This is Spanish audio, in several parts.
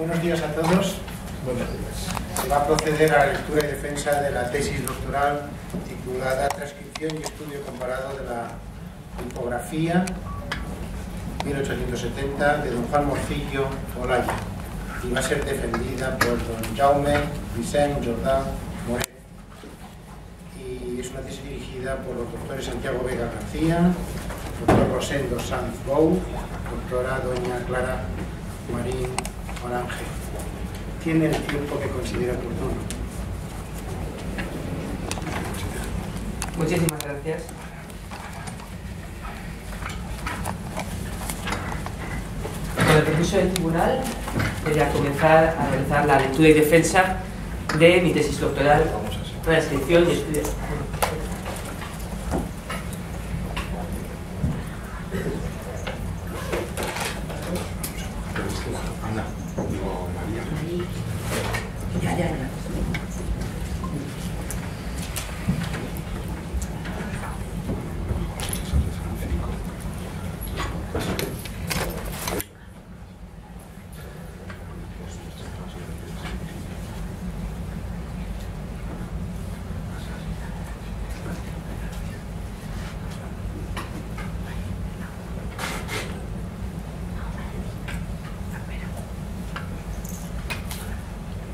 Buenos días a todos. Buenos días. Se va a proceder a la lectura y defensa de la tesis doctoral titulada Transcripción y estudio comparado de la tipografía 1870 de don Juan Morcillo Olaya, y va a ser defendida por don Jaume Vicent Jordà Moreno, y es una tesis dirigida por los doctores Santiago Vega García, doctor Rosendo Sanz Bou, doctora doña Clara Marín Orange. Tiene el tiempo que considera oportuno. Muchísimas gracias. Con el permiso del tribunal, voy a comenzar a realizar la lectura y defensa de mi tesis doctoral, transcripción y estudio.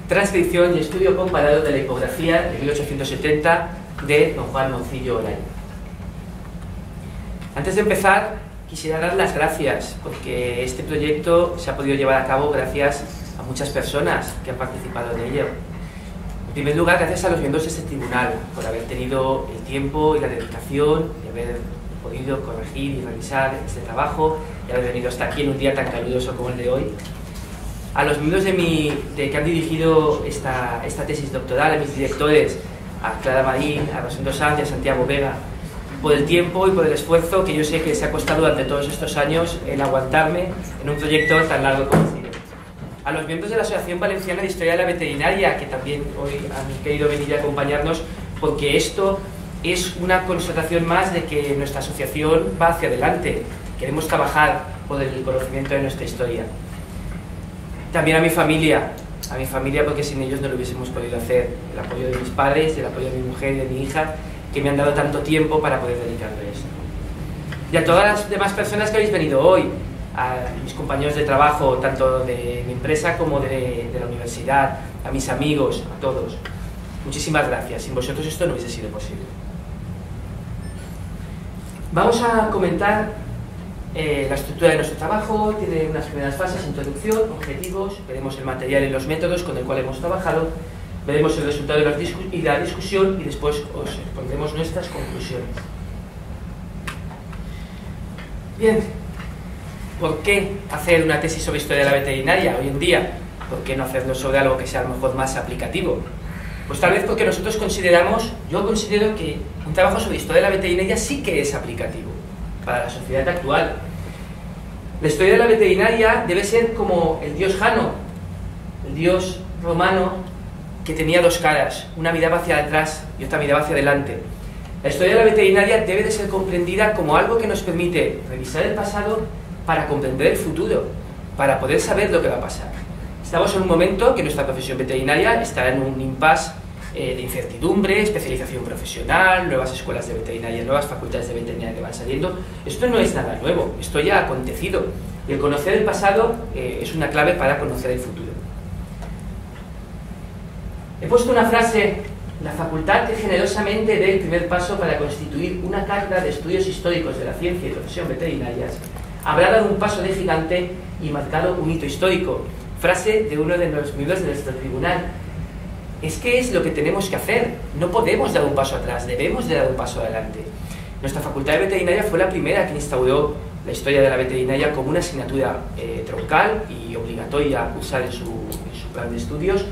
Transcripción y estudio comparado de la tipografía de 1870 de don Juan Morcillo Olaya. Antes de empezar, quisiera dar las gracias porque este proyecto se ha podido llevar a cabo gracias a muchas personas que han participado en ello. En primer lugar, gracias a los miembros de este tribunal por haber tenido el tiempo y la dedicación de haber podido corregir y revisar este trabajo y haber venido hasta aquí en un día tan caluroso como el de hoy. A los miembros que han dirigido esta tesis doctoral, a mis directores, a Clara Marín, a Rosendo Sanz y a Santiago Vega, por el tiempo y por el esfuerzo que yo sé que se ha costado durante todos estos años el aguantarme en un proyecto tan largo como este. A los miembros de la Asociación Valenciana de Historia de la Veterinaria, que también hoy han querido venir a acompañarnos, porque esto es una constatación más de que nuestra asociación va hacia adelante. Queremos trabajar por el conocimiento de nuestra historia. También a mi familia porque sin ellos no lo hubiésemos podido hacer. El apoyo de mis padres, el apoyo de mi mujer y de mi hija, que me han dado tanto tiempo para poder dedicarme a esto. Y a todas las demás personas que habéis venido hoy, a mis compañeros de trabajo, tanto de mi empresa como de la universidad, a mis amigos, a todos. Muchísimas gracias. Sin vosotros esto no hubiese sido posible. Vamos a comentar la estructura de nuestro trabajo. Tiene unas primeras fases: introducción, objetivos, veremos el material y los métodos con el cual hemos trabajado, veremos el resultado de la discusión y después os expondremos nuestras conclusiones. Bien, ¿por qué hacer una tesis sobre historia de la veterinaria hoy en día? ¿Por qué no hacerlo sobre algo que sea a lo mejor más aplicativo? Pues tal vez porque nosotros yo considero que un trabajo sobre historia de la veterinaria sí que es aplicativo para la sociedad actual. La historia de la veterinaria debe ser como el dios Jano, el dios romano que tenía dos caras, una miraba hacia atrás y otra miraba hacia adelante. La historia de la veterinaria debe de ser comprendida como algo que nos permite revisar el pasado para comprender el futuro, para poder saber lo que va a pasar. Estamos en un momento que nuestra profesión veterinaria está en un impasse de incertidumbre, especialización profesional, nuevas escuelas de veterinaria, nuevas facultades de veterinaria que van saliendo. Esto no es nada nuevo, esto ya ha acontecido. Y el conocer el pasado es una clave para conocer el futuro. He puesto una frase: la facultad que generosamente dé el primer paso para constituir una cátedra de estudios históricos de la ciencia y profesión veterinarias habrá dado un paso de gigante y marcado un hito histórico. Frase de uno de los miembros de nuestro tribunal. Es que es lo que tenemos que hacer. No podemos dar un paso atrás, debemos de dar un paso adelante. Nuestra facultad de veterinaria fue la primera que instauró la historia de la veterinaria como una asignatura troncal y obligatoria a cursar en su plan de estudios,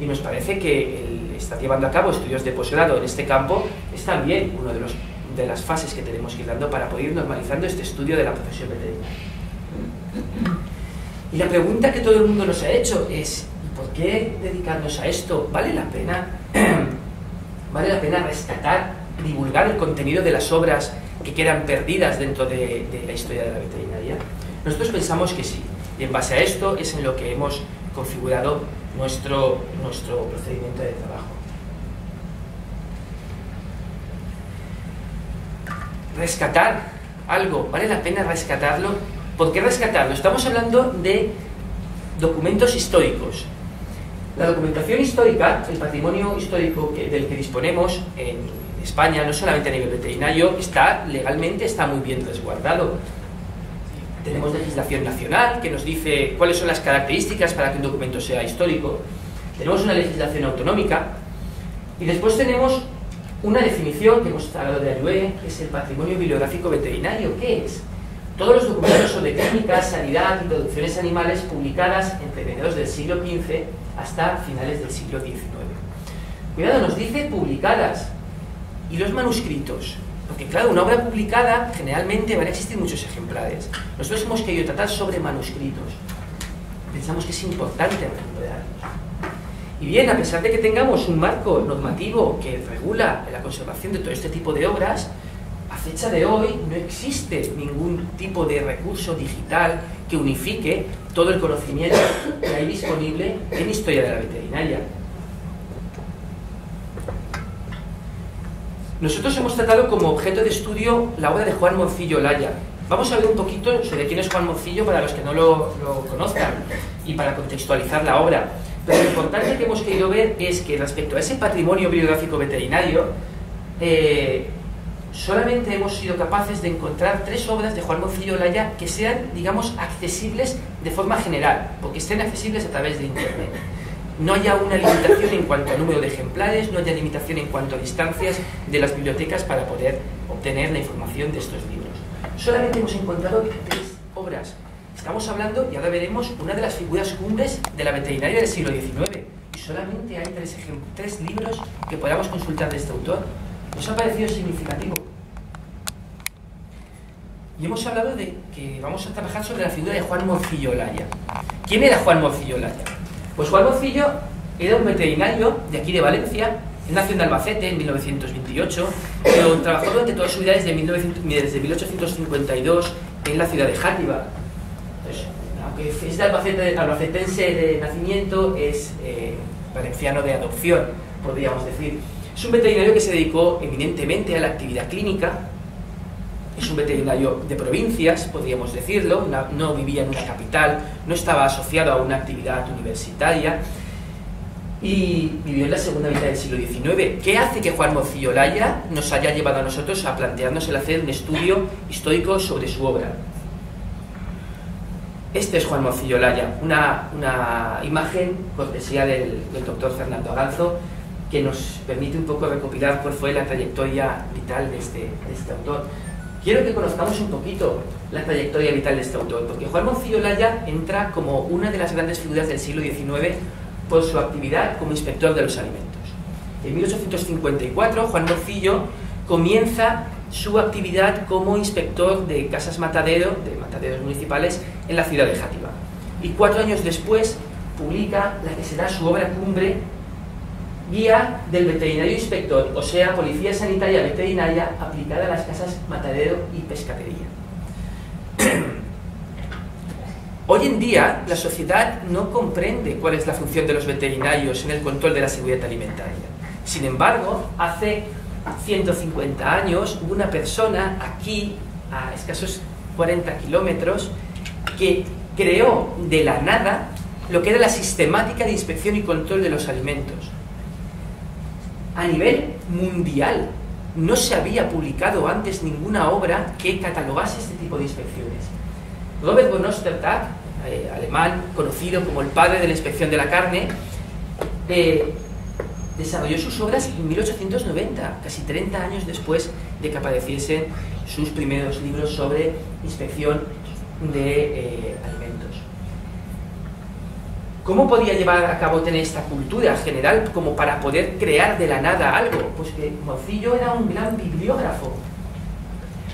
y nos parece que estar llevando a cabo estudios de posgrado en este campo es también una de las fases que tenemos que ir dando para poder ir normalizando este estudio de la profesión veterinaria. Y la pregunta que todo el mundo nos ha hecho es: ¿por qué dedicarnos a esto? ¿Vale la pena? ¿Vale la pena rescatar, divulgar el contenido de las obras que quedan perdidas dentro de la historia de la veterinaria? Nosotros pensamos que sí, y en base a esto es en lo que hemos configurado nuestro procedimiento de trabajo. Rescatar algo, ¿vale la pena rescatarlo? ¿Por qué rescatarlo? Estamos hablando de documentos históricos. La documentación histórica, el patrimonio histórico del que disponemos en España, no solamente a nivel veterinario, legalmente está muy bien resguardado. Tenemos legislación nacional que nos dice cuáles son las características para que un documento sea histórico. Tenemos una legislación autonómica y después tenemos una definición que hemos hablado de Ayue, que es el patrimonio bibliográfico veterinario. ¿Qué es? Todos los documentos sobre clínica, sanidad y producciones animales publicadas entre mediados del siglo XV hasta finales del siglo XIX. Cuidado, nos dice publicadas. ¿Y los manuscritos? Porque claro, una obra publicada generalmente van a existir muchos ejemplares. Nosotros hemos querido tratar sobre manuscritos. Pensamos que es importante recuperarlos. Y bien, a pesar de que tengamos un marco normativo que regula la conservación de todo este tipo de obras, a fecha de hoy no existe ningún tipo de recurso digital que unifique todo el conocimiento que hay disponible en historia de la veterinaria. Nosotros hemos tratado como objeto de estudio la obra de Juan Morcillo Olaya. Vamos a ver un poquito sobre quién es Juan Morcillo para los que no lo conozcan y para contextualizar la obra. Pero lo importante que hemos querido ver es que respecto a ese patrimonio bibliográfico veterinario, solamente hemos sido capaces de encontrar 3 obras de Juan Morcillo Olaya que sean, digamos, accesibles de forma general, porque estén accesibles a través de Internet. No haya una limitación en cuanto al número de ejemplares, no haya limitación en cuanto a distancias de las bibliotecas para poder obtener la información de estos libros. Solamente hemos encontrado 3 obras. Estamos hablando, y ahora veremos, una de las figuras cumbres de la veterinaria del siglo XIX. Y solamente hay 3 libros que podamos consultar de este autor. ¿Nos ha parecido significativo? Y hemos hablado de que vamos a trabajar sobre la figura de Juan Morcillo Olaya. ¿Quién era Juan Morcillo Olaya? Pues Juan Morcillo era un veterinario de aquí de Valencia. Él nació en Albacete en 1928, pero trabajó durante toda su vida desde 1852 en la ciudad de Játiva. Entonces, aunque es de albacetense de nacimiento, es valenciano de adopción, podríamos decir. Es un veterinario que se dedicó eminentemente a la actividad clínica. Es un veterinario de provincias, podríamos decirlo, no vivía en una capital, no estaba asociado a una actividad universitaria y vivió en la segunda mitad del siglo XIX. ¿Qué hace que Juan Morcillo Olaya nos haya llevado a nosotros a plantearnos el hacer un estudio histórico sobre su obra? Este es Juan Morcillo Olaya, una imagen cortesía del doctor Fernando Aganzo, que nos permite un poco recopilar cuál fue la trayectoria vital de este autor. Quiero que conozcamos un poquito la trayectoria vital de este autor, porque Juan Morcillo Olaya entra como una de las grandes figuras del siglo XIX por su actividad como inspector de los alimentos. En 1854, Juan Morcillo comienza su actividad como inspector de casas matadero, de mataderos municipales, en la ciudad de Játiva. Y 4 años después publica la que será su obra cumbre, Guía del Veterinario Inspector, o sea, Policía Sanitaria Veterinaria aplicada a las casas matadero y pescadería. Hoy en día, la sociedad no comprende cuál es la función de los veterinarios en el control de la seguridad alimentaria. Sin embargo, hace 150 años hubo una persona aquí, a escasos 40 kilómetros, que creó de la nada lo que era la sistemática de inspección y control de los alimentos. A nivel mundial no se había publicado antes ninguna obra que catalogase este tipo de inspecciones. Robert von Ostertag, alemán, conocido como el padre de la inspección de la carne, desarrolló sus obras en 1890, casi 30 años después de que apareciesen sus primeros libros sobre inspección de alimentos. ¿Cómo podía llevar a cabo tener esta cultura general como para poder crear de la nada algo? Pues que Morcillo era un gran bibliógrafo.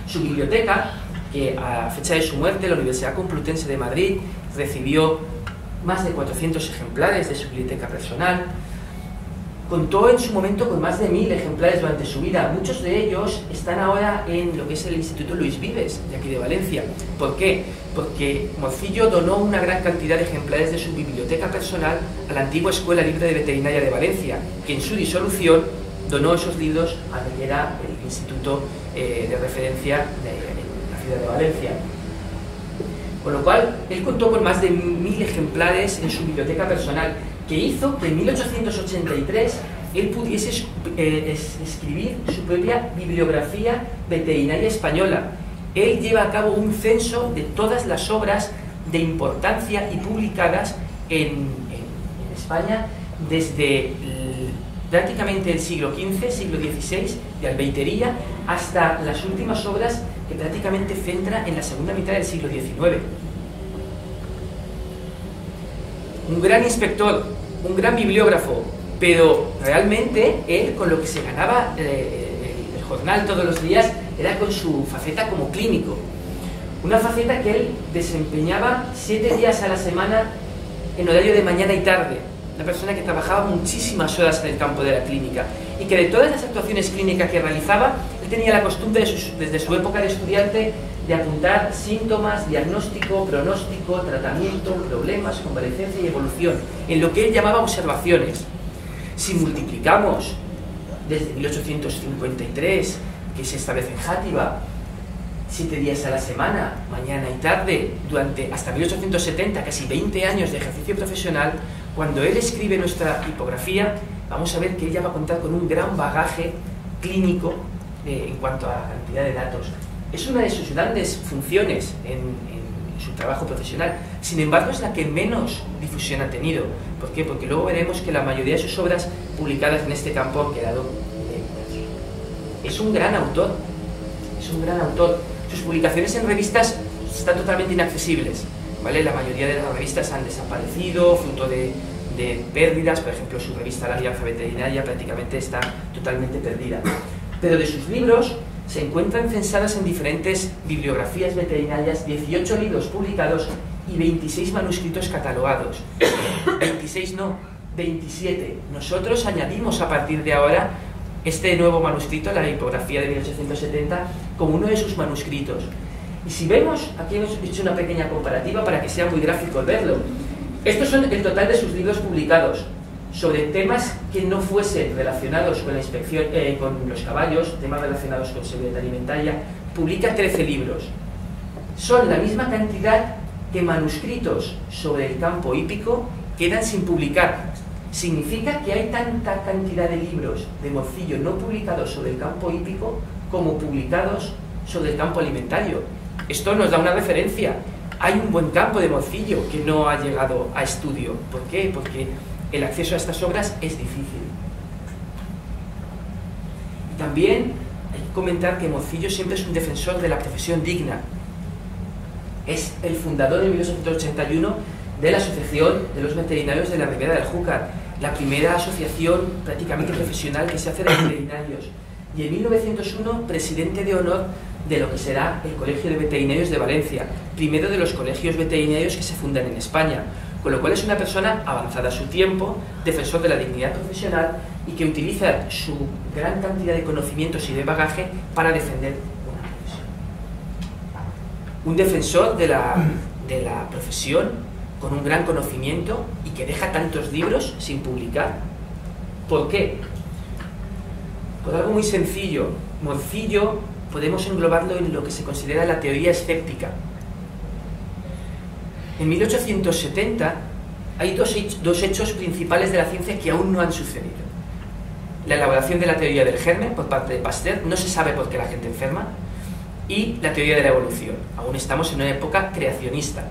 Su biblioteca, que a fecha de su muerte la Universidad Complutense de Madrid recibió más de 400 ejemplares de su biblioteca personal, Contó en su momento con más de 1000 ejemplares durante su vida. Muchos de ellos están ahora en lo que es el Instituto Luis Vives, de aquí de Valencia. ¿Por qué? Porque Morcillo donó una gran cantidad de ejemplares de su biblioteca personal a la antigua Escuela Libre de Veterinaria de Valencia, que en su disolución donó esos libros a lo que era el Instituto de referencia de la ciudad de Valencia. Con lo cual, él contó con más de 1000 ejemplares en su biblioteca personal, que hizo que en 1883 él pudiese escribir su propia bibliografía veterinaria española. Él lleva a cabo un censo de todas las obras de importancia y publicadas en España desde prácticamente el siglo XV, siglo XVI, de albaitería, hasta las últimas obras que prácticamente centra en la segunda mitad del siglo XIX. Un gran inspector, un gran bibliógrafo, pero realmente él con lo que se ganaba el jornal todos los días era con su faceta como clínico. Una faceta que él desempeñaba 7 días a la semana en horario de mañana y tarde. Una persona que trabajaba muchísimas horas en el campo de la clínica y que de todas las actuaciones clínicas que realizaba, él tenía la costumbre desde su época de estudiante de apuntar síntomas, diagnóstico, pronóstico, tratamiento, problemas, convalecencia y evolución, en lo que él llamaba observaciones. Si multiplicamos desde 1853, que se establece en Játiva, 7 días a la semana, mañana y tarde, durante hasta 1870, casi 20 años de ejercicio profesional, cuando él escribe nuestra tipografía, vamos a ver que ella va a contar con un gran bagaje clínico en cuanto a cantidad de datos. Es una de sus grandes funciones en su trabajo profesional. Sin embargo, es la que menos difusión ha tenido. ¿Por qué? Porque luego veremos que la mayoría de sus obras publicadas en este campo han quedado es un gran autor. Es un gran autor. Sus publicaciones en revistas están totalmente inaccesibles, ¿vale? La mayoría de las revistas han desaparecido, fruto de pérdidas. Por ejemplo, su revista La Alianza Veterinaria prácticamente está totalmente perdida. Pero de sus libros se encuentran censadas en diferentes bibliografías veterinarias 18 libros publicados y 26 manuscritos catalogados. 26 no, 27. Nosotros añadimos a partir de ahora este nuevo manuscrito, la tipografía de 1870, como uno de sus manuscritos. Y si vemos, aquí hemos hecho una pequeña comparativa para que sea muy gráfico el verlo. Estos son el total de sus libros publicados sobre temas que no fuesen relacionados con la inspección, con los caballos, temas relacionados con seguridad alimentaria. Publica 13 libros. Son la misma cantidad que manuscritos sobre el campo hípico quedan sin publicar. Significa que hay tanta cantidad de libros de Morcillo no publicados sobre el campo hípico como publicados sobre el campo alimentario. Esto nos da una referencia. Hay un buen campo de Morcillo que no ha llegado a estudio. ¿Por qué? Porque el acceso a estas obras es difícil. Y también hay que comentar que Morcillo siempre es un defensor de la profesión digna. Es el fundador en 1881 de la Asociación de los Veterinarios de la Ribera del Júcar, la primera asociación prácticamente profesional que se hace de veterinarios. Y en 1901, presidente de honor de lo que será el Colegio de Veterinarios de Valencia, primero de los colegios veterinarios que se fundan en España, con lo cual es una persona avanzada a su tiempo, defensor de la dignidad profesional y que utiliza su gran cantidad de conocimientos y de bagaje para defender una profesión. Un defensor de la profesión con un gran conocimiento y que deja tantos libros sin publicar. ¿Por qué? Por algo muy sencillo. Morcillo podemos englobarlo en lo que se considera la teoría escéptica. En 1870 hay dos hechos principales de la ciencia que aún no han sucedido. La elaboración de la teoría del germen por parte de Pasteur, no se sabe por qué la gente enferma, y la teoría de la evolución. Aún estamos en una época creacionista.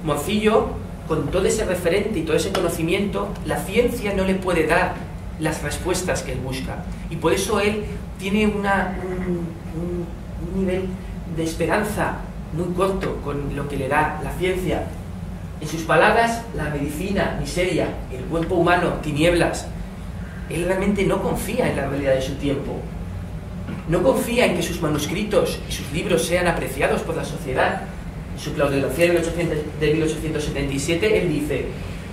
Morcillo, con todo ese referente y todo ese conocimiento, la ciencia no le puede dar las respuestas que él busca. Y por eso él tiene un nivel de esperanza muy corto con lo que le da la ciencia. En sus palabras, la medicina, miseria, el cuerpo humano, tinieblas. Él realmente no confía en la realidad de su tiempo. No confía en que sus manuscritos y sus libros sean apreciados por la sociedad. En su claudografía de 1877, él dice: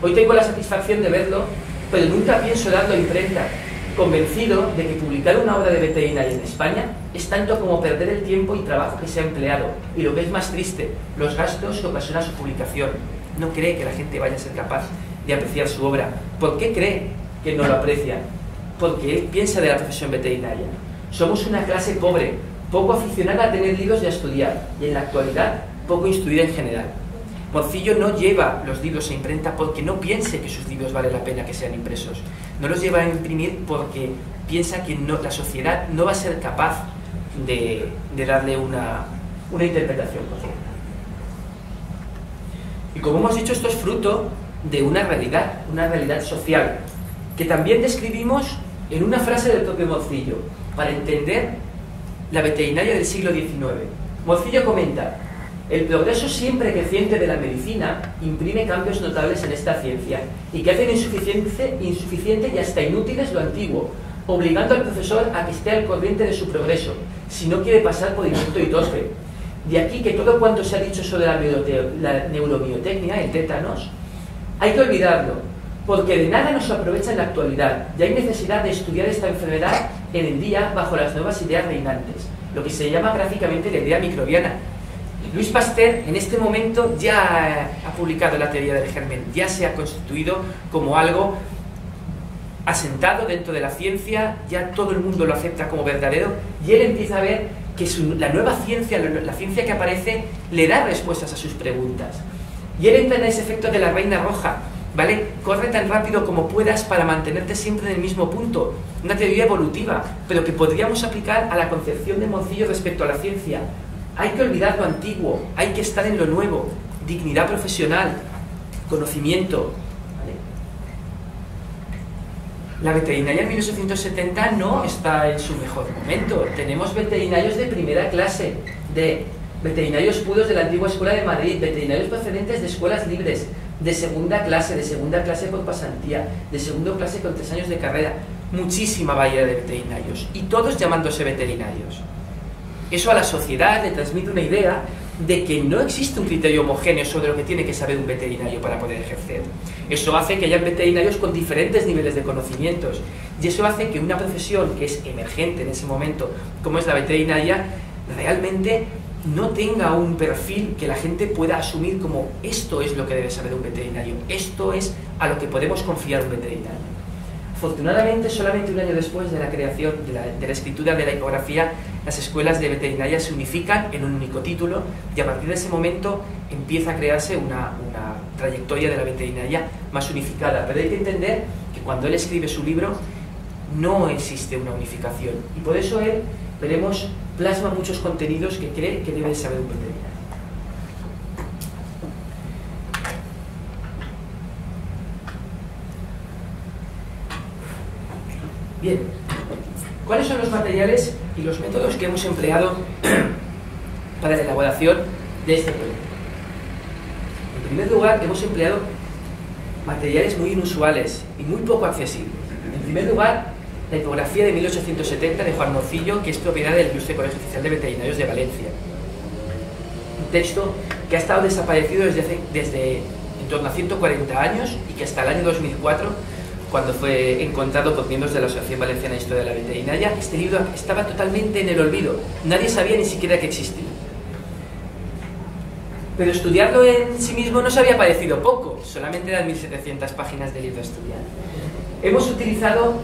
hoy tengo la satisfacción de verlo pero nunca pienso darlo a imprenta, convencido de que publicar una obra de veterinaria en España es tanto como perder el tiempo y trabajo que se ha empleado, y lo que es más triste, los gastos que ocasiona su publicación. No cree que la gente vaya a ser capaz de apreciar su obra. ¿Por qué cree que no lo aprecia? Porque él piensa de la profesión veterinaria. Somos una clase pobre, poco aficionada a tener libros y a estudiar, y en la actualidad poco instruida en general. Morcillo no lleva los libros a imprenta porque no piense que sus libros vale la pena que sean impresos. No los lleva a imprimir porque piensa que la sociedad no va a ser capaz de darle una interpretación correcta. Y como hemos dicho, esto es fruto de una realidad social, que también describimos en una frase del propio Morcillo, para entender la veterinaria del siglo XIX. Morcillo comenta: el progreso siempre creciente de la medicina imprime cambios notables en esta ciencia y que hacen insuficiente y hasta inútiles lo antiguo, obligando al profesor a que esté al corriente de su progreso, si no quiere pasar por inculto y torpe. De aquí que todo cuanto se ha dicho sobre la neurobiotecnia, el tétanos, hay que olvidarlo, porque de nada nos aprovecha en la actualidad. Ya hay necesidad de estudiar esta enfermedad en el día bajo las nuevas ideas reinantes, lo que se llama gráficamente la idea microbiana. Louis Pasteur en este momento ya ha publicado la teoría del germen, ya se ha constituido como algo asentado dentro de la ciencia, ya todo el mundo lo acepta como verdadero, y él empieza a ver que la nueva ciencia, la ciencia que aparece, le da respuestas a sus preguntas. Y él entra en ese efecto de la reina roja, ¿vale? Corre tan rápido como puedas para mantenerte siempre en el mismo punto. Una teoría evolutiva, pero que podríamos aplicar a la concepción de Morcillo respecto a la ciencia. Hay que olvidar lo antiguo, hay que estar en lo nuevo, dignidad profesional, conocimiento. ¿Vale? La veterinaria en 1870 no está en su mejor momento. Tenemos veterinarios de primera clase, de veterinarios puros de la antigua escuela de Madrid, veterinarios procedentes de escuelas libres, de segunda clase por pasantía, de segunda clase con 3 años de carrera, muchísima variedad de veterinarios, y todos llamándose veterinarios. Eso a la sociedad le transmite una idea de que no existe un criterio homogéneo sobre lo que tiene que saber un veterinario para poder ejercer. Eso hace que haya veterinarios con diferentes niveles de conocimientos, y eso hace que una profesión que es emergente en ese momento, como es la veterinaria, realmente no tenga un perfil que la gente pueda asumir como esto es lo que debe saber un veterinario, esto es a lo que podemos confiar un veterinario. Afortunadamente, solamente un año después de la creación de la escritura de la hipografía, las escuelas de veterinaria se unifican en un único título, y a partir de ese momento empieza a crearse una trayectoria de la veterinaria más unificada. Pero hay que entender que cuando él escribe su libro no existe una unificación, y por eso él, veremos, plasma muchos contenidos que cree que debe saber un veterinario. Bien, ¿cuáles son los materiales y los métodos que hemos empleado para la elaboración de este proyecto? En primer lugar, hemos empleado materiales muy inusuales y muy poco accesibles. En primer lugar, la hipografía de 1870 de Juan Morcillo, que es propiedad del Ilustre Colegio Oficial de Veterinarios de Valencia. Un texto que ha estado desaparecido desde en torno a 140 años, y que hasta el año 2004, cuando fue encontrado por miembros de la Asociación Valenciana de Historia de la Veterinaria, este libro estaba totalmente en el olvido. Nadie sabía ni siquiera que existía. Pero estudiarlo en sí mismo nos había parecido poco, solamente eran 1700 páginas de libro a estudiar. Hemos utilizado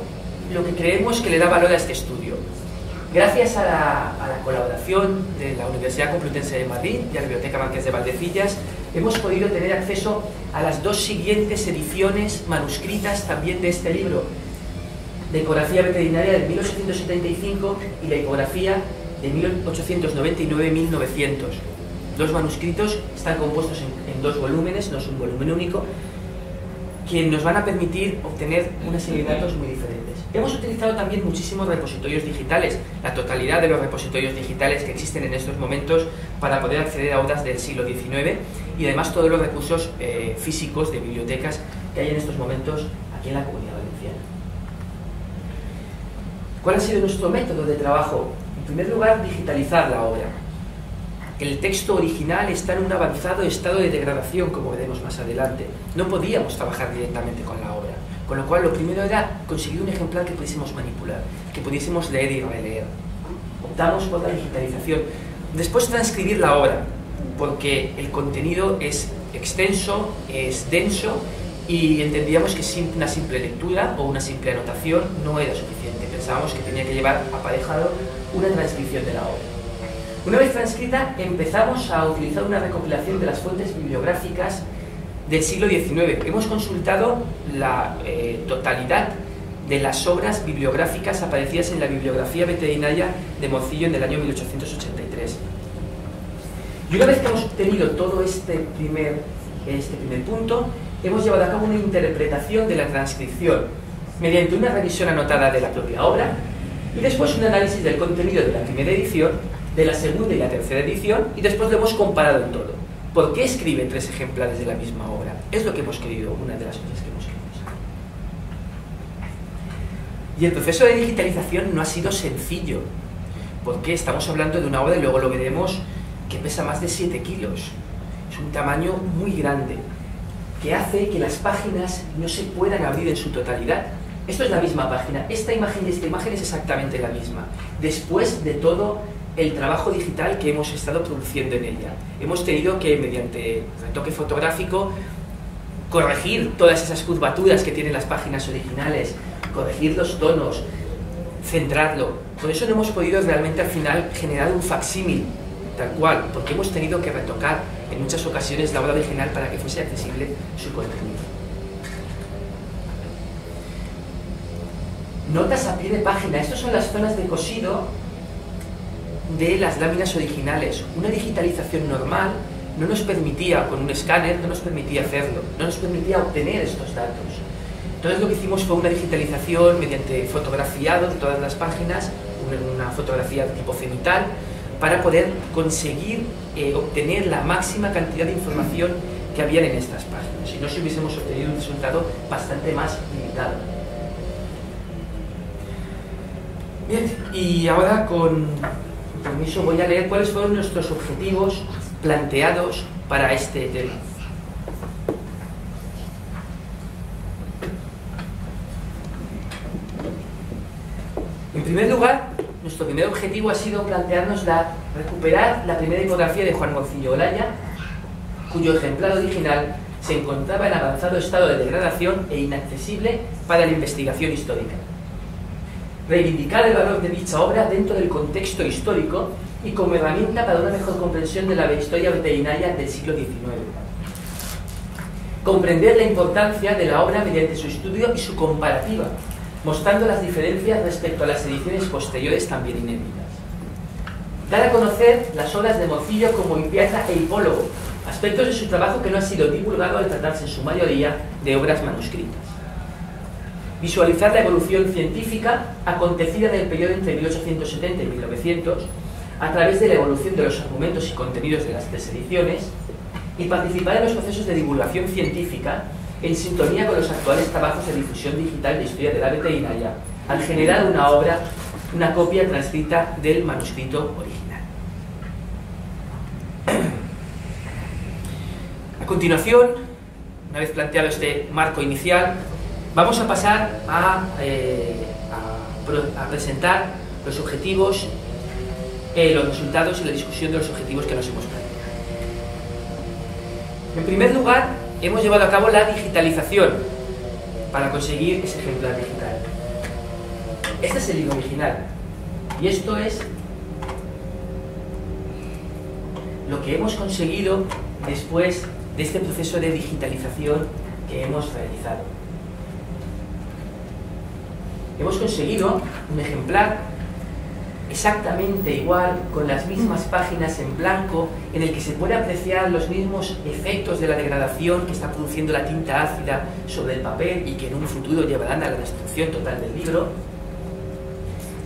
lo que creemos que le da valor a este estudio. Gracias a la colaboración de la Universidad Complutense de Madrid y a la Biblioteca Marqués de Valdecillas, hemos podido tener acceso a las 2 siguientes ediciones manuscritas también de este libro: la hipografía veterinaria de 1875 y la hipografía de 1899-1900. 2 manuscritos, están compuestos en 2 volúmenes, no es un volumen único, que nos van a permitir obtener una serie de datos muy diferentes. Hemos utilizado también muchísimos repositorios digitales, la totalidad de los repositorios digitales que existen en estos momentos para poder acceder a obras del siglo XIX, y además todos los recursos físicos de bibliotecas que hay en estos momentos aquí en la Comunidad Valenciana. ¿Cuál ha sido nuestro método de trabajo? En primer lugar, digitalizar la obra. El texto original está en un avanzado estado de degradación, como veremos más adelante. No podíamos trabajar directamente con la obra, con lo cual lo primero era conseguir un ejemplar que pudiésemos manipular, que pudiésemos leer y releer. Optamos por la digitalización. Después transcribir la obra, porque el contenido es extenso, es denso, y entendíamos que una simple lectura o una simple anotación no era suficiente. Pensábamos que tenía que llevar aparejado una transcripción de la obra. Una vez transcrita, empezamos a utilizar una recopilación de las fuentes bibliográficas del siglo XIX. Hemos consultado la totalidad de las obras bibliográficas aparecidas en la bibliografía veterinaria de Morcillo en el año 1883. Y una vez que hemos tenido todo este primer punto, hemos llevado a cabo una interpretación de la transcripción mediante una revisión anotada de la propia obra y después un análisis del contenido de la primera edición, de la segunda y la tercera edición, y después lo hemos comparado en todo. ¿Por qué escribe 3 ejemplares de la misma obra? Es lo que hemos querido, una de las cosas que hemos querido saber. Y el proceso de digitalización no ha sido sencillo, porque estamos hablando de una obra, y luego lo veremos, que pesa más de 7 kilos. Es un tamaño muy grande, que hace que las páginas no se puedan abrir en su totalidad. Esto es la misma página, esta imagen y esta imagen es exactamente la misma. Después de todo el trabajo digital que hemos estado produciendo en ella, hemos tenido que, mediante retoque fotográfico, corregir todas esas curvaturas que tienen las páginas originales, corregir los tonos, centrarlo. Por eso no hemos podido realmente al final generar un facsímil tal cual, porque hemos tenido que retocar en muchas ocasiones la obra original para que fuese accesible su contenido. Notas a pie de página. Estas son las zonas de cosido de las láminas originales. Una digitalización normal no nos permitía, con un escáner, no nos permitía hacerlo, no nos permitía obtener estos datos. Entonces lo que hicimos fue una digitalización mediante fotografiado de todas las páginas, una fotografía de tipo cenital, para poder conseguir obtener la máxima cantidad de información que habían en estas páginas. Si no, si hubiésemos obtenido un resultado bastante más limitado. Bien, y ahora con permiso voy a leer cuáles fueron nuestros objetivos planteados para este tema. En primer lugar, nuestro primer objetivo ha sido plantearnos recuperar la primera tipografía de Juan Morcillo Olaya, cuyo ejemplar original se encontraba en avanzado estado de degradación e inaccesible para la investigación histórica. Reivindicar el valor de dicha obra dentro del contexto histórico y como herramienta para una mejor comprensión de la historia veterinaria del siglo XIX. Comprender la importancia de la obra mediante su estudio y su comparativa, mostrando las diferencias respecto a las ediciones posteriores también inéditas. Dar a conocer las obras de Morcillo como hippiatra e hipólogo, aspectos de su trabajo que no han sido divulgados al tratarse en su mayoría de obras manuscritas. Visualizar la evolución científica acontecida en el periodo entre 1870 y 1900 a través de la evolución de los argumentos y contenidos de las 3 ediciones y participar en los procesos de divulgación científica en sintonía con los actuales trabajos de difusión digital de historia de la veterinaria al generar una copia transcrita del manuscrito original. A continuación, una vez planteado este marco inicial, vamos a pasar a presentar los objetivos, los resultados y la discusión de los objetivos que nos hemos planteado. En primer lugar, hemos llevado a cabo la digitalización para conseguir ese ejemplar digital. Este es el libro original y esto es lo que hemos conseguido después de este proceso de digitalización que hemos realizado. Hemos conseguido un ejemplar exactamente igual, con las mismas páginas en blanco, en el que se puede apreciar los mismos efectos de la degradación que está produciendo la tinta ácida sobre el papel y que en un futuro llevarán a la destrucción total del libro,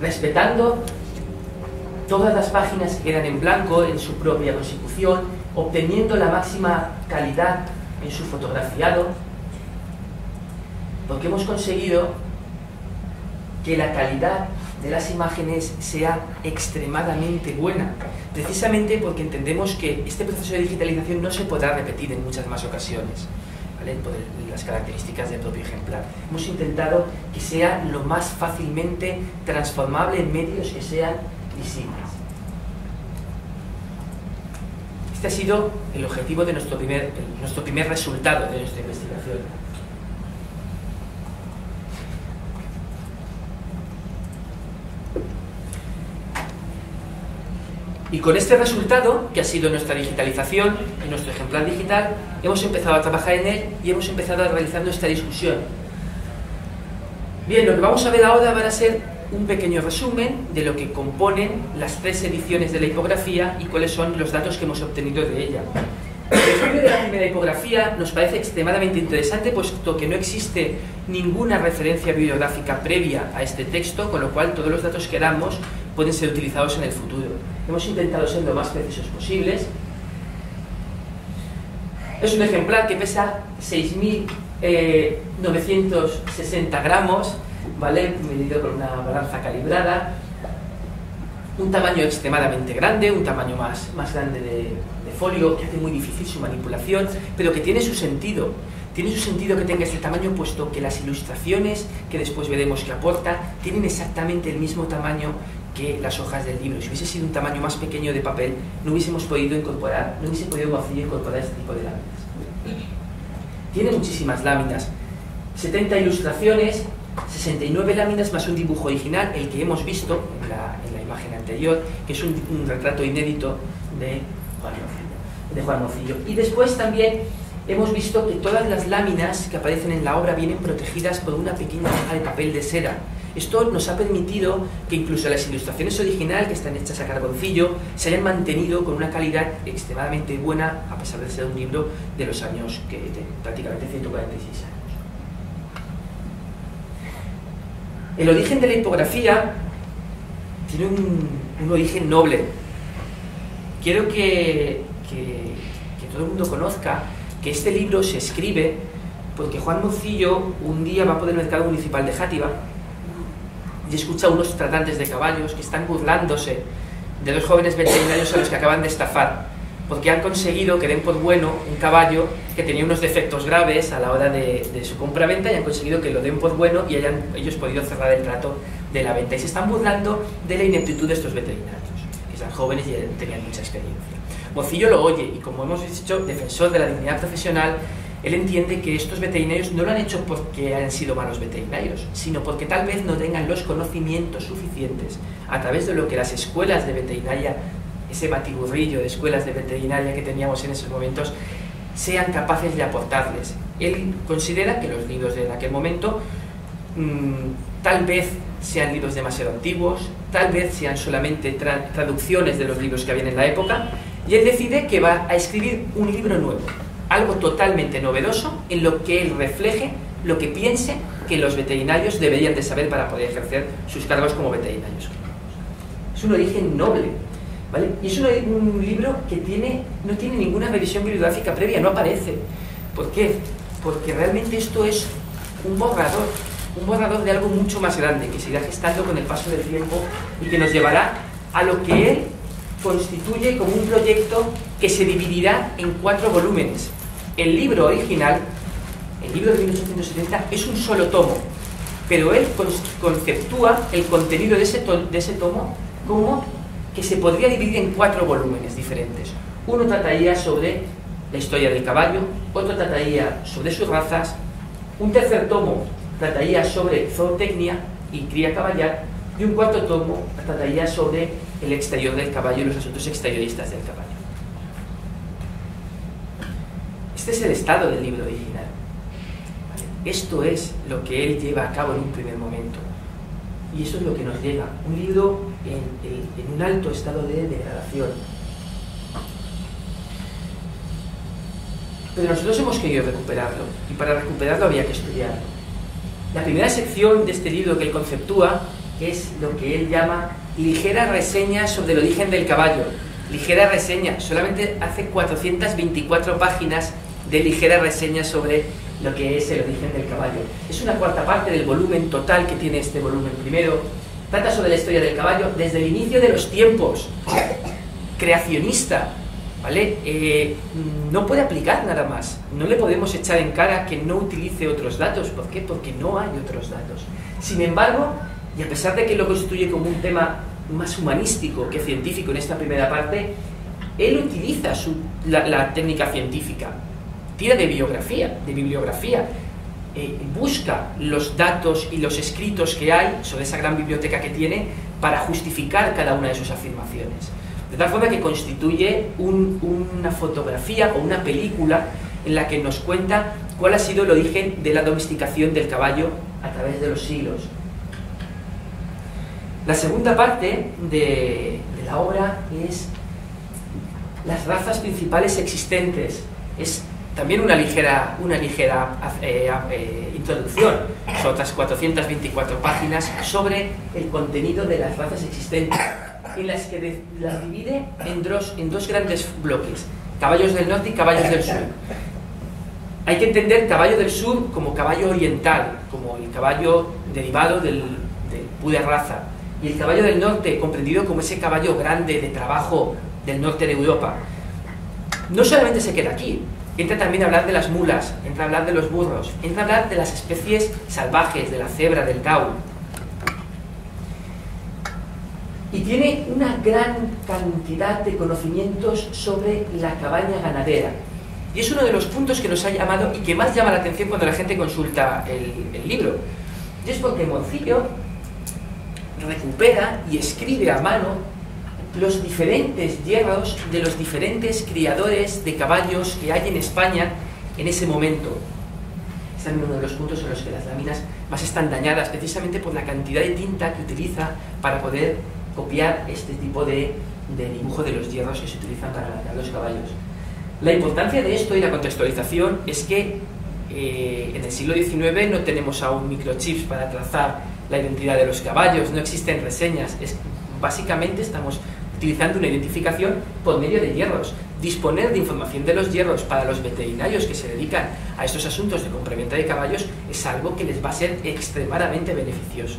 respetando todas las páginas que quedan en blanco en su propia consecución, obteniendo la máxima calidad en su fotografiado, porque hemos conseguido que la calidad de las imágenes sea extremadamente buena, precisamente porque entendemos que este proceso de digitalización no se podrá repetir en muchas más ocasiones, ¿vale? Por las características del propio ejemplar. Hemos intentado que sea lo más fácilmente transformable en medios que sean visibles. Este ha sido el objetivo de nuestro primer resultado de nuestra investigación. Y con este resultado, que ha sido nuestra digitalización y nuestro ejemplar digital, hemos empezado a trabajar en él y hemos empezado a realizar nuestra discusión. Bien, lo que vamos a ver ahora va a ser un pequeño resumen de lo que componen las 3 ediciones de la hipografía y cuáles son los datos que hemos obtenido de ella. El estudio de la primera hipografía nos parece extremadamente interesante, puesto que no existe ninguna referencia bibliográfica previa a este texto, con lo cual todos los datos que damos pueden ser utilizados en el futuro. Hemos intentado ser lo más precisos posibles. Es un ejemplar que pesa 6.960 gramos, ¿vale? Medido con una balanza calibrada. Un tamaño extremadamente grande, un tamaño más grande de folio, que hace muy difícil su manipulación, pero que tiene su sentido. Tiene su sentido que tenga este tamaño, puesto que las ilustraciones que después veremos que aporta tienen exactamente el mismo tamaño que las hojas del libro. Si hubiese sido un tamaño más pequeño de papel, no hubiésemos podido incorporar, no hubiese podido Mocillo incorporar este tipo de láminas. Tiene muchísimas láminas, 70 ilustraciones, 69 láminas más un dibujo original, el que hemos visto en la imagen anterior, que es un retrato inédito de Juan Mocillo. Y después también hemos visto que todas las láminas que aparecen en la obra vienen protegidas por una pequeña hoja de papel de cera. Esto nos ha permitido que incluso las ilustraciones originales, que están hechas a carboncillo, se hayan mantenido con una calidad extremadamente buena, a pesar de ser un libro de los años, de prácticamente 146 años. El origen de la hipografía tiene un origen noble. Quiero que todo el mundo conozca que este libro se escribe porque Juan Mocillo un día va por el mercado municipal de Játiva y escucha a unos tratantes de caballos que están burlándose de los jóvenes veterinarios a los que acaban de estafar, porque han conseguido que den por bueno un caballo que tenía unos defectos graves a la hora de su compra-venta, y han conseguido que lo den por bueno y hayan ellos podido cerrar el trato de la venta. Y se están burlando de la ineptitud de estos veterinarios, que eran jóvenes y tenían mucha experiencia. Mocillo lo oye y, como hemos dicho, defensor de la dignidad profesional, él entiende que estos veterinarios no lo han hecho porque han sido malos veterinarios, sino porque tal vez no tengan los conocimientos suficientes a través de lo que las escuelas de veterinaria, ese batiburrillo de escuelas de veterinaria que teníamos en esos momentos, sean capaces de aportarles. Él considera que los libros de aquel momento tal vez sean libros demasiado antiguos, tal vez sean solamente traducciones de los libros que habían en la época, y él decide que va a escribir un libro nuevo, algo totalmente novedoso, en lo que él refleje lo que piense que los veterinarios deberían de saber para poder ejercer sus cargos como veterinarios. Es un origen noble, ¿vale? Y es un libro que no tiene ninguna revisión bibliográfica previa, no aparece. ¿Por qué? Porque realmente esto es un borrador de algo mucho más grande, que se irá gestando con el paso del tiempo y que nos llevará a lo que él constituye como un proyecto que se dividirá en 4 volúmenes. El libro original, el libro de 1870, es un solo tomo, pero él conceptúa el contenido de ese tomo como que se podría dividir en 4 volúmenes diferentes. Uno trataría sobre la historia del caballo, otro trataría sobre sus razas, un tercer tomo trataría sobre zootecnia y cría caballar, y un 4.º tomo trataría sobre el exterior del caballo y los asuntos exterioristas del caballo. Este es el estado del libro original. ¿Vale? Esto es lo que él lleva a cabo en un primer momento. Y eso es lo que nos llega. Un libro en un alto estado de degradación. Pero nosotros hemos querido recuperarlo. Y para recuperarlo había que estudiarlo. La primera sección de este libro que él conceptúa es lo que él llama ligera reseña sobre el origen del caballo. Ligera reseña, solamente hace 424 páginas de ligera reseña sobre lo que es el origen del caballo. Es una 4ª parte del volumen total que tiene este volumen primero. trata sobre la historia del caballo desde el inicio de los tiempos, creacionista, ¿vale? No puede aplicar nada más, no le podemos echar en cara que no utilice otros datos. ¿Por qué? Porque no hay otros datos. Sin embargo, y a pesar de que lo constituye como un tema más humanístico que científico en esta primera parte, él utiliza la técnica científica, tira de bibliografía, busca los datos y los escritos que hay sobre esa gran biblioteca que tiene para justificar cada una de sus afirmaciones. De tal forma que constituye una fotografía o una película en la que nos cuenta cuál ha sido el origen de la domesticación del caballo a través de los siglos. La segunda parte de la obra es las razas principales existentes. Es también una ligera introducción, son otras 424 páginas sobre el contenido de las razas existentes, en las que las divide en dos grandes bloques: caballos del norte y caballos del sur. Hay que entender caballo del sur como caballo oriental, como el caballo derivado del pude raza, y el caballo del norte comprendido como ese caballo grande de trabajo del norte de Europa. No solamente se queda aquí, entra también a hablar de las mulas, entra a hablar de los burros, entra a hablar de las especies salvajes, de la cebra, del tau. Y tiene una gran cantidad de conocimientos sobre la cabaña ganadera. Y es uno de los puntos que nos ha llamado y que más llama la atención cuando la gente consulta el libro. Y es porque Morcillo recupera y escribe a mano los diferentes hierros de los diferentes criadores de caballos que hay en España en ese momento. Están en uno de los puntos en los que las láminas más están dañadas, precisamente por la cantidad de tinta que utiliza para poder copiar este tipo de dibujo de los hierros que se utilizan para lanzar los caballos. La importancia de esto y la contextualización es que en el siglo XIX no tenemos aún microchips para trazar la identidad de los caballos, no existen reseñas, básicamente estamos utilizando una identificación por medio de hierros. Disponer de información de los hierros para los veterinarios que se dedican a estos asuntos de compraventa de caballos es algo que les va a ser extremadamente beneficioso.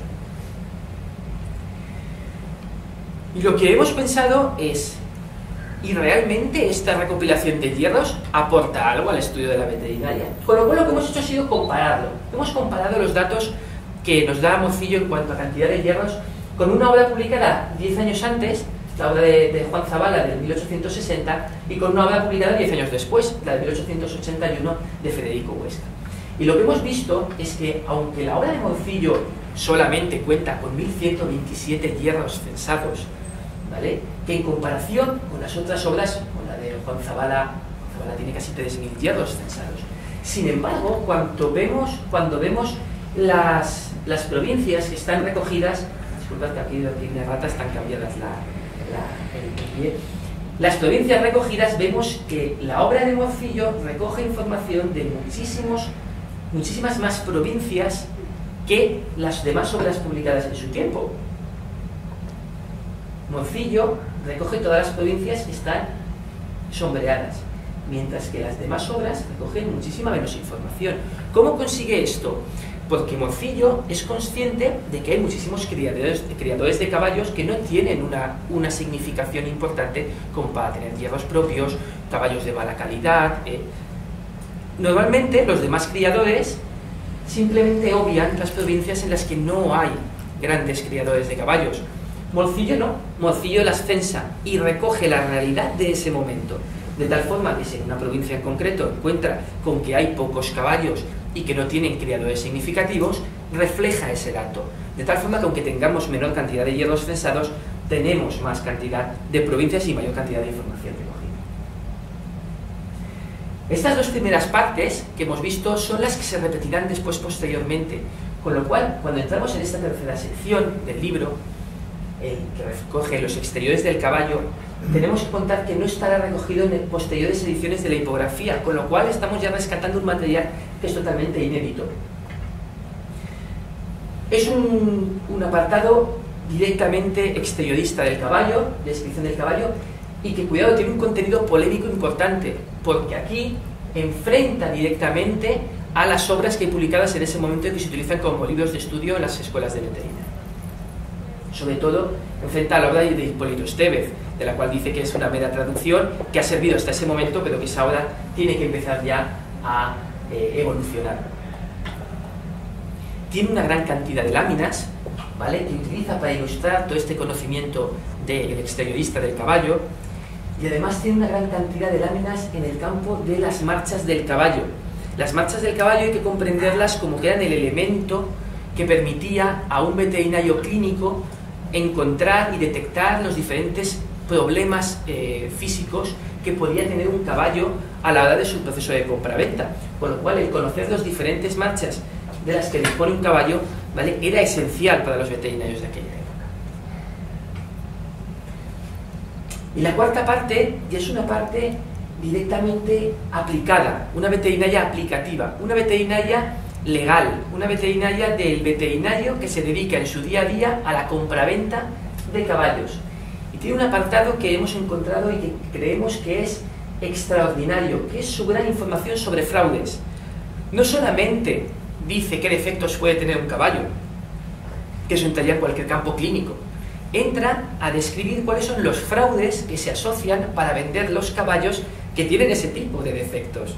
Y lo que hemos pensado es, ¿y realmente esta recopilación de hierros aporta algo al estudio de la veterinaria? Con lo cual lo que hemos hecho ha sido compararlo. Hemos comparado los datos que nos da Morcillo en cuanto a cantidad de hierros con una obra publicada 10 años antes, la obra de Juan Zabala de 1860, y con una obra publicada 10 años después, la de 1881 de Federico Huesca. Y lo que hemos visto es que, aunque la obra de Morcillo solamente cuenta con 1127 hierros censados, ¿vale?, que en comparación con las otras obras, con la de Juan Zabala tiene casi 3000 hierros censados. Sin embargo, cuando vemos las provincias que están recogidas, disculpad que aquí de rata están cambiadas el pie. Las provincias recogidas, vemos que la obra de Morcillo recoge información de muchísimas más provincias que las demás obras publicadas en su tiempo. Morcillo recoge todas las provincias que están sombreadas, mientras que las demás obras recogen muchísima menos información. ¿Cómo consigue esto? Porque Morcillo es consciente de que hay muchísimos criadores de caballos que no tienen una significación importante como para tener hierros propios, caballos de mala calidad. Normalmente los demás criadores simplemente obvian las provincias en las que no hay grandes criadores de caballos. Morcillo no, Morcillo las censa y recoge la realidad de ese momento, de tal forma que si en una provincia en concreto encuentra con que hay pocos caballos y que no tienen criadores significativos, refleja ese dato, de tal forma que aunque tengamos menor cantidad de hierros censados, tenemos más cantidad de provincias y mayor cantidad de información recogida. Estas dos primeras partes que hemos visto son las que se repetirán después posteriormente, con lo cual, cuando entramos en esta tercera sección del libro, el que recoge los exteriores del caballo, tenemos que contar que no estará recogido en posteriores ediciones de la hipografía, con lo cual estamos ya rescatando un material que es totalmente inédito. Es un apartado directamente exteriorista del caballo, descripción del caballo, y que, cuidado, tiene un contenido polémico importante, porque aquí enfrenta directamente a las obras que hay publicadas en ese momento y que se utilizan como libros de estudio en las escuelas de veterinaria. sobre todo enfrenta a la obra de Hipólito Estévez, de la cual dice que es una mera traducción que ha servido hasta ese momento, pero que esa obra tiene que empezar ya a evolucionar. Tiene una gran cantidad de láminas, ¿vale?, que utiliza para ilustrar todo este conocimiento del exteriorista del caballo, y además tiene una gran cantidad de láminas en el campo de las marchas del caballo. Las marchas del caballo hay que comprenderlas como que eran el elemento que permitía a un veterinario clínico encontrar y detectar los diferentes problemas físicos que podía tener un caballo a la hora de su proceso de compra-venta. Con lo cual, el conocer las diferentes marchas de las que dispone un caballo, ¿vale?, era esencial para los veterinarios de aquella época. Y la cuarta parte ya es una parte directamente aplicada, una veterinaria aplicativa, una veterinaria legal, una veterinaria del veterinario que se dedica en su día a día a la compraventa de caballos. Y tiene un apartado que hemos encontrado y que creemos que es extraordinario, que es su gran información sobre fraudes. No solamente dice qué defectos puede tener un caballo, que eso entraría en cualquier campo clínico, entra a describir cuáles son los fraudes que se asocian para vender los caballos que tienen ese tipo de defectos.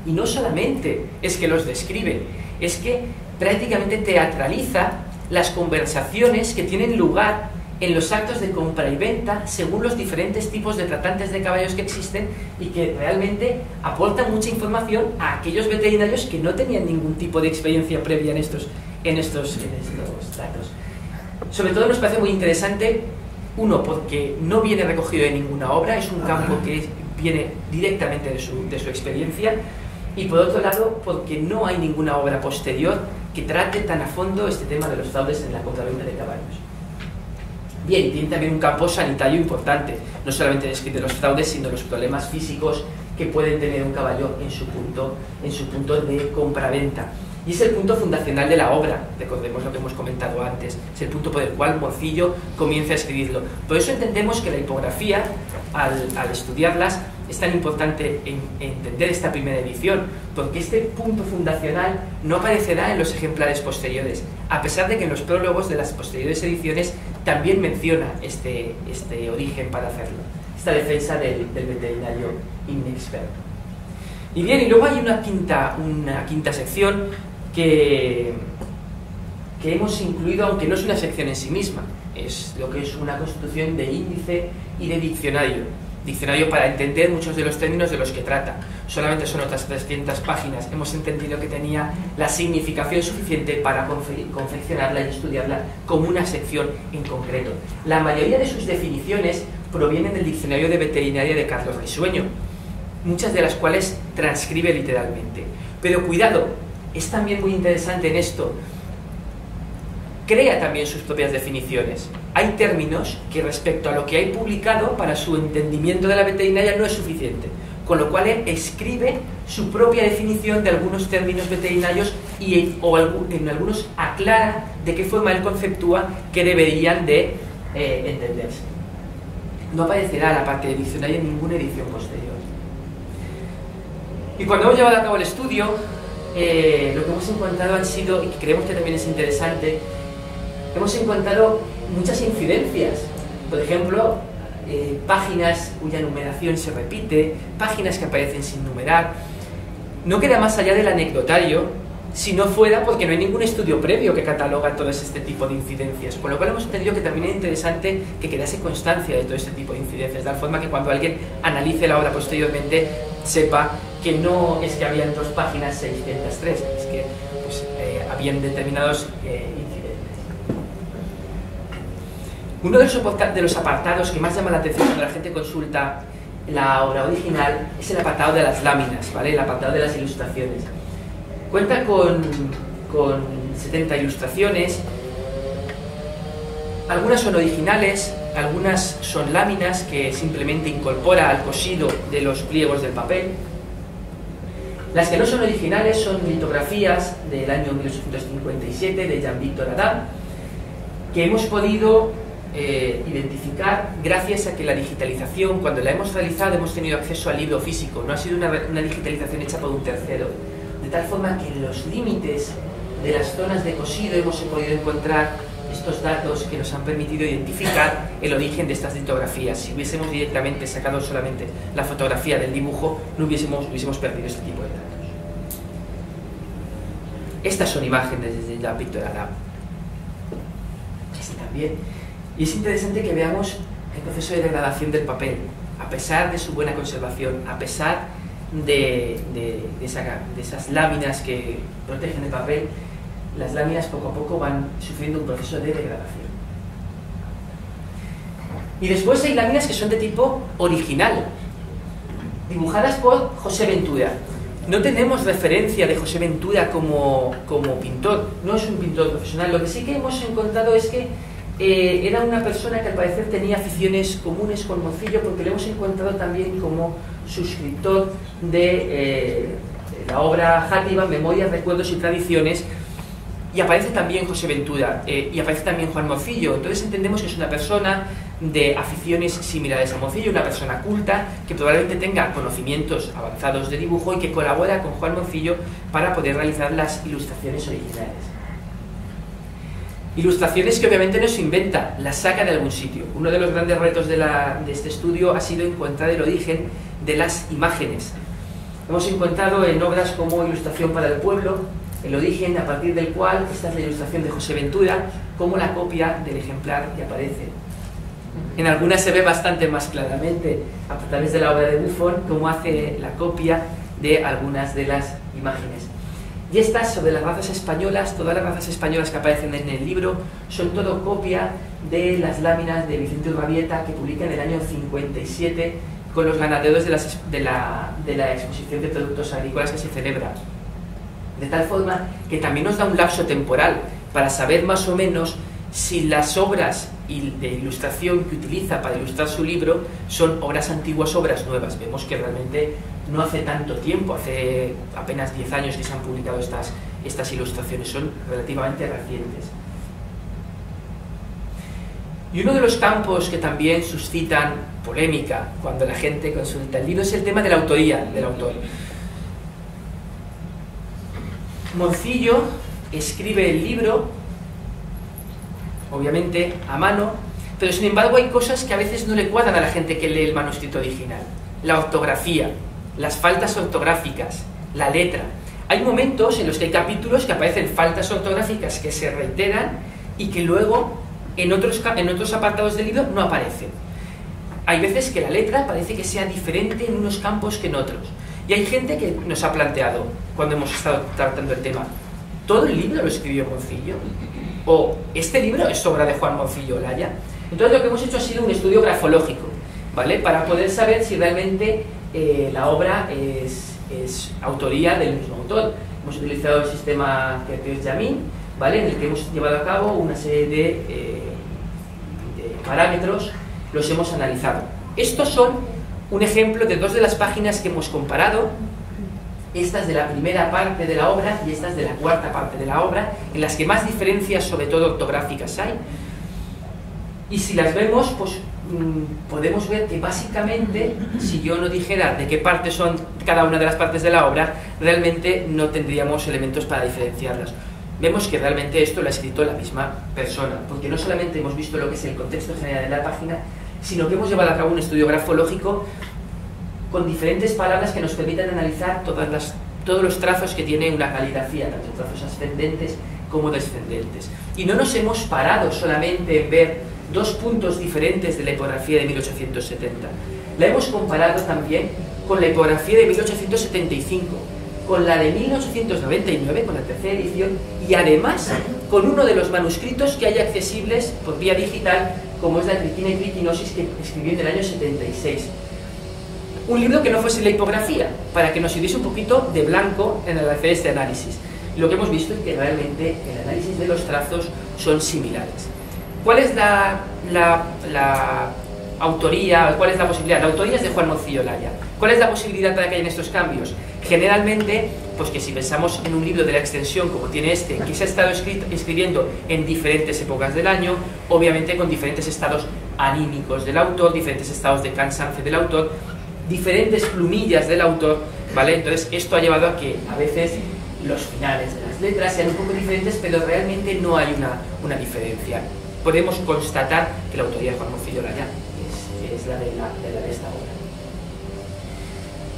Y no solamente es que los describe, es que prácticamente teatraliza las conversaciones que tienen lugar en los actos de compra y venta según los diferentes tipos de tratantes de caballos que existen, y que realmente aportan mucha información a aquellos veterinarios que no tenían ningún tipo de experiencia previa en estos tratos. Sobre todo nos parece muy interesante, uno, porque no viene recogido de ninguna obra, es un campo que viene directamente de su experiencia, y por otro lado, porque no hay ninguna obra posterior que trate tan a fondo este tema de los fraudes en la compraventa de caballos. Bien, tiene también un campo sanitario importante, no solamente describe los fraudes, sino los problemas físicos que pueden tener un caballo en su punto de compraventa. Y es el punto fundacional de la obra, recordemos lo que hemos comentado antes, es el punto por el cual Morcillo comienza a escribirlo. Por eso entendemos que la hipografía, al estudiarlas, es tan importante entender esta primera edición, porque este punto fundacional no aparecerá en los ejemplares posteriores, a pesar de que en los prólogos de las posteriores ediciones también menciona este origen para hacerlo, esta defensa del veterinario inexperto. Y bien, y luego hay una quinta sección que hemos incluido, aunque no es una sección en sí misma, es lo que es una constitución de índice y de diccionario para entender muchos de los términos de los que trata. Solamente son otras 300 páginas, hemos entendido que tenía la significación suficiente para confeccionarla y estudiarla como una sección en concreto. La mayoría de sus definiciones provienen del diccionario de veterinaria de Carlos Risueño, muchas de las cuales transcribe literalmente. Pero cuidado, es también muy interesante en esto, crea también sus propias definiciones. Hay términos que respecto a lo que hay publicado para su entendimiento de la veterinaria no es suficiente, con lo cual él escribe su propia definición de algunos términos veterinarios o en algunos aclara de qué forma él conceptúa que deberían de entenderse. No aparecerá la parte de diccionario en ninguna edición posterior. Y cuando hemos llevado a cabo el estudio, lo que hemos encontrado han sido, y que creemos que también es interesante, hemos encontrado muchas incidencias. Por ejemplo, páginas cuya numeración se repite, páginas que aparecen sin numerar. No queda más allá del anecdotario, si no fuera porque no hay ningún estudio previo que cataloga todo este tipo de incidencias, con lo cual hemos entendido que también es interesante que quedase constancia de todo este tipo de incidencias, de tal forma que cuando alguien analice la obra posteriormente sepa que no es que habían 2 páginas 603, es que pues, habían determinados incidentes. Uno de los apartados que más llama la atención cuando la gente consulta la obra original es el apartado de las láminas, ¿vale? El apartado de las ilustraciones. Cuenta con 70 ilustraciones, algunas son originales, algunas son láminas que simplemente incorpora al cosido de los pliegos del papel. Las que no son originales son litografías del año 1857 de Jean-Victor Adam, que hemos podido identificar gracias a que la digitalización, cuando la hemos realizado, hemos tenido acceso al libro físico, no ha sido una digitalización hecha por un tercero, de tal forma que en los límites de las zonas de cosido hemos podido encontrar estos datos que nos han permitido identificar el origen de estas litografías. Si hubiésemos directamente sacado solamente la fotografía del dibujo, no hubiésemos perdido este tipo de datos. Estas son imágenes de la Pictorial Lab. Así también. Y es interesante que veamos el proceso de degradación del papel. A pesar de su buena conservación, a pesar de esas láminas que protegen el papel, las láminas poco a poco van sufriendo un proceso de degradación. Y después hay láminas que son de tipo original, dibujadas por José Ventura. No tenemos referencia de José Ventura como pintor, no es un pintor profesional. Lo que sí que hemos encontrado es que era una persona que al parecer tenía aficiones comunes con Morcillo, porque lo hemos encontrado también como suscriptor de la obra Játiva, Memorias, Recuerdos y Tradiciones, y aparece también José Ventura, y aparece también Juan Morcillo. Entonces entendemos que es una persona de aficiones similares a Morcillo, una persona culta, que probablemente tenga conocimientos avanzados de dibujo y que colabora con Juan Morcillo para poder realizar las ilustraciones originales. Ilustraciones que obviamente no se inventa, las saca de algún sitio. Uno de los grandes retos de este estudio ha sido encontrar el origen de las imágenes. Hemos encontrado en obras como Ilustración para el Pueblo el origen a partir del cual, esta es la ilustración de José Ventura, como la copia del ejemplar que aparece. En algunas se ve bastante más claramente, a través de la obra de Buffon, cómo hace la copia de algunas de las imágenes. Y estas, sobre las razas españolas, todas las razas españolas que aparecen en el libro, son todo copia de las láminas de Vicente Urrabieta, que publica en el año 57 con los ganaderos de la exposición de productos agrícolas que se celebra. De tal forma que también nos da un lapso temporal para saber más o menos si las obras de ilustración que utiliza para ilustrar su libro son obras antiguas o obras nuevas. Vemos que realmente no hace tanto tiempo, hace apenas 10 años que se han publicado estas ilustraciones, son relativamente recientes. Y uno de los campos que también suscitan polémica cuando la gente consulta el libro es el tema de la autoría del autor. Morcillo escribe el libro, obviamente a mano, pero sin embargo hay cosas que a veces no le cuadran a la gente que lee el manuscrito original. La ortografía, las faltas ortográficas, la letra. Hay momentos en los que hay capítulos que aparecen faltas ortográficas que se reiteran y que luego en otros apartados del libro no aparecen. Hay veces que la letra parece que sea diferente en unos campos que en otros. Y hay gente que nos ha planteado, cuando hemos estado tratando el tema, ¿todo el libro lo escribió Morcillo? ¿O este libro es obra de Juan Morcillo Olaya? Entonces lo que hemos hecho ha sido un estudio grafológico, ¿vale? Para poder saber si realmente la obra es autoría del mismo autor. Hemos utilizado el sistema Creative Jamin, ¿vale? En el que hemos llevado a cabo una serie de parámetros, los hemos analizado. Estos son un ejemplo de dos de las páginas que hemos comparado, estas de la primera parte de la obra y estas de la cuarta parte de la obra, en las que más diferencias, sobre todo ortográficas, hay. Y si las vemos, pues podemos ver que básicamente, si yo no dijera de qué partes son cada una de las partes de la obra, realmente no tendríamos elementos para diferenciarlas. Vemos que realmente esto lo ha escrito la misma persona, porque no solamente hemos visto lo que es el contexto general de la página, sino que hemos llevado a cabo un estudio grafológico con diferentes palabras que nos permitan analizar todos los trazos que tiene una caligrafía, tanto trazos ascendentes como descendentes. Y no nos hemos parado solamente en ver dos puntos diferentes de la tipografía de 1870. La hemos comparado también con la tipografía de 1875, con la de 1899, con la tercera edición, y además con uno de los manuscritos que hay accesibles por vía digital, como es la Triquina y Triquinosis, que escribió en el año 76. Un libro que no fuese la tipografía, para que nos sirviese un poquito de blanco en el hacer este análisis. Y lo que hemos visto es que realmente el análisis de los trazos son similares. ¿Cuál es la autoría? ¿Cuál es la posibilidad? La autoría es de Juan Morcillo Olaya. ¿Cuál es la posibilidad para que hayan estos cambios? Generalmente, pues que si pensamos en un libro de la extensión como tiene este, que se ha estado escribiendo en diferentes épocas del año, obviamente con diferentes estados anímicos del autor, diferentes estados de cansancio del autor, diferentes plumillas del autor, ¿vale? Entonces esto ha llevado a que a veces los finales de las letras sean un poco diferentes, pero realmente no hay una diferencia. Podemos constatar que la autoría de Juan Morcillo Olaya es la de esta obra.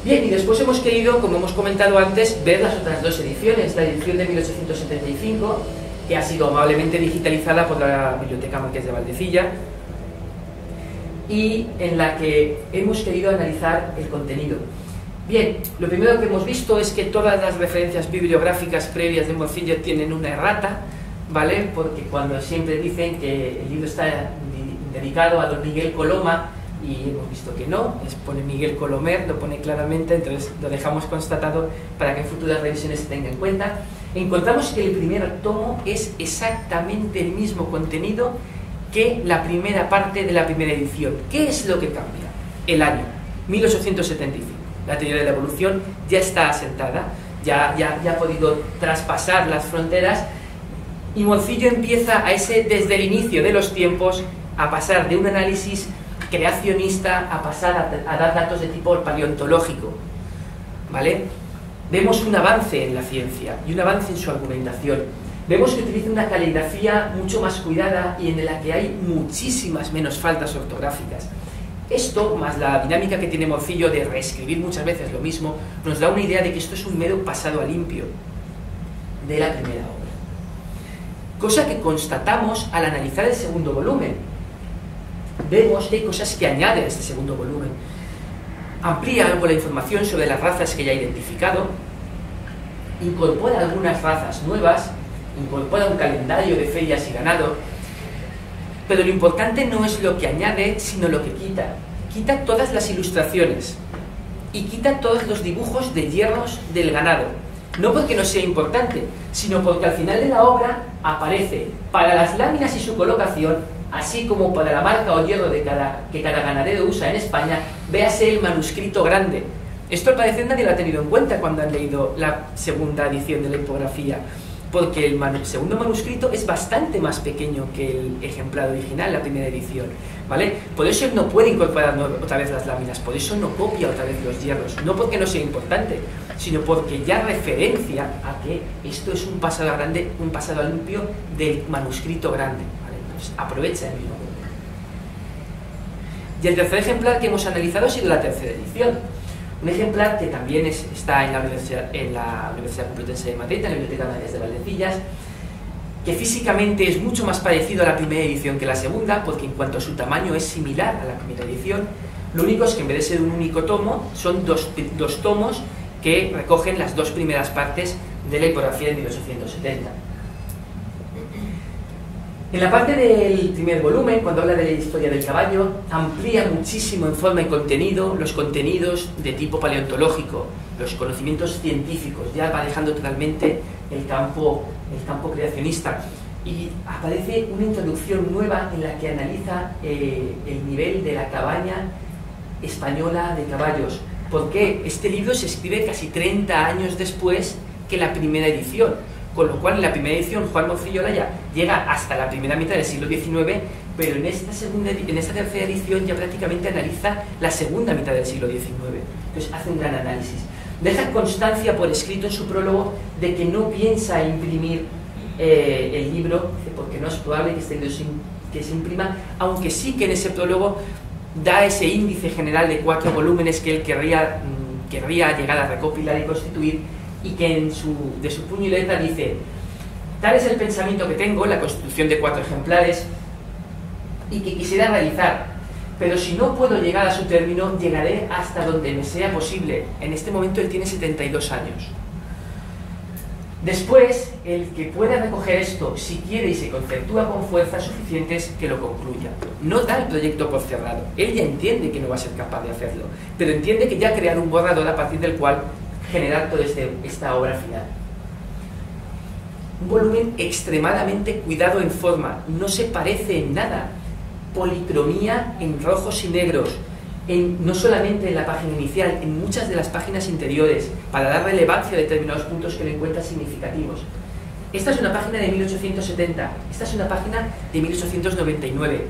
Bien, y después hemos querido, como hemos comentado antes, ver las otras dos ediciones. La edición de 1875, que ha sido amablemente digitalizada por la Biblioteca Marqués de Valdecilla, y en la que hemos querido analizar el contenido. Bien, lo primero que hemos visto es que todas las referencias bibliográficas previas de Morcillo tienen una errata, ¿vale? Porque cuando siempre dicen que el libro está dedicado a don Miguel Coloma, y hemos visto que no, pone Miguel Colomer, lo pone claramente, entonces lo dejamos constatado para que en futuras revisiones se tenga en cuenta. Encontramos que el primer tomo es exactamente el mismo contenido que la primera parte de la primera edición. ¿Qué es lo que cambia? El año, 1875. La teoría de la evolución ya está asentada, ya ha podido traspasar las fronteras, y Morcillo empieza desde el inicio de los tiempos a pasar de un análisis creacionista a pasar a dar datos de tipo paleontológico, ¿vale? Vemos un avance en la ciencia y un avance en su argumentación. Vemos que utiliza una caligrafía mucho más cuidada y en la que hay muchísimas menos faltas ortográficas. Esto, más la dinámica que tiene Morcillo de reescribir muchas veces lo mismo, nos da una idea de que esto es un mero pasado a limpio de la primera obra. Cosa que constatamos al analizar el segundo volumen. Vemos que hay cosas que añade a este segundo volumen. Amplía algo la información sobre las razas que ya ha identificado, incorpora algunas razas nuevas, incorpora un calendario de ferias y ganado, pero lo importante no es lo que añade, sino lo que quita. Quita todas las ilustraciones y quita todos los dibujos de hierros del ganado. No porque no sea importante, sino porque al final de la obra aparece, para las láminas y su colocación, así como para la marca o hierro que cada ganadero usa en España, véase el manuscrito grande. Esto al parecer nadie lo ha tenido en cuenta cuando han leído la segunda edición de la hipografía, porque el segundo manuscrito es bastante más pequeño que el ejemplar original, la primera edición, ¿vale? Por eso él no puede incorporar otra vez las láminas, por eso no copia otra vez los hierros, no porque no sea importante, sino porque ya referencia a que esto es un pasado grande, un pasado limpio del manuscrito grande, ¿vale? Entonces aprovecha el mismo. Y el tercer ejemplar que hemos analizado ha sido la tercera edición. Un ejemplar que también está en la Universidad Complutense de Madrid, en la Biblioteca Marqués de Valdecillas, que físicamente es mucho más parecido a la primera edición que la segunda, porque en cuanto a su tamaño es similar a la primera edición. Lo único es que en vez de ser un único tomo, son dos tomos que recogen las dos primeras partes de la hipografía de 1870. En la parte del primer volumen, cuando habla de la historia del caballo, amplía muchísimo en forma y contenido los contenidos de tipo paleontológico, los conocimientos científicos, ya va dejando totalmente el campo creacionista. Y aparece una introducción nueva en la que analiza el nivel de la cabaña española de caballos. Porque este libro se escribe casi 30 años después que la primera edición. Con lo cual, en la primera edición, Juan Morcillo Olaya llega hasta la primera mitad del siglo XIX, pero en esta tercera edición ya prácticamente analiza la segunda mitad del siglo XIX. Entonces hace un gran análisis. Deja constancia por escrito en su prólogo de que no piensa imprimir el libro, porque no es probable que se imprima, aunque sí que en ese prólogo da ese índice general de 4 volúmenes que él querría llegar a recopilar y constituir, y que de su puño y letra dice: tal es el pensamiento que tengo, la constitución de 4 ejemplares, y que quisiera realizar, pero si no puedo llegar a su término, llegaré hasta donde me sea posible. En este momento él tiene 72 años. Después, el que pueda recoger esto, si quiere y se conceptúa con fuerzas suficientes, que lo concluya. No da el proyecto por cerrado. Él ya entiende que no va a ser capaz de hacerlo, pero entiende que ya ha creado un borrador a partir del cual generar toda esta obra final. Un volumen extremadamente cuidado en forma, no se parece en nada. Policromía en rojos y negros, no solamente en la página inicial, en muchas de las páginas interiores, para dar relevancia a determinados puntos que le encuentra significativos. Esta es una página de 1870, esta es una página de 1899.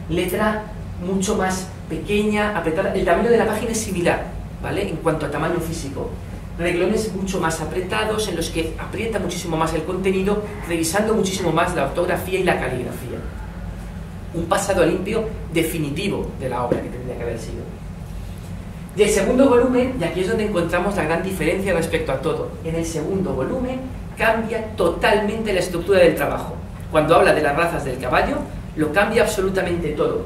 Letra mucho más pequeña, apretada. El tamaño de la página es similar, ¿vale? En cuanto a tamaño físico, Reglones mucho más apretados, en los que aprieta muchísimo más el contenido, revisando muchísimo más la ortografía y la caligrafía. Un pasado limpio definitivo de la obra que tendría que haber sido. Y el segundo volumen, y aquí es donde encontramos la gran diferencia respecto a todo, en el segundo volumen cambia totalmente la estructura del trabajo. Cuando habla de las razas del caballo, lo cambia absolutamente todo.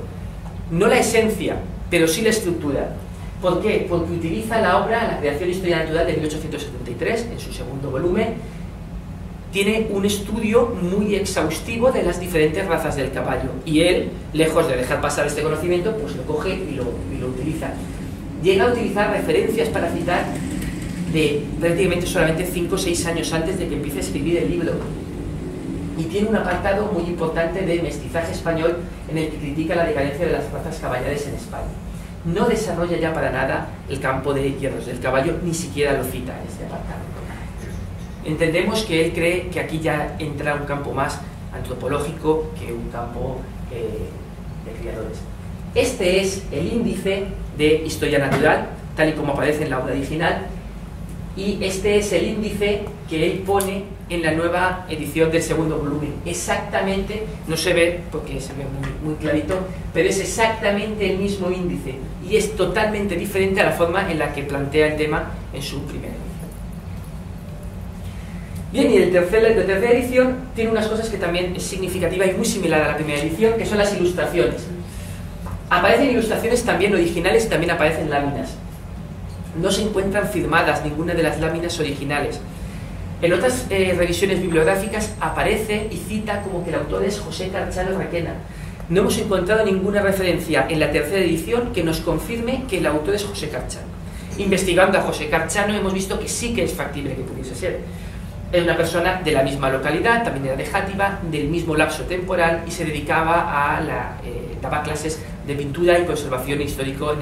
No la esencia, pero sí la estructura. ¿Por qué? Porque utiliza la obra, la creación Historia Natural de 1873, en su segundo volumen. Tiene un estudio muy exhaustivo de las diferentes razas del caballo. Y él, lejos de dejar pasar este conocimiento, pues lo coge y lo utiliza. Llega a utilizar referencias para citar de prácticamente solamente 5 o 6 años antes de que empiece a escribir el libro. Y tiene un apartado muy importante de mestizaje español en el que critica la decadencia de las razas caballares en España. No desarrolla ya para nada el campo de hierros del caballo, ni siquiera lo cita en este apartado. Entendemos que él cree que aquí ya entra un campo más antropológico que un campo de criadores. Este es el índice de Historia Natural, tal y como aparece en la obra original, y este es el índice que él pone en la nueva edición del segundo volumen. Exactamente, no se ve porque se ve muy clarito, pero es exactamente el mismo índice y es totalmente diferente a la forma en la que plantea el tema en su primera edición. Bien, y la tercera edición tiene unas cosas que también es significativa y muy similar a la primera edición, que son las ilustraciones. Aparecen ilustraciones también originales y también aparecen láminas. No se encuentran firmadas ninguna de las láminas originales. En otras revisiones bibliográficas aparece y cita como que el autor es José Carchano Requena. No hemos encontrado ninguna referencia en la tercera edición que nos confirme que el autor es José Carchano. Investigando a José Carchano hemos visto que sí que es factible que pudiese ser. Es una persona de la misma localidad, también era de Játiva, del mismo lapso temporal y se dedicaba a daba clases de pintura y conservación histórico en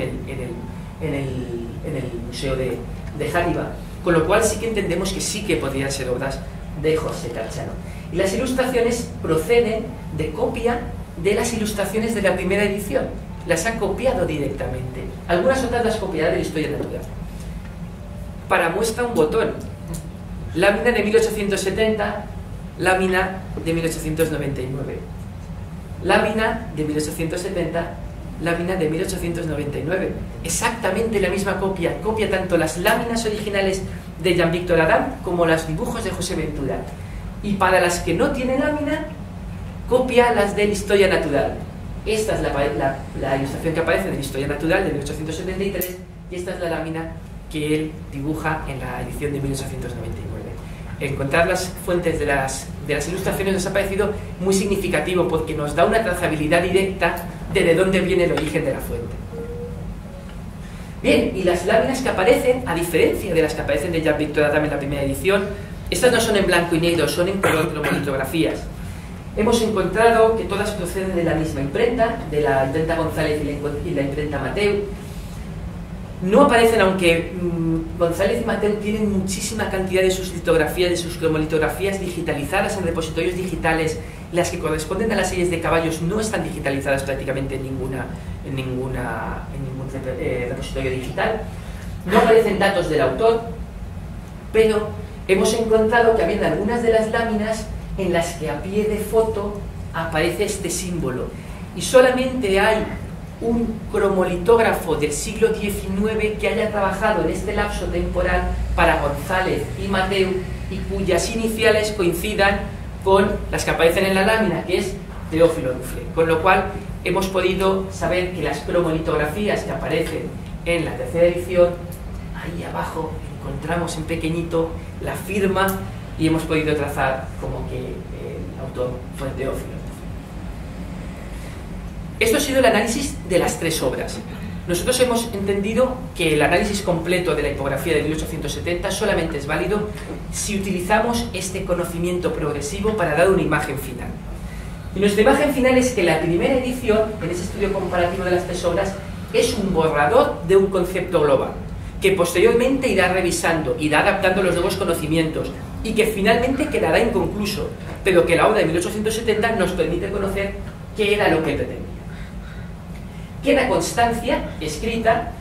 el Museo de Játiva. Con lo cual sí que entendemos que sí que podrían ser obras de José Carchano. Y las ilustraciones proceden de copia de las ilustraciones de la primera edición. Las han copiado directamente. Algunas otras las copiará de la Historia Natural. Para muestra un botón. Lámina de 1870, lámina de 1899. Lámina de 1870, lámina de 1899. Exactamente la misma copia. Copia tanto las láminas originales de Jean Victor Adam como los dibujos de José Ventura. Y para las que no tienen lámina, copia las de la Historia Natural. Esta es la ilustración que aparece de la Historia Natural de 1873 y esta es la lámina que él dibuja en la edición de 1899. Encontrar las fuentes de las ilustraciones nos ha parecido muy significativo porque nos da una trazabilidad directa de dónde viene el origen de la fuente. Bien, y las láminas que aparecen, a diferencia de las que aparecen de Jean Victor Adam en la primera edición, estas no son en blanco y negro, son en color cromatografías. Hemos encontrado que todas proceden de la misma imprenta, de la imprenta González y la imprenta Mateu. No aparecen, aunque González y Mateu tienen muchísima cantidad de sus litografías, de sus cromolitografías digitalizadas en repositorios digitales. Las que corresponden a las series de caballos no están digitalizadas prácticamente en ningún repositorio digital. No aparecen datos del autor, pero hemos encontrado que había algunas de las láminas en las que a pie de foto aparece este símbolo. Y solamente hay un cromolitógrafo del siglo XIX que haya trabajado en este lapso temporal para González y Mateu y cuyas iniciales coincidan con las que aparecen en la lámina, que es Teófilo Dufle. Con lo cual hemos podido saber que las cromolitografías que aparecen en la tercera edición, ahí abajo encontramos en pequeñito la firma y hemos podido trazar como que el autor fue Teófilo. Esto ha sido el análisis de las tres obras. Nosotros hemos entendido que el análisis completo de la tipografía de 1870 solamente es válido si utilizamos este conocimiento progresivo para dar una imagen final. Y nuestra imagen final es que la primera edición, en ese estudio comparativo de las tres obras, es un borrador de un concepto global, que posteriormente irá revisando, irá adaptando los nuevos conocimientos y que finalmente quedará inconcluso, pero que la obra de 1870 nos permite conocer qué era lo que pretendía. Queda constancia escrita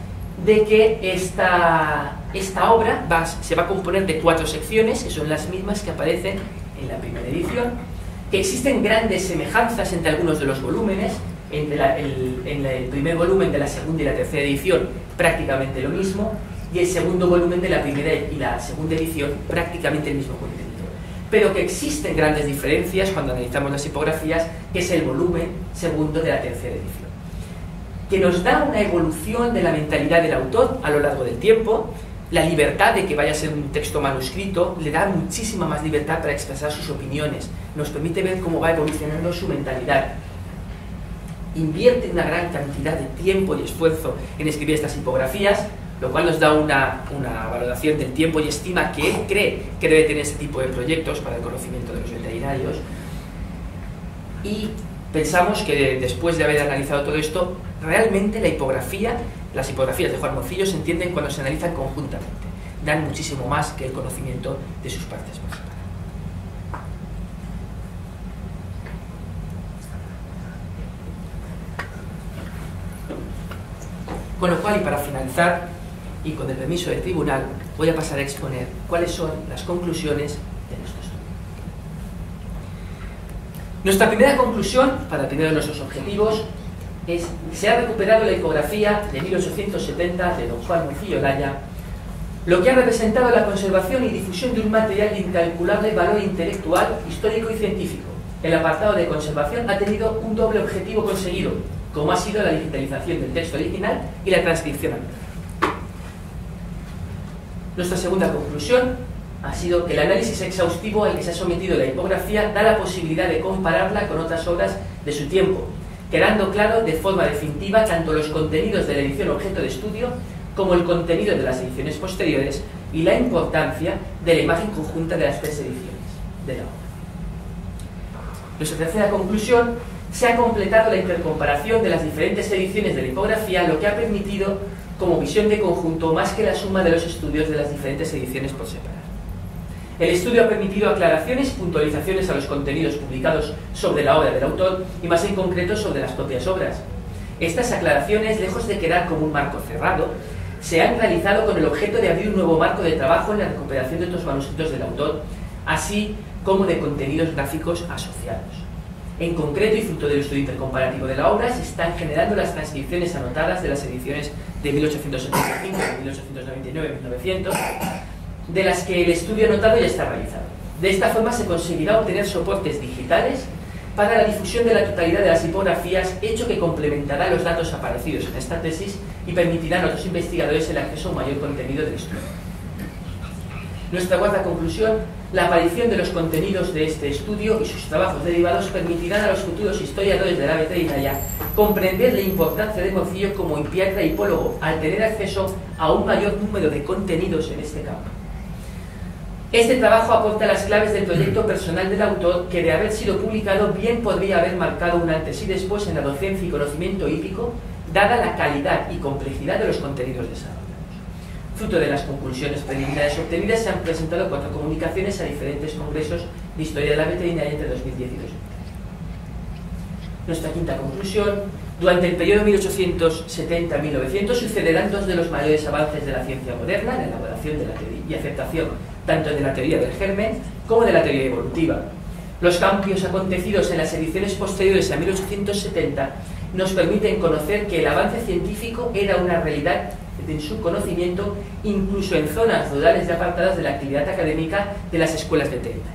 de que esta Esta obra se va a componer de 4 secciones, que son las mismas que aparecen en la primera edición, que existen grandes semejanzas entre algunos de los volúmenes. En el primer volumen de la segunda y la tercera edición prácticamente lo mismo, y el segundo volumen de la primera y la segunda edición prácticamente el mismo contenido, pero que existen grandes diferencias cuando analizamos las tipografías, que es el volumen segundo de la tercera edición, que nos da una evolución de la mentalidad del autor a lo largo del tiempo. La libertad de que vaya a ser un texto manuscrito le da muchísima más libertad para expresar sus opiniones, nos permite ver cómo va evolucionando su mentalidad. Invierte una gran cantidad de tiempo y esfuerzo en escribir estas tipografías, lo cual nos da una valoración del tiempo y estima que él cree que debe tener este tipo de proyectos para el conocimiento de los veterinarios. Y pensamos que después de haber analizado todo esto, realmente las tipografías de Juan Morcillo se entienden cuando se analizan conjuntamente, dan muchísimo más que el conocimiento de sus partes por separado. Con lo cual, y para finalizar, y con el permiso del tribunal, voy a pasar a exponer cuáles son las conclusiones de nuestro estudio. Nuestra primera conclusión, para el primero de nuestros objetivos, es: se ha recuperado la tipografía de 1870 de don Juan Morcillo Olaya, lo que ha representado la conservación y difusión de un material de incalculable valor intelectual, histórico y científico. El apartado de conservación ha tenido un doble objetivo conseguido, como ha sido la digitalización del texto original y la transcripción al metal. Nuestra segunda conclusión ha sido que el análisis exhaustivo al que se ha sometido la tipografía da la posibilidad de compararla con otras obras de su tiempo, quedando claro de forma definitiva tanto los contenidos de la edición objeto de estudio como el contenido de las ediciones posteriores y la importancia de la imagen conjunta de las 3 ediciones de la obra. Nuestra tercera conclusión: se ha completado la intercomparación de las diferentes ediciones de la tipografía, lo que ha permitido como visión de conjunto más que la suma de los estudios de las diferentes ediciones por separado. El estudio ha permitido aclaraciones y puntualizaciones a los contenidos publicados sobre la obra del autor y más en concreto sobre las propias obras. Estas aclaraciones, lejos de quedar como un marco cerrado, se han realizado con el objeto de abrir un nuevo marco de trabajo en la recuperación de otros manuscritos del autor, así como de contenidos gráficos asociados. En concreto, y fruto del estudio intercomparativo de la obra, se están generando las transcripciones anotadas de las ediciones de 1875, de 1899 y 1900, de las que el estudio anotado ya está realizado. De esta forma se conseguirá obtener soportes digitales para la difusión de la totalidad de las tipografías, hecho que complementará los datos aparecidos en esta tesis y permitirán a otros investigadores el acceso a un mayor contenido del estudio. Nuestra cuarta conclusión: la aparición de los contenidos de este estudio y sus trabajos derivados permitirán a los futuros historiadores de la veterinaria comprender la importancia de Morcillo como impiatra y hipólogo al tener acceso a un mayor número de contenidos en este campo. Este trabajo aporta las claves del proyecto personal del autor que, de haber sido publicado, bien podría haber marcado un antes y después en la docencia y conocimiento hípico, dada la calidad y complejidad de los contenidos desarrollados. Fruto de las conclusiones preliminares obtenidas, se han presentado 4 comunicaciones a diferentes congresos de historia de la veterinaria entre 2010 y 2013. Nuestra quinta conclusión: durante el periodo 1870-1900 sucederán 2 de los mayores avances de la ciencia moderna en la elaboración de la teoría y aceptación tanto de la teoría del germen como de la teoría evolutiva. Los cambios acontecidos en las ediciones posteriores a 1870 nos permiten conocer que el avance científico era una realidad en su conocimiento, incluso en zonas rurales y apartadas de la actividad académica de las escuelas veterinarias.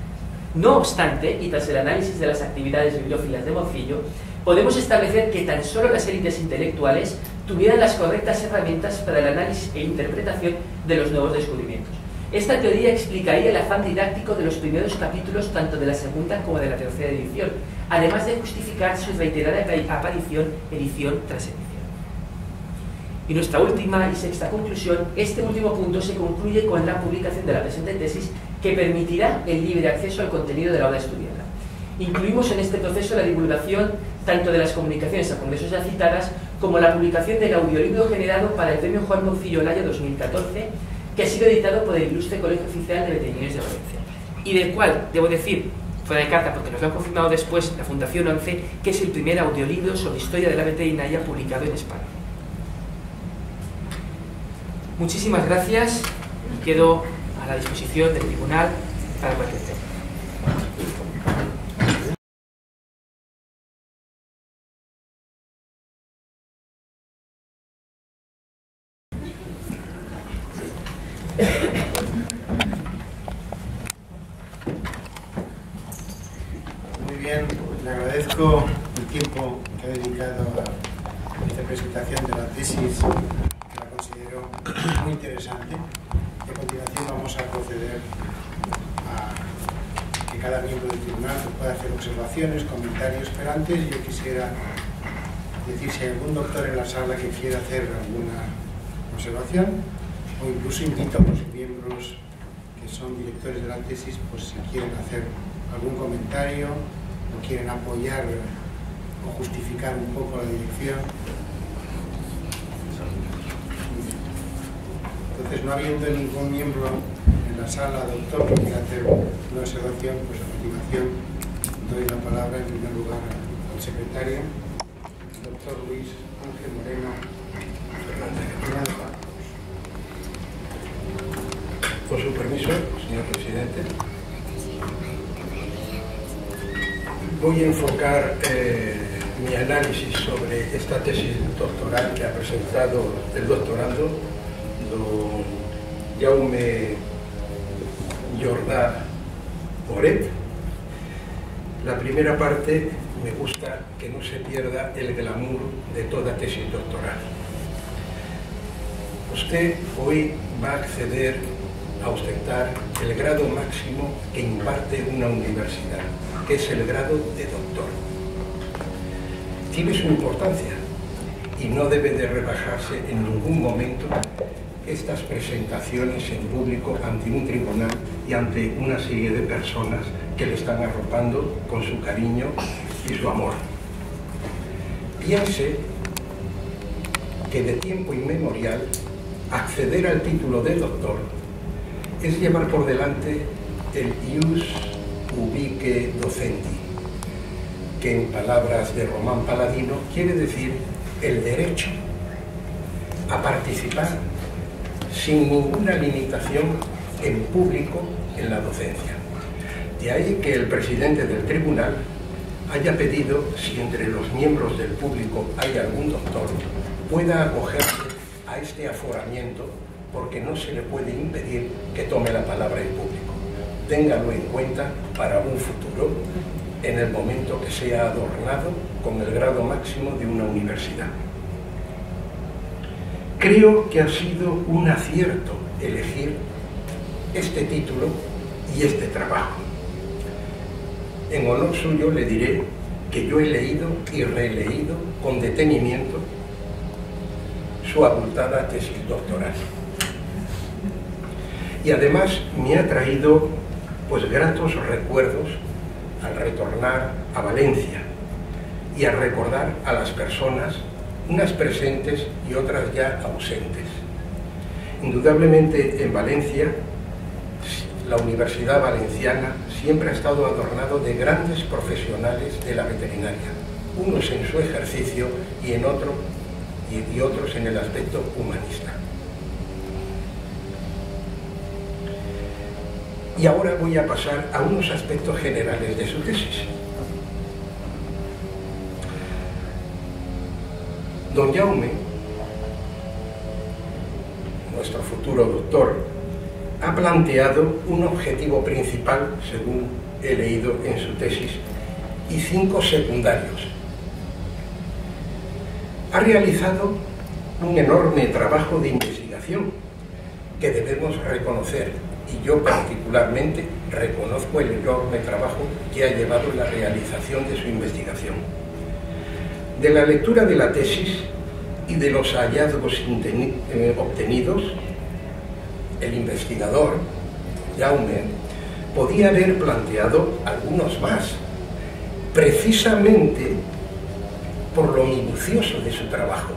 No obstante, y tras el análisis de las actividades bibliófilas de Morcillo, podemos establecer que tan solo las élites intelectuales tuvieran las correctas herramientas para el análisis e interpretación de los nuevos descubrimientos. Esta teoría explicaría el afán didáctico de los primeros capítulos tanto de la segunda como de la tercera edición, además de justificar su reiterada aparición edición tras edición. Y nuestra última y sexta conclusión: este último punto se concluye con la publicación de la presente tesis, que permitirá el libre acceso al contenido de la obra estudiada. Incluimos en este proceso la divulgación tanto de las comunicaciones a congresos ya citadas, como la publicación del audiolibro generado para el premio Juan Morcillo Olaya 2014, que ha sido editado por el Ilustre Colegio Oficial de Veterinarios de Valencia, y del cual, debo decir, fuera de carta, porque nos lo han confirmado después la Fundación 11, que es el primer audiolibro sobre historia de la veterinaria publicado en España. Muchísimas gracias. quedo a la disposición del tribunal para cualquier tema. Muy bien, le agradezco el tiempo que ha dedicado a esta presentación de la tesis, que la considero muy interesante. Y a continuación vamos a proceder a que cada miembro del tribunal pueda hacer observaciones, comentarios, pero antes yo quisiera decir si hay algún doctor en la sala que quiera hacer alguna observación, o incluso invito a los miembros que son directores de la tesis, pues si quieren hacer algún comentario o quieren apoyar o justificar un poco la dirección. Entonces, no habiendo ningún miembro en la sala, doctor, que quiera hacer una observación, pues a continuación doy la palabra en primer lugar al secretario, el doctor Luis Ángel Moreno Fernández. Con su permiso, señor presidente, voy a enfocar mi análisis sobre esta tesis doctoral que ha presentado el doctorando don Jaume Jordà Moret. La primera parte me gusta que no se pierda el glamour de toda tesis doctoral. Usted hoy va a acceder a ostentar el grado máximo que imparte una universidad, que es el grado de doctor. Tiene su importancia y no debe de rebajarse en ningún momento estas presentaciones en público ante un tribunal y ante una serie de personas que le están arropando con su cariño y su amor. Piense que de tiempo inmemorial acceder al título de doctor es llevar por delante el ius ubique docendi, que en palabras de Román Paladino quiere decir el derecho a participar sin ninguna limitación en público en la docencia. De ahí que el presidente del tribunal haya pedido, si entre los miembros del público hay algún doctor, pueda acogerse a este aforamiento, porque no se le puede impedir que tome la palabra en público. Téngalo en cuenta para un futuro, en el momento que sea adornado con el grado máximo de una universidad. Creo que ha sido un acierto elegir este título y este trabajo. En honor suyo le diré que yo he leído y releído con detenimiento su abultada tesis doctoral. Y además me ha traído pues gratos recuerdos al retornar a Valencia y a recordar a las personas, unas presentes y otras ya ausentes. Indudablemente en Valencia, la Universidad Valenciana siempre ha estado adornado de grandes profesionales de la veterinaria, unos en su ejercicio y otros en el aspecto humanista. Y ahora voy a pasar a unos aspectos generales de su tesis. Don Jaume, nuestro futuro doctor, ha planteado un objetivo principal, según he leído en su tesis, y 5 secundarios. Ha realizado un enorme trabajo de investigación que debemos reconocer, y yo particularmente reconozco el enorme trabajo que ha llevado la realización de su investigación. De la lectura de la tesis y de los hallazgos obtenidos, el investigador, Jaume, podía haber planteado algunos más, precisamente por lo minucioso de su trabajo.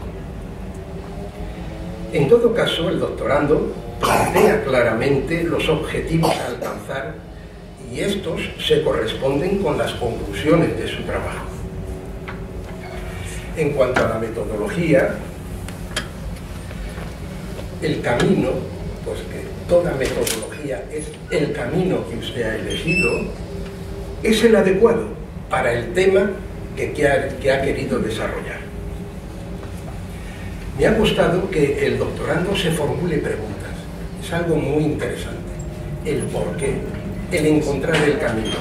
En todo caso, el doctorando plantea claramente los objetivos a alcanzar y estos se corresponden con las conclusiones de su trabajo. En cuanto a la metodología, el camino, pues que toda metodología, es el camino que usted ha elegido, es el adecuado para el tema que ha querido desarrollar. Me ha gustado que el doctorando se formule preguntas. Es algo muy interesante. El por qué, el encontrar el camino.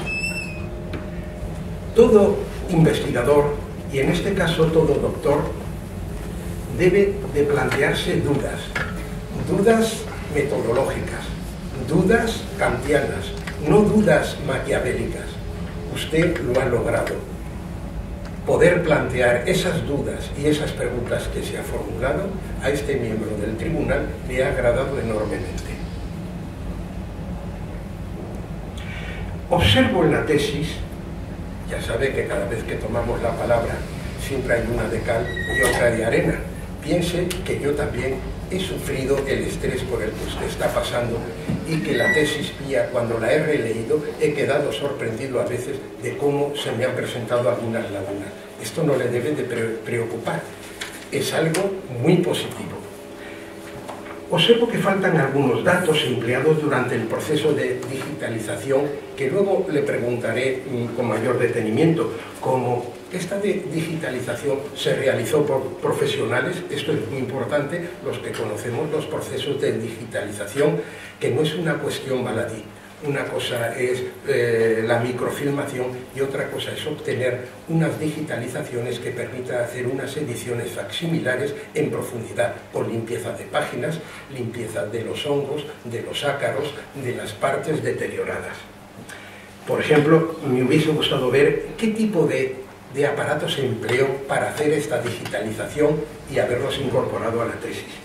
Todo investigador, y en este caso todo doctor, debe de plantearse dudas metodológicas, dudas kantianas, no dudas maquiavélicas. Usted lo ha logrado. Poder plantear esas dudas y esas preguntas que se ha formulado a este miembro del tribunal le ha agradado enormemente. Observo en la tesis, ya sabe que cada vez que tomamos la palabra siempre hay una de cal y otra de arena. Piense que yo también he sufrido el estrés por el que usted está pasando y que la tesis mía, cuando la he releído, he quedado sorprendido a veces de cómo se me han presentado algunas lagunas. Esto no le debe de preocupar, es algo muy positivo. Observo que faltan algunos datos empleados durante el proceso de digitalización, que luego le preguntaré con mayor detenimiento, como esta digitalización se realizó por profesionales. Esto es muy importante, los que conocemos los procesos de digitalización, que no es una cuestión baladí. Una cosa es la microfilmación y otra cosa es obtener unas digitalizaciones que permitan hacer unas ediciones facsimilares en profundidad, con limpieza de páginas, limpieza de los hongos, de los ácaros, de las partes deterioradas. Por ejemplo, me hubiese gustado ver qué tipo de aparatos se empleó para hacer esta digitalización y haberlos incorporado a la tesis.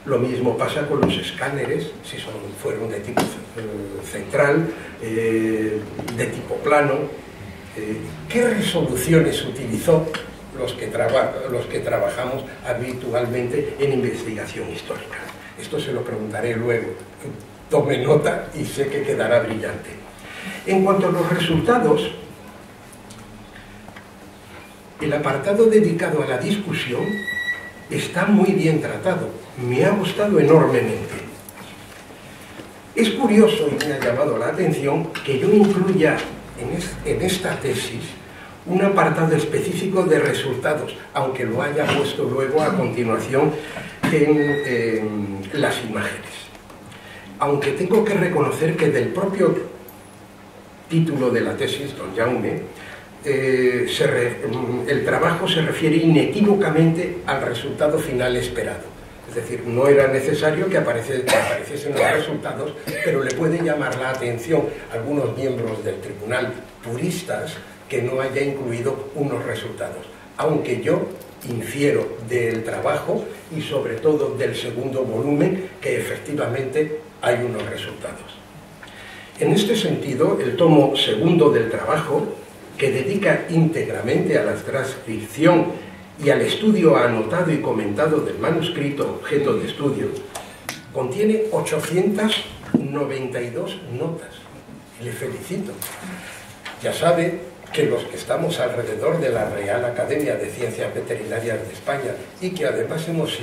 Lo mismo pasa con los escáneres, si fueron de tipo central, de tipo plano. ¿Qué resoluciones utilizó los que trabajamos habitualmente en investigación histórica? Esto se lo preguntaré luego. Tome nota y sé que quedará brillante. En cuanto a los resultados, el apartado dedicado a la discusión está muy bien tratado. Me ha gustado enormemente. Es curioso y me ha llamado la atención que yo incluya en esta tesis un apartado específico de resultados, aunque lo haya puesto luego a continuación en las imágenes. Aunque tengo que reconocer que del propio título de la tesis, don Jaume, el trabajo se refiere inequívocamente al resultado final esperado. Es decir, no era necesario que apareciesen los resultados, pero le puede llamar la atención a algunos miembros del tribunal puristas que no haya incluido unos resultados. Aunque yo infiero del trabajo y sobre todo del segundo volumen que efectivamente hay unos resultados. En este sentido, el tomo segundo del trabajo, que dedica íntegramente a la transcripción y al estudio anotado y comentado del manuscrito objeto de estudio, contiene 892 notas. Le felicito. Ya sabe que los que estamos alrededor de la Real Academia de Ciencias Veterinarias de España y que además hemos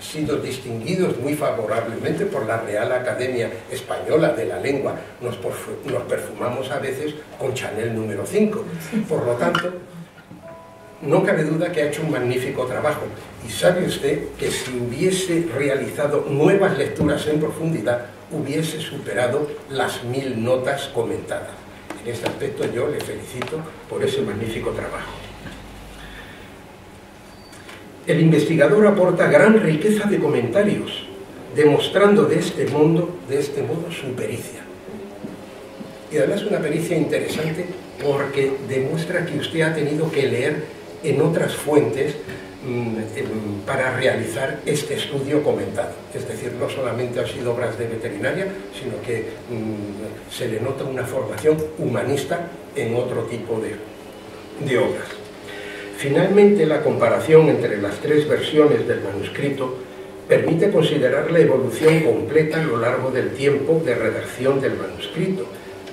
sido distinguidos muy favorablemente por la Real Academia Española de la Lengua, nos perfumamos a veces con Chanel número 5. Por lo tanto, no cabe duda que ha hecho un magnífico trabajo. Y sabe usted que si hubiese realizado nuevas lecturas en profundidad, hubiese superado las 1000 notas comentadas. En este aspecto yo le felicito por ese magnífico trabajo. El investigador aporta gran riqueza de comentarios, demostrando de este modo su pericia. Y además una pericia interesante porque demuestra que usted ha tenido que leer en otras fuentes para realizar este estudio comentado. Es decir, no solamente han sido obras de veterinaria, sino que se le nota una formación humanista en otro tipo de obras. Finalmente, la comparación entre las tres versiones del manuscrito permite considerar la evolución completa a lo largo del tiempo de redacción del manuscrito,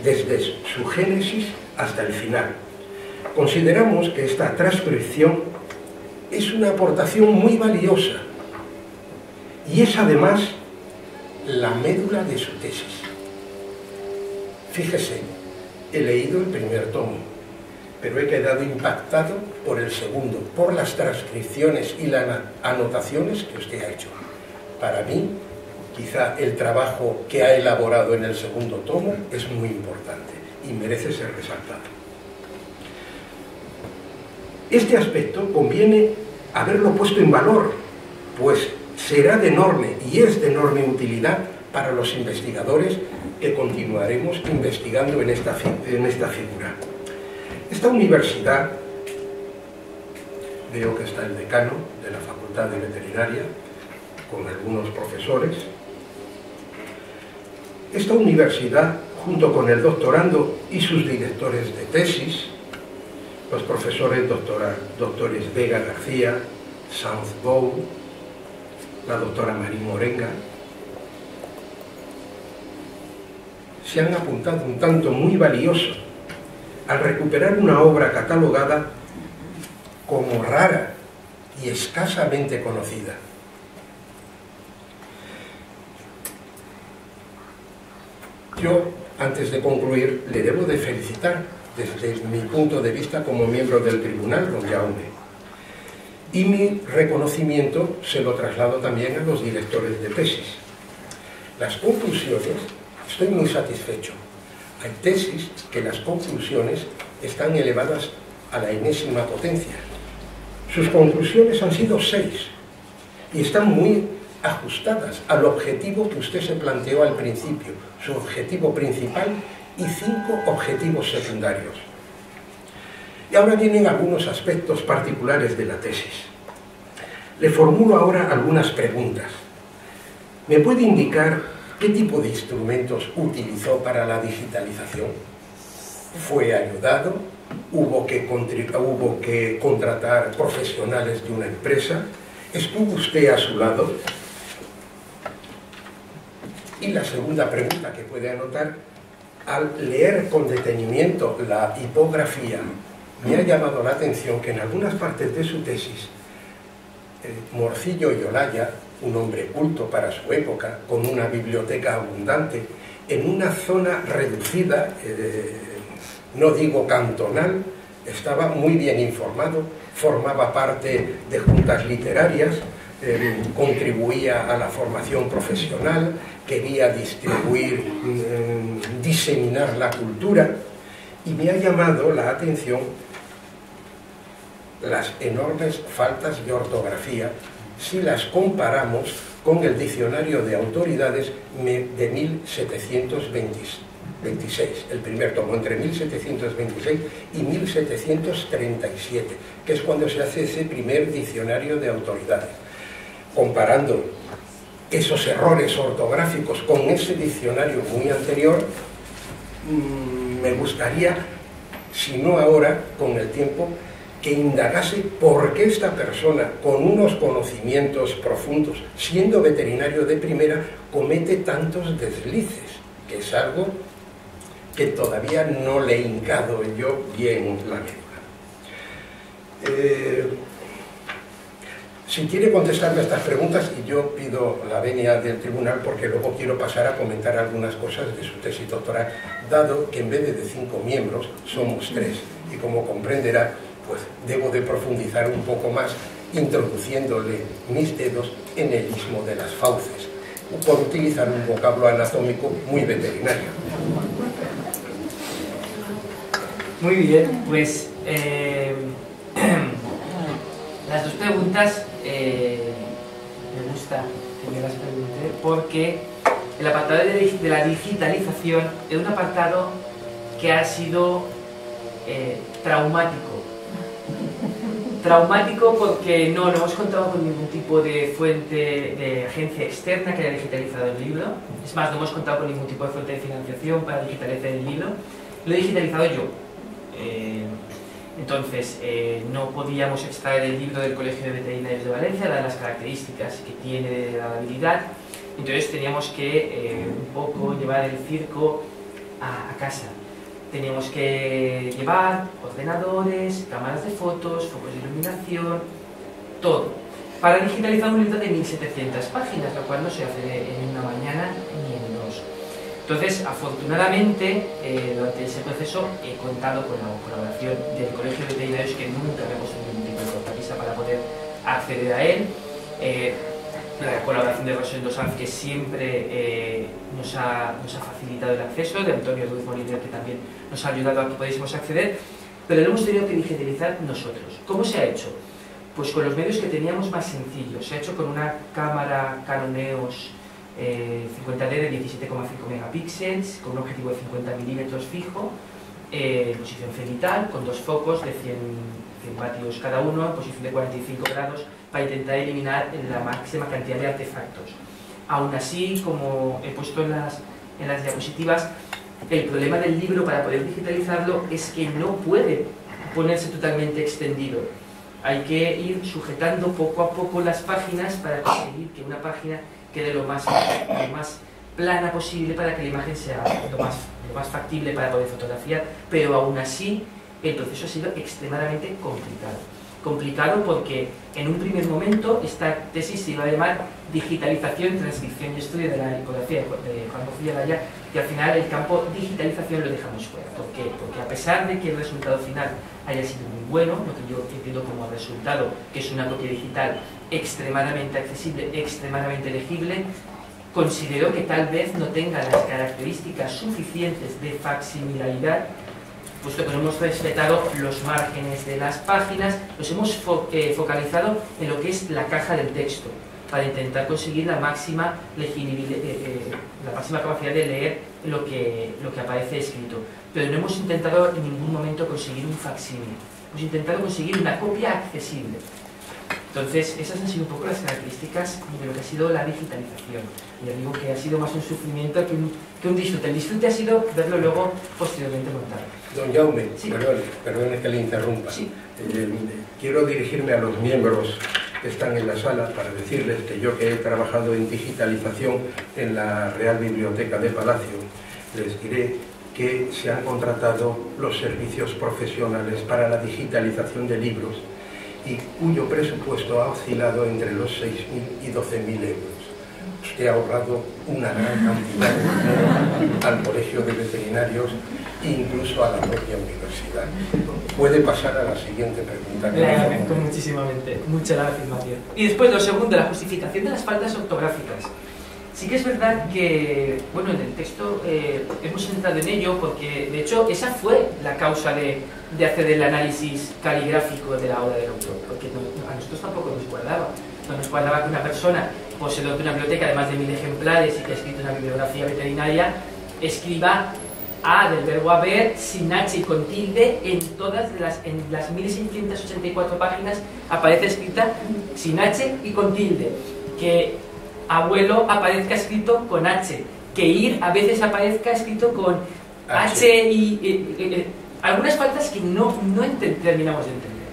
desde su génesis hasta el final. Consideramos que esta transcripción es una aportación muy valiosa y es además la médula de su tesis. Fíjese, he leído el primer tomo, pero he quedado impactado por el segundo, por las transcripciones y las anotaciones que usted ha hecho. Para mí, quizá el trabajo que ha elaborado en el segundo tomo es muy importante y merece ser resaltado. Este aspecto conviene haberlo puesto en valor, pues será de enorme y es de enorme utilidad para los investigadores que continuaremos investigando en esta figura. Esta universidad, veo que está el decano de la Facultad de Veterinaria, con algunos profesores. Esta universidad, junto con el doctorando y sus directores de tesis, los profesores doctores Vega García, Sanz Bou, la doctora Marín Morenga, se han apuntado un tanto muy valioso al recuperar una obra catalogada como rara y escasamente conocida. Yo, antes de concluir, le debo de felicitar desde mi punto de vista como miembro del tribunal, don Jaume. Y mi reconocimiento se lo traslado también a los directores de tesis. Las conclusiones, estoy muy satisfecho. Hay tesis que las conclusiones están elevadas a la enésima potencia. Sus conclusiones han sido 6 y están muy ajustadas al objetivo que usted se planteó al principio, su objetivo principal y 5 objetivos secundarios. Y ahora vienen algunos aspectos particulares de la tesis. Le formulo ahora algunas preguntas. ¿Me puede indicar qué tipo de instrumentos utilizó para la digitalización? ¿Fue ayudado? ¿Hubo que contratar profesionales de una empresa? ¿Estuvo usted a su lado? Y la segunda pregunta que puede anotar: al leer con detenimiento la hipografía, me ha llamado la atención que en algunas partes de su tesis, Morcillo y Olaya, un hombre culto para su época, con una biblioteca abundante, en una zona reducida, no digo cantonal, estaba muy bien informado, formaba parte de juntas literarias, contribuía a la formación profesional, quería distribuir, diseminar la cultura, y me ha llamado la atención las enormes faltas de ortografía si las comparamos con el diccionario de autoridades de 1726, el primer tomo, entre 1726 y 1737, que es cuando se hace ese primer diccionario de autoridades. Comparando esos errores ortográficos con ese diccionario muy anterior, me gustaría, si no ahora, con el tiempo, que indagase por qué esta persona, con unos conocimientos profundos, siendo veterinario de primera, comete tantos deslices, que es algo que todavía no le he hincado yo bien la médula. Si quiere contestarme a estas preguntas, y yo pido la venia del tribunal porque luego quiero pasar a comentar algunas cosas de su tesis doctoral, dado que en vez de 5 miembros somos 3, y como comprenderá, pues debo de profundizar un poco más, introduciéndole mis dedos en el istmo de las fauces, por utilizar un vocablo anatómico muy veterinario. Muy bien, pues las dos preguntas me gusta que me las pregunte, porque el apartado de la digitalización es un apartado que ha sido traumático. Traumático porque no hemos contado con ningún tipo de fuente de agencia externa que haya digitalizado el libro. Es más, no hemos contado con ningún tipo de fuente de financiación para digitalizar el libro. Lo he digitalizado yo. Entonces, no podíamos extraer el libro del Colegio de Veterinarios de Valencia, dadas las características que tiene de la habilidad. Entonces teníamos que un poco llevar el circo a casa. Teníamos que llevar ordenadores, cámaras de fotos, focos de iluminación, todo. para digitalizar un libro de 1700 páginas, lo cual no se hace en una mañana ni en dos. Entonces, afortunadamente, durante ese proceso he contado con la colaboración del Colegio de Veterinarios, que nunca me ha puesto ningún tipo de cortapisa para poder acceder a él. La colaboración de Rosendo Sanz, que siempre nos ha facilitado el acceso, de Antonio Ruiz Moliner, que también nos ha ayudado a que pudiésemos acceder, pero lo hemos tenido que digitalizar nosotros. ¿Cómo se ha hecho? Pues con los medios que teníamos más sencillos. Se ha hecho con una cámara Canon EOS 50D de 17,5 megapíxeles, con un objetivo de 50 milímetros fijo, en posición cenital, con dos focos de 100 vatios cada uno, en posición de 45 grados, para intentar eliminar la máxima cantidad de artefactos. Aún así, como he puesto en las diapositivas, el problema del libro para poder digitalizarlo es que no puede ponerse totalmente extendido. Hay que ir sujetando poco a poco las páginas para conseguir que una página quede lo más plana posible, para que la imagen sea lo más factible para poder fotografiar, pero aún así el proceso ha sido extremadamente complicado. Complicado porque en un primer momento esta tesis se iba a llamar Digitalización, Transcripción y Estudio de la Ecografía de Juan García Laya, y al final el campo digitalización lo dejamos fuera. ¿Por qué? Porque a pesar de que el resultado final haya sido muy bueno, lo que yo entiendo como resultado, que es una copia digital extremadamente accesible, extremadamente legible, considero que tal vez no tenga las características suficientes de facsimilaridad, puesto que no hemos respetado los márgenes de las páginas, nos hemos focalizado en lo que es la caja del texto, para intentar conseguir la máxima legibilidad, la máxima capacidad de leer lo que aparece escrito. Pero no hemos intentado en ningún momento conseguir un facsímil, hemos intentado conseguir una copia accesible. Entonces, esas han sido un poco las características de lo que ha sido la digitalización. Y digo que ha sido más un sufrimiento que un disfrute. El disfrute ha sido verlo luego posteriormente montado. Don Jaume, sí. perdone que le interrumpa. Sí. Quiero dirigirme a los miembros que están en la sala para decirles que yo, que he trabajado en digitalización en la Real Biblioteca de Palacio, les diré que se han contratado los servicios profesionales para la digitalización de libros, y cuyo presupuesto ha oscilado entre los 6.000 y 12.000 euros. Usted ha ahorrado una gran cantidad de dinero al Colegio de Veterinarios e incluso a la propia universidad. Puede pasar a la siguiente pregunta. Le agradezco muchísimamente. Muchas gracias, Matías. Y después, lo segundo, la justificación de las faltas ortográficas. Sí que es verdad que, bueno, en el texto hemos entrado en ello porque, de hecho, esa fue la causa de hacer el análisis caligráfico de la obra del autor, porque a nosotros tampoco nos cuadraba. No nos cuadraba que una persona, poseedor de una biblioteca de más de 1000 ejemplares y que ha escrito una bibliografía veterinaria, escriba A del verbo haber sin H y con tilde en las 1684 páginas aparece escrita sin H y con tilde. Que abuelo aparezca escrito con H, que ir a veces aparezca escrito con H y algunas faltas que no terminamos de entender.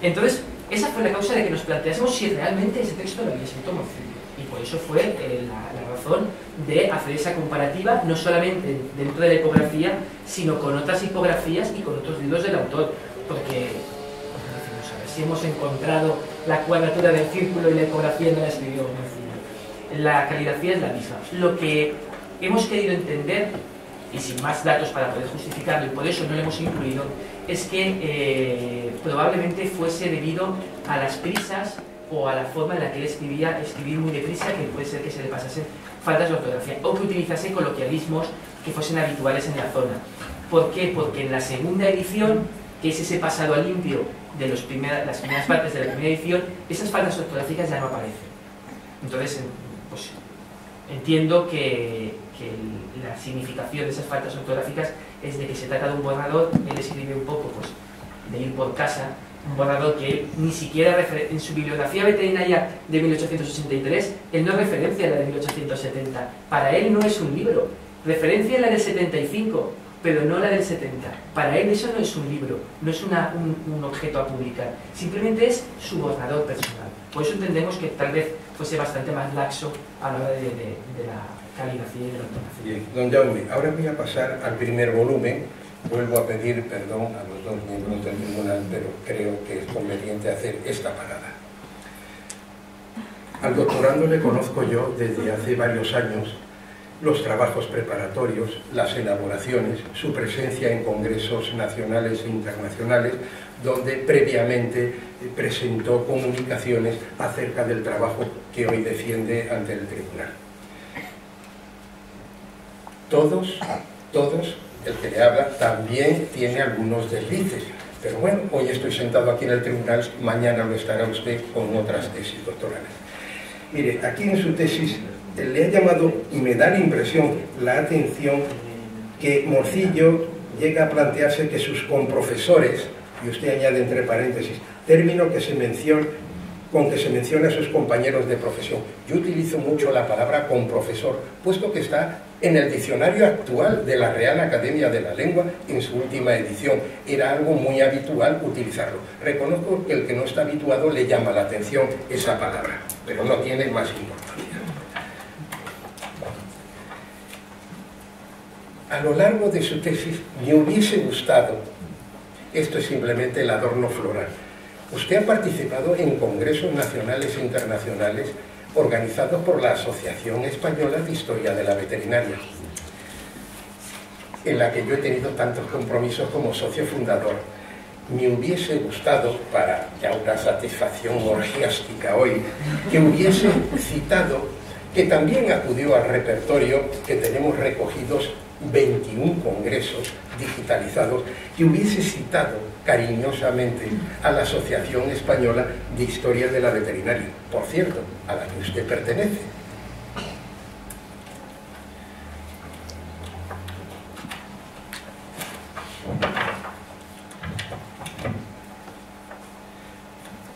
Entonces, esa fue la causa de que nos planteásemos si realmente ese texto lo había escrito Morcillo, y por eso fue la razón de hacer esa comparativa, no solamente dentro de la ecografía, sino con otras ecografías y con otros libros del autor, porque decimos, a ver si hemos encontrado la cuadratura del círculo y la ecografía no la escribió Morcillo. La caligrafía es la misma. Lo que hemos querido entender, y sin más datos para poder justificarlo, y por eso no lo hemos incluido, es que probablemente fuese debido a las prisas o a la forma en la que él escribía, escribir muy deprisa, que puede ser que se le pasasen faltas de ortografía, o que utilizase coloquialismos que fuesen habituales en la zona. ¿Por qué? Porque en la segunda edición, que es ese pasado a limpio de las primeras partes de la primera edición, esas faltas ortográficas ya no aparecen. Entonces, pues entiendo que la significación de esas faltas ortográficas es de que se trata de un borrador. Él escribe un poco pues, de ir por casa, un borrador que él ni siquiera en su bibliografía veterinaria de 1883, él no referencia la de 1870. Para él no es un libro, referencia la del 75, pero no la del 70. Para él eso no es un libro, no es un objeto a publicar, simplemente es su borrador personal. Por eso entendemos que tal vez fuese bastante más laxo a la hora de la caligrafía y de la ortografía. Bien, don Jaume, ahora voy a pasar al primer volumen. Vuelvo a pedir perdón a los dos miembros del tribunal, pero creo que es conveniente hacer esta parada. Al doctorando le conozco yo desde hace varios años, los trabajos preparatorios, las elaboraciones, su presencia en congresos nacionales e internacionales, donde previamente presentó comunicaciones acerca del trabajo que hoy defiende ante el tribunal. Todos, el que le habla, también tiene algunos deslices. Pero bueno, hoy estoy sentado aquí en el tribunal, mañana lo estará usted con otras tesis doctorales. Mire, aquí en su tesis le ha llamado, y me da la impresión, la atención, que Morcillo llega a plantearse que sus comprofesores, y usted añade entre paréntesis, término que se menciona, con que se menciona a sus compañeros de profesión. Yo utilizo mucho la palabra comprofesor, puesto que está en el diccionario actual de la Real Academia de la Lengua en su última edición. Era algo muy habitual utilizarlo. Reconozco que el que no está habituado le llama la atención esa palabra, pero no tiene más importancia. A lo largo de su tesis me hubiese gustado, esto es simplemente el adorno floral, usted ha participado en congresos nacionales e internacionales organizados por la Asociación Española de Historia de la Veterinaria, en la que yo he tenido tantos compromisos como socio fundador. Me hubiese gustado, para ya una satisfacción orgiástica hoy, que hubiese citado, que también acudió al repertorio que tenemos recogidos 21 congresos digitalizados, que hubiese citado cariñosamente a la Asociación Española de Historia de la Veterinaria, por cierto, a la que usted pertenece.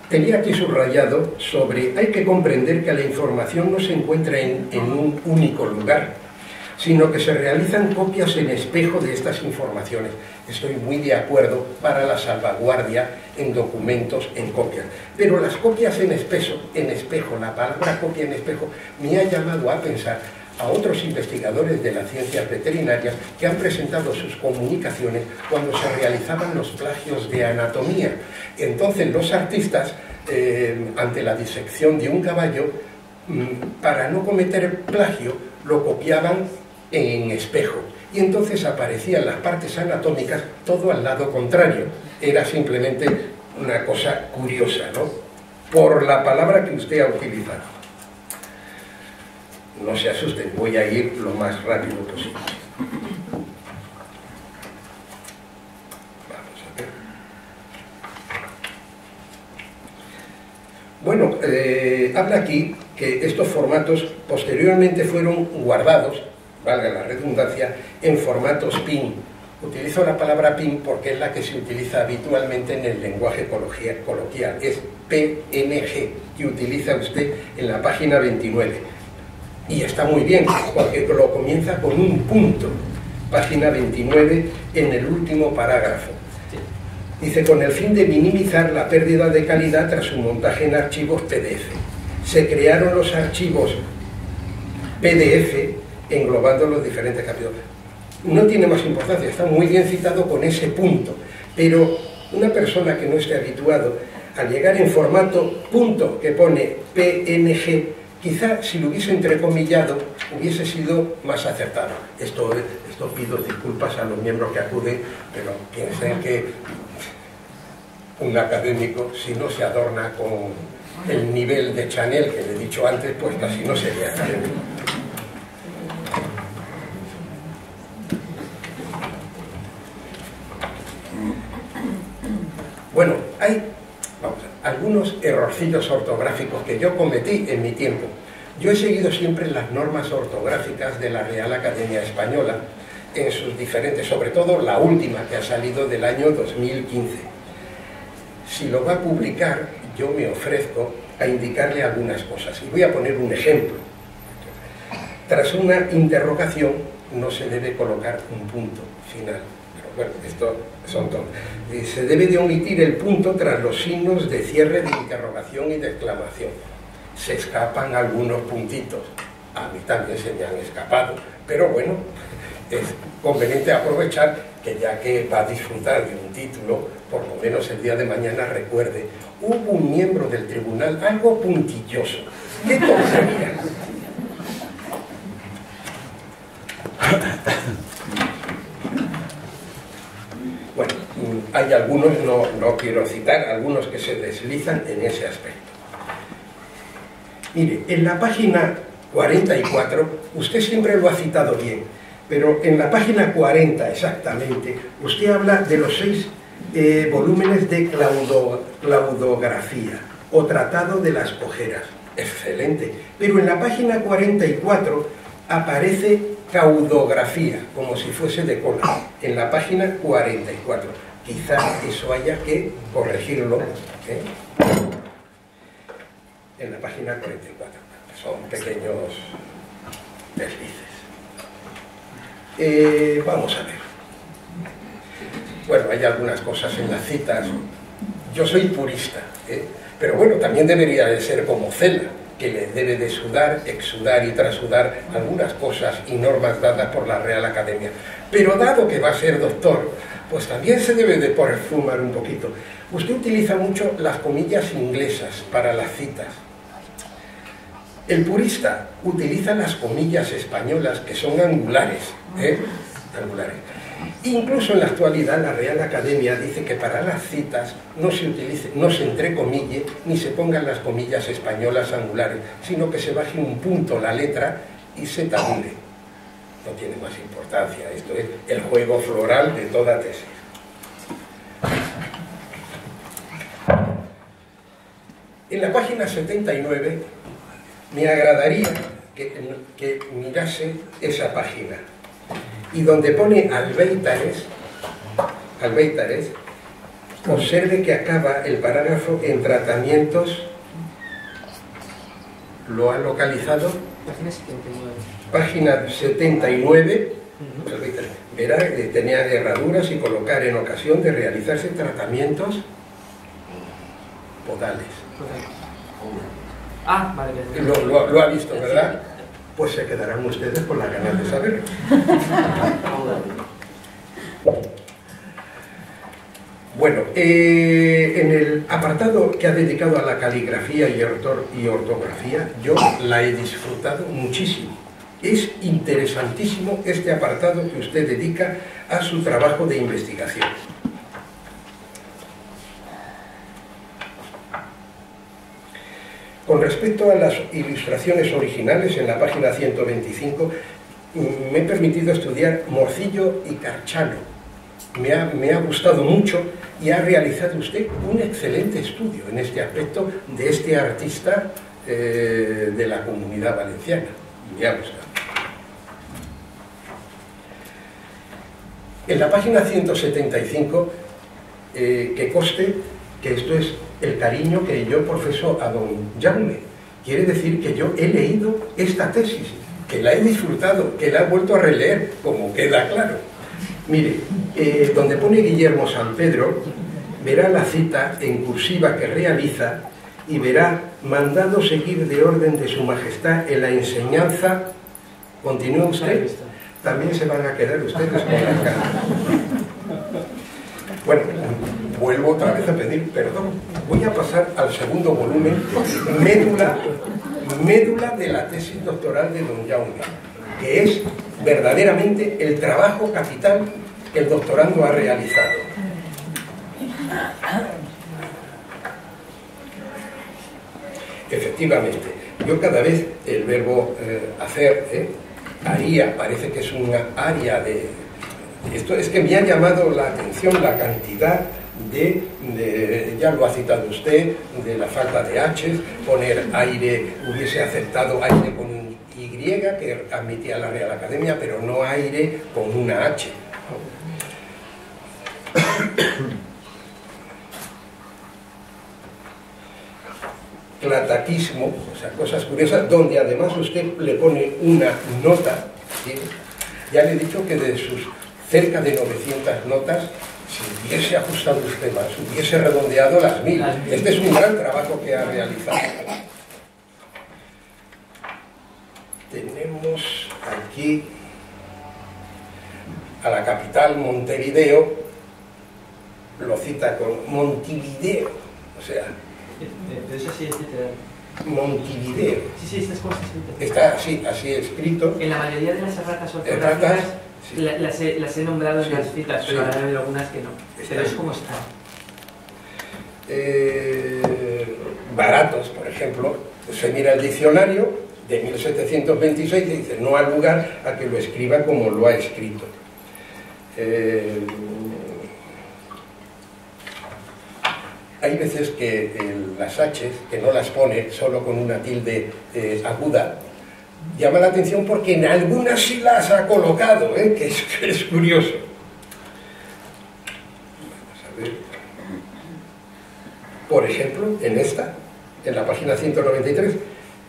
Tenía aquí subrayado sobre, hay que comprender que la información no se encuentra en un único lugar, sino que se realizan copias en espejo de estas informaciones. Estoy muy de acuerdo para la salvaguardia en documentos, en copias. Pero las copias en espejo, la palabra copia en espejo, me ha llamado a pensar a otros investigadores de las ciencias veterinarias que han presentado sus comunicaciones cuando se realizaban los plagios de anatomía. Entonces los artistas, ante la disección de un caballo, para no cometer plagio, lo copiaban en espejo, y entonces aparecían las partes anatómicas todo al lado contrario. Era simplemente una cosa curiosa, ¿no? Por la palabra que usted ha utilizado. No se asusten, voy a ir lo más rápido posible. Vamos a ver. Bueno, habla aquí que estos formatos posteriormente fueron guardados, valga la redundancia, en formatos PIN. Utilizo la palabra PIN porque es la que se utiliza habitualmente en el lenguaje coloquial, es PNG, que utiliza usted en la página 29. Y está muy bien, porque lo comienza con un punto, página 29, en el último parágrafo. Dice, con el fin de minimizar la pérdida de calidad tras su montaje en archivos PDF. Se crearon los archivos PDF englobando los diferentes capítulos. No tiene más importancia, está muy bien citado con ese punto, pero una persona que no esté habituado, al llegar en formato punto que pone PNG, quizá si lo hubiese entrecomillado hubiese sido más acertado. Esto pido disculpas a los miembros que acuden, pero piensen que un académico, si no se adorna con el nivel de Chanel que le he dicho antes, pues casi no sería académico. Bueno, hay algunos errorcillos ortográficos que yo cometí en mi tiempo. Yo he seguido siempre las normas ortográficas de la Real Academia Española en sus diferentes, sobre todo la última que ha salido del año 2015. Si lo va a publicar, yo me ofrezco a indicarle algunas cosas. Y voy a poner un ejemplo. Tras una interrogación no se debe colocar un punto final. Bueno, esto son todos. Se debe de omitir el punto tras los signos de cierre de interrogación y de exclamación. Se escapan algunos puntitos. A mí también se me han escapado. Pero bueno, es conveniente aprovechar que ya que va a disfrutar de un título, por lo menos el día de mañana recuerde, hubo un miembro del tribunal algo puntilloso, ¡Qué tontería! Bueno, hay algunos, no quiero citar, algunos que se deslizan en ese aspecto. Mire, en la página 44, usted siempre lo ha citado bien, pero en la página 40 exactamente, usted habla de los 6 volúmenes de claudografía o tratado de las ojeras. Excelente. Pero en la página 44 aparece caudografía, como si fuese de cola, en la página 44. Quizás eso haya que corregirlo, ¿eh? En la página 44. Son pequeños deslices. Vamos a ver. Bueno, hay algunas cosas en las citas. Yo soy purista, pero bueno, también debería de ser como Cela, que le debe de sudar, exudar y trasudar algunas cosas y normas dadas por la Real Academia. Pero dado que va a ser doctor, pues también se debe de perfumar un poquito. Usted utiliza mucho las comillas inglesas para las citas. El purista utiliza las comillas españolas, que son angulares, angulares. Incluso en la actualidad la Real Academia dice que para las citas no se entrecomille ni se pongan las comillas españolas angulares, sino que se baje un punto la letra y se tabule. No tiene más importancia, esto es el juego floral de toda tesis. En la página 79 me agradaría que mirase esa página, y donde pone Albéitares, observe que acaba el parágrafo en tratamientos. ¿Lo ha localizado? Página 79. Verá que tenía herraduras y colocar en ocasión de realizarse tratamientos podales. Ah, vale. Lo ha visto, ¿verdad? Pues se quedarán ustedes con las ganas de saberlo. Bueno, en el apartado que ha dedicado a la caligrafía y ortografía, yo la he disfrutado muchísimo. Es interesantísimo este apartado que usted dedica a su trabajo de investigación. Con respecto a las ilustraciones originales, en la página 125, me he permitido estudiar Morcillo y Carchano. Me ha gustado mucho y ha realizado usted un excelente estudio en este aspecto de este artista de la Comunidad Valenciana. Me ha gustado. En la página 175, que conste que esto es el cariño que yo profeso a don Jaume. Quiere decir que yo he leído esta tesis, que la he disfrutado, que la he vuelto a releer, como queda claro. Mire, donde pone Guillermo San Pedro, verá la cita en cursiva que realiza y verá: mandado seguir de orden de su majestad en la enseñanza. ¿Continúa usted? También se van a quedar ustedes con la cara. Bueno, vuelvo otra vez a pedir perdón. Voy a pasar al segundo volumen, médula de la tesis doctoral de don Jaume, que es verdaderamente el trabajo capital que el doctorando ha realizado. Efectivamente, yo cada vez el verbo hacer, haría, parece que es una área de... Esto es que me ha llamado la atención la cantidad ya lo ha citado usted, de la falta de H, poner aire, hubiese aceptado aire con un Y, que admitía la Real Academia, pero no aire con una H. Clataquismo, o sea, cosas curiosas, donde además usted le pone una nota, ¿sí? Ya le he dicho que de sus cerca de 900 notas, si hubiese ajustado usted más, hubiese redondeado las 1000. Este es un gran trabajo que ha realizado. Tenemos aquí a la capital, Montevideo, lo cita con Montevideo, o sea... Pero eso sí es literal. Montevideo. Sí, está como está escrito. Está así escrito. En la mayoría de las erratas ortográficas sí. las he nombrado en Sí, las citas, pero sí. hay algunas que no. Pero es como está. Baratos, por ejemplo, se mira el diccionario de 1726 y dice: no ha lugar a que lo escriba como lo ha escrito. Hay veces que las H, que no las pone solo con una tilde aguda, llama la atención porque en algunas sí las ha colocado, que es curioso. Vamos a ver. Por ejemplo, en la página 193,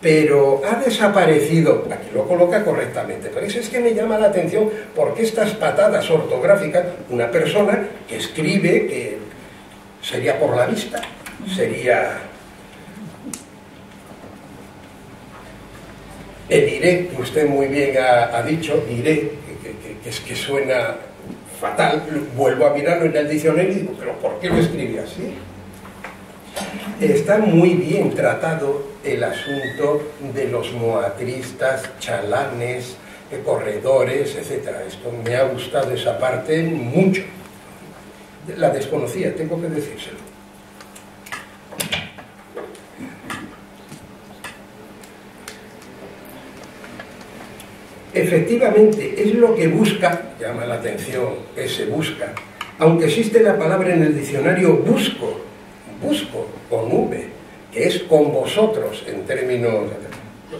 pero ha desaparecido, aquí lo coloca correctamente, pero eso es que me llama la atención porque estas patadas ortográficas, una persona que escribe, que sería por la vista, sería el iré, que usted muy bien ha dicho, iré, que suena fatal, vuelvo a mirarlo en el diccionario y digo: ¿pero por qué lo escribe así? Está muy bien tratado el asunto de los moatristas, chalanes, corredores, etc. Esto me ha gustado, esa parte, mucho. La desconocía, tengo que decírselo. Efectivamente, es lo que busca, llama la atención, que se busca. Aunque existe la palabra en el diccionario busco con V, que es con vosotros en términos...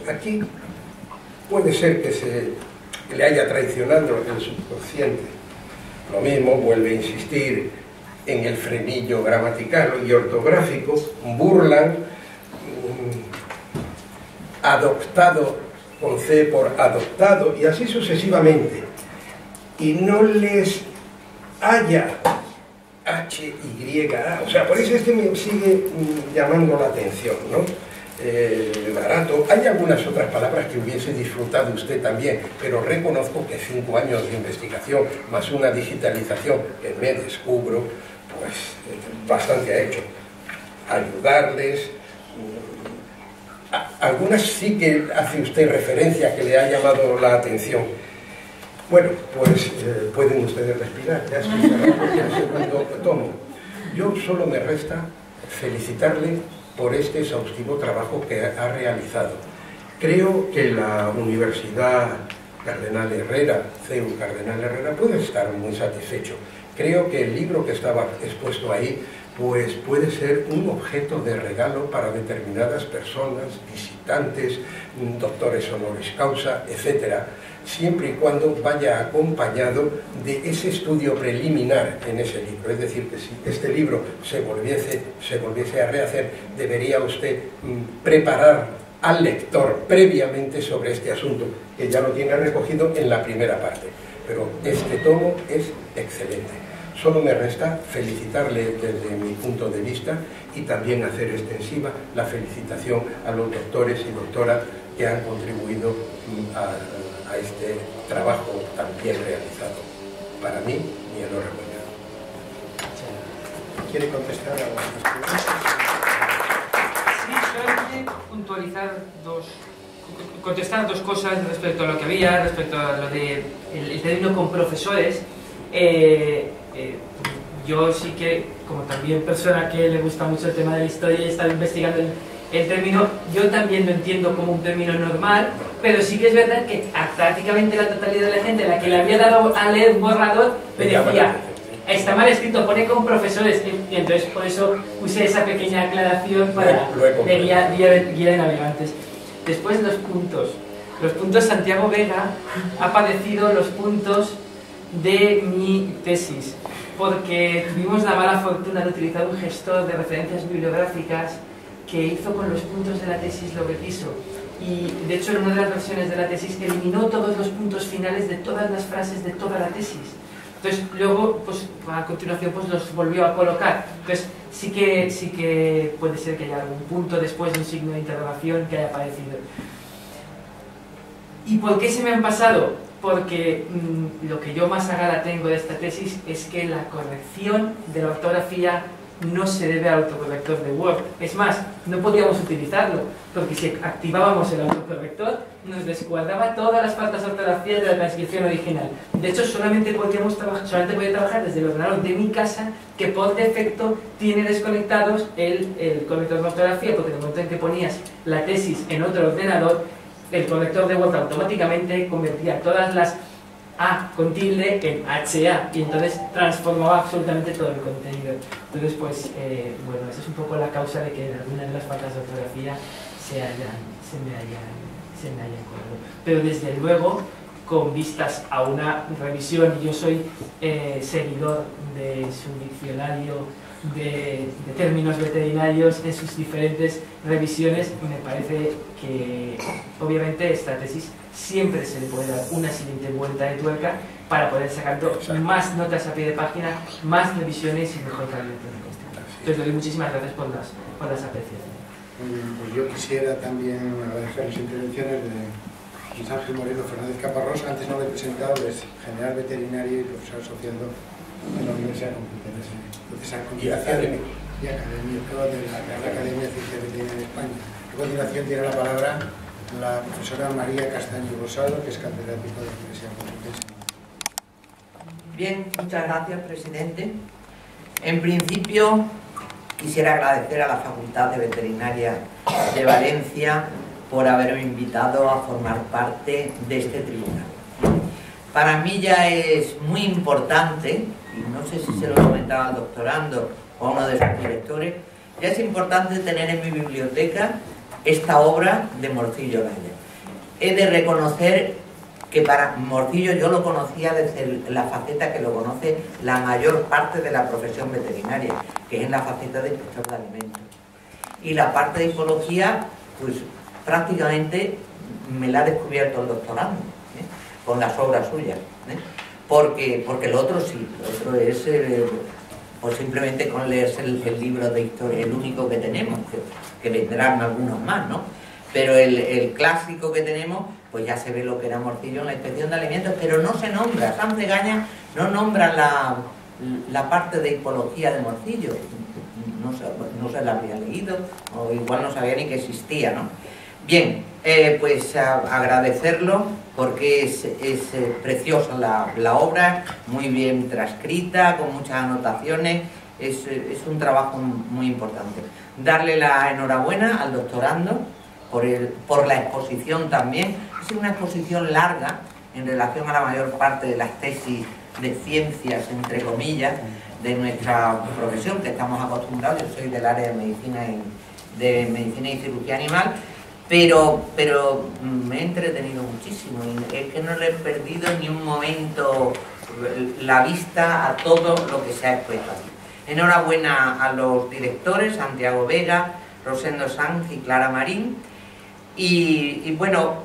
Aquí puede ser que le haya traicionado el subconsciente. Lo mismo, vuelve a insistir en el frenillo gramatical y ortográfico, burlan, adoptado con C por adoptado, y así sucesivamente. Y no les haya H-Y-A, o sea, por eso es que me sigue llamando la atención, ¿no? Barato. Hay algunas otras palabras que hubiese disfrutado usted también, pero reconozco que 5 años de investigación más una digitalización que me descubro, pues bastante ha hecho. Ayudarles. Algunas sí que hace usted referencia, que le ha llamado la atención. Bueno, pues pueden ustedes respirar, ya se el segundo tomo. Yo solo me resta felicitarle por este exhaustivo trabajo que ha realizado. Creo que la Universidad Cardenal Herrera, CEU Cardenal Herrera, puede estar muy satisfecho. Creo que el libro que estaba expuesto ahí, pues puede ser un objeto de regalo para determinadas personas, visitantes, doctores honoris causa, etcétera, siempre y cuando vaya acompañado de ese estudio preliminar en ese libro. Es decir, que si este libro se volviese a rehacer, debería usted preparar al lector previamente sobre este asunto, que ya lo tiene recogido en la primera parte. Pero este tomo es excelente. Solo me resta felicitarle desde mi punto de vista y también hacer extensiva la felicitación a los doctores y doctoras que han contribuido a este trabajo tan bien realizado. Para mí, mi enhorabuena. ¿Quiere contestar a algunas preguntas? Sí, solamente puntualizar contestar dos cosas respecto a lo que había, respecto a lo de el término con profesores. Yo sí que, como también persona que le gusta mucho el tema de la historia y he estado investigando el término, yo también lo entiendo como un término normal, pero sí que es verdad que prácticamente la totalidad de la gente a la que le había dado a leer un borrador me decía: está mal escrito, pone con profesores, y entonces por eso puse esa pequeña aclaración para de guía de navegantes. Después los puntos Santiago Vega ha padecido los puntos de mi tesis, porque tuvimos la mala fortuna de utilizar un gestor de referencias bibliográficas que hizo con los puntos de la tesis lo que quiso, y de hecho en una de las versiones de la tesis eliminó todos los puntos finales de todas las frases de toda la tesis. Entonces luego, pues a continuación, pues los volvió a colocar. Entonces sí que puede ser que haya algún punto después de un signo de interrogación que haya aparecido. ¿Y por qué se me han pasado? Porque lo que yo más a gala tengo de esta tesis es que la corrección de la ortografía no se debe al autocorrector de Word. Es más, no podíamos utilizarlo, porque si activábamos el autocorrector, nos descuadraba todas las faltas de ortografía de la transcripción original. De hecho, solamente podía trabajar desde el ordenador de mi casa, que por defecto tiene desconectados el corrector de ortografía, porque en el momento en que ponías la tesis en otro ordenador, el corrector de Word automáticamente convertía todas las A con tilde en HA, y entonces transformaba absolutamente todo el contenido. Entonces, pues, bueno, esa es un poco la causa de que algunas de las faltas de ortografía se me hayan colado. Pero desde luego, con vistas a una revisión, y yo soy seguidor de su diccionario de términos veterinarios en sus diferentes revisiones, me parece que obviamente esta tesis siempre se le puede dar una siguiente vuelta de tuerca para poder sacar más notas a pie de página, más revisiones y mejor calidad de contenido. Entonces, le doy muchísimas gracias por las apreciaciones. Pues yo quisiera también agradecer las intervenciones de Luis Ángel Moreno Fernández Caparrós. Antes no lo he presentado, es general veterinario y profesor asociado de la Universidad Complutense y académico de la Real Academia de Ciencias Veterinarias de España. A continuación tiene la palabra la profesora María Castaño Rosado, que es catedrático de la Universidad Complutense. Bien, muchas gracias, presidente. En principio, quisiera agradecer a la Facultad de Veterinaria de Valencia por haberme invitado a formar parte de este tribunal. Para mí ya es muy importante, y no sé si se lo comentaba al doctorando o a uno de sus directores, ya es importante tener en mi biblioteca esta obra de Morcillo Olaya. He de reconocer que para Morcillo yo lo conocía desde la faceta que lo conoce la mayor parte de la profesión veterinaria, que es en la faceta de inspector de alimentos. Y la parte de hipología, pues prácticamente me la ha descubierto el doctorando, con las obras suyas, porque lo otro sí, lo otro es pues simplemente con leerse el libro de historia, el único que tenemos, que vendrán algunos más, ¿no? Pero el clásico que tenemos, pues ya se ve lo que era Morcillo en la inspección de alimentos, pero no se nombra, San Cegaña no nombra la parte de hipología de Morcillo, no se la había leído, o igual no sabía ni que existía, ¿no? Bien, pues agradecerlo porque es preciosa la obra, muy bien transcrita, con muchas anotaciones, es un trabajo muy importante. Darle la enhorabuena al doctorando por la exposición también. Es una exposición larga en relación a la mayor parte de las tesis de ciencias, entre comillas, de nuestra profesión, que estamos acostumbrados. Yo soy del área de medicina y cirugía animal, pero me he entretenido muchísimo y es que no le he perdido ni un momento la vista a todo lo que se ha expuesto aquí. Enhorabuena a los directores, Santiago Vega, Rosendo Sanz y Clara Marín. Y bueno,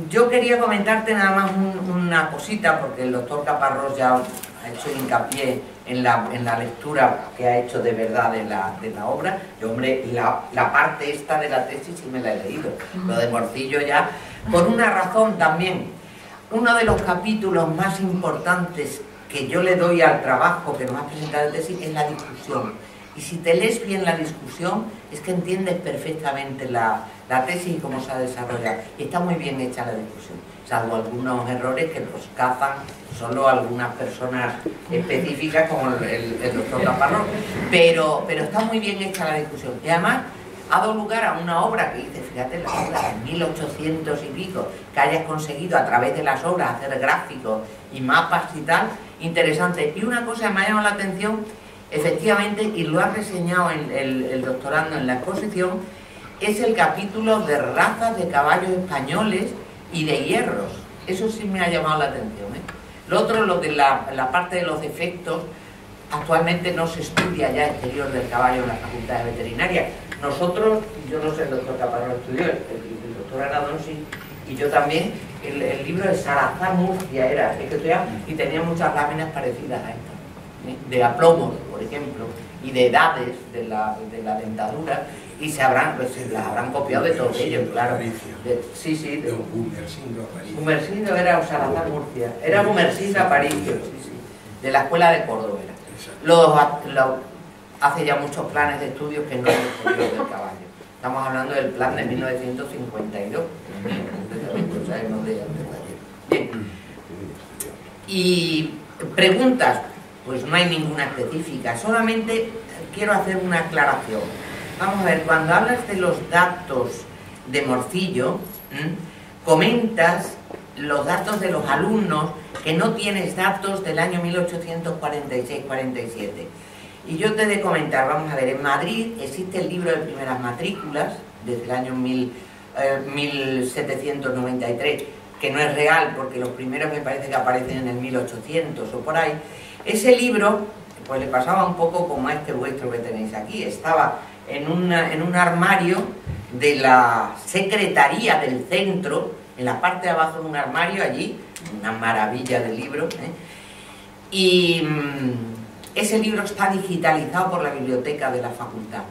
yo quería comentarte nada más una cosita, porque el doctor Caparrós ya ha hecho hincapié en la lectura que ha hecho de verdad de la obra. Yo, hombre, la parte esta de la tesis sí me la he leído, lo de Morcillo ya, por una razón también. Uno de los capítulos más importantes que yo le doy al trabajo que nos ha presentado el tesis es la discusión. Y si te lees bien la discusión, es que entiendes perfectamente la tesis y cómo se ha desarrollado. Y está muy bien hecha la discusión, salvo algunos errores que los cazan solo algunas personas específicas, como el doctor Caparrós. Pero está muy bien hecha la discusión. Y además ha dado lugar a una obra que dice, fíjate, la obra de 1800 y pico, que hayas conseguido a través de las obras hacer gráficos y mapas y tal, interesante. Y una cosa que me ha llamado la atención, efectivamente, y lo ha reseñado el doctorando en la exposición, es el capítulo de razas de caballos españoles y de hierros. Eso sí me ha llamado la atención, ¿eh? Lo otro, lo de la parte de los defectos, actualmente no se estudia ya exterior del caballo en la Facultad de Veterinaria. Nosotros, yo no sé, el doctor Caparrós estudió, el doctor Aradonsi y yo también, el libro de Salazar Murcia era, y tenía muchas láminas parecidas a esta, de aplomos, por ejemplo, y de edades de la dentadura, y las habrán copiado de todos ellos, claro. Sí, de Gumersindo era Salazar Murcia, era Gumersindo Aparicio, sí, de la Escuela de Córdoba era. hace ya muchos planes de estudios que no es el estudio del caballo. Estamos hablando del plan de 1952. Bien. Y preguntas, pues no hay ninguna específica, solamente quiero hacer una aclaración. Vamos a ver, cuando hablas de los datos de Morcillo, comentas los datos de los alumnos, que no tienes datos del año 1846-47. Y yo te he de comentar, vamos a ver, en Madrid existe el libro de primeras matrículas, desde el año 1793, que no es real, porque los primeros me parece que aparecen en el 1800 o por ahí. Ese libro, pues le pasaba un poco como a este vuestro que tenéis aquí, estaba en un armario de la secretaría del centro, en la parte de abajo de un armario allí, una maravilla de libro, y ese libro está digitalizado por la biblioteca de la facultad.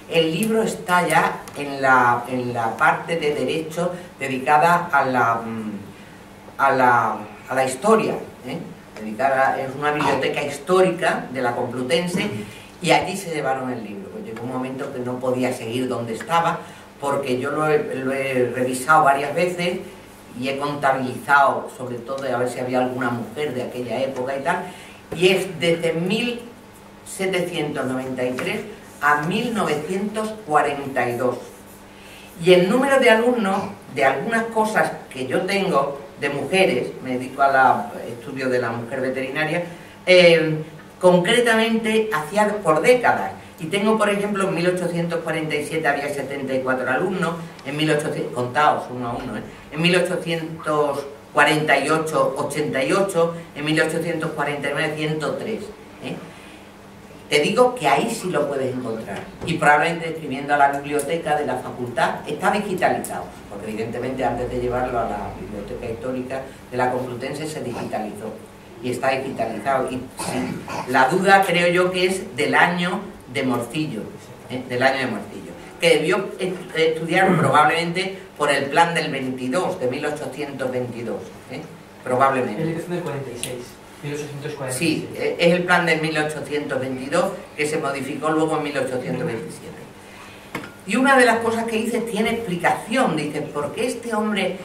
El libro está ya en la parte de Derecho dedicada a la historia, es una biblioteca histórica de la Complutense, y allí se llevaron el libro. Pues llegó un momento que no podía seguir donde estaba, porque yo lo he revisado varias veces y he contabilizado, sobre todo, a ver si había alguna mujer de aquella época y tal, y es desde 1793 a 1942. Y el número de alumnos, de algunas cosas que yo tengo, de mujeres, me dedico al estudio de la mujer veterinaria, concretamente hacía por décadas. Y tengo, por ejemplo, en 1847 había 74 alumnos, en 1800, contados uno a uno, en 1848, 88, en 1849, 103. Te digo que ahí sí lo puedes encontrar. Y probablemente escribiendo a la biblioteca de la facultad está digitalizado, porque evidentemente antes de llevarlo a la biblioteca histórica de la Complutense se digitalizó. Y está digitalizado. Y sí, la duda creo yo que es del año de Morcillo, del año de Morcillo, que debió estudiar probablemente por el plan del 22, de 1822, probablemente. Es la edición del 46, 1846. Sí, es el plan del 1822 que se modificó luego en 1827. Y una de las cosas que dice tiene explicación, dice, ¿por qué este hombre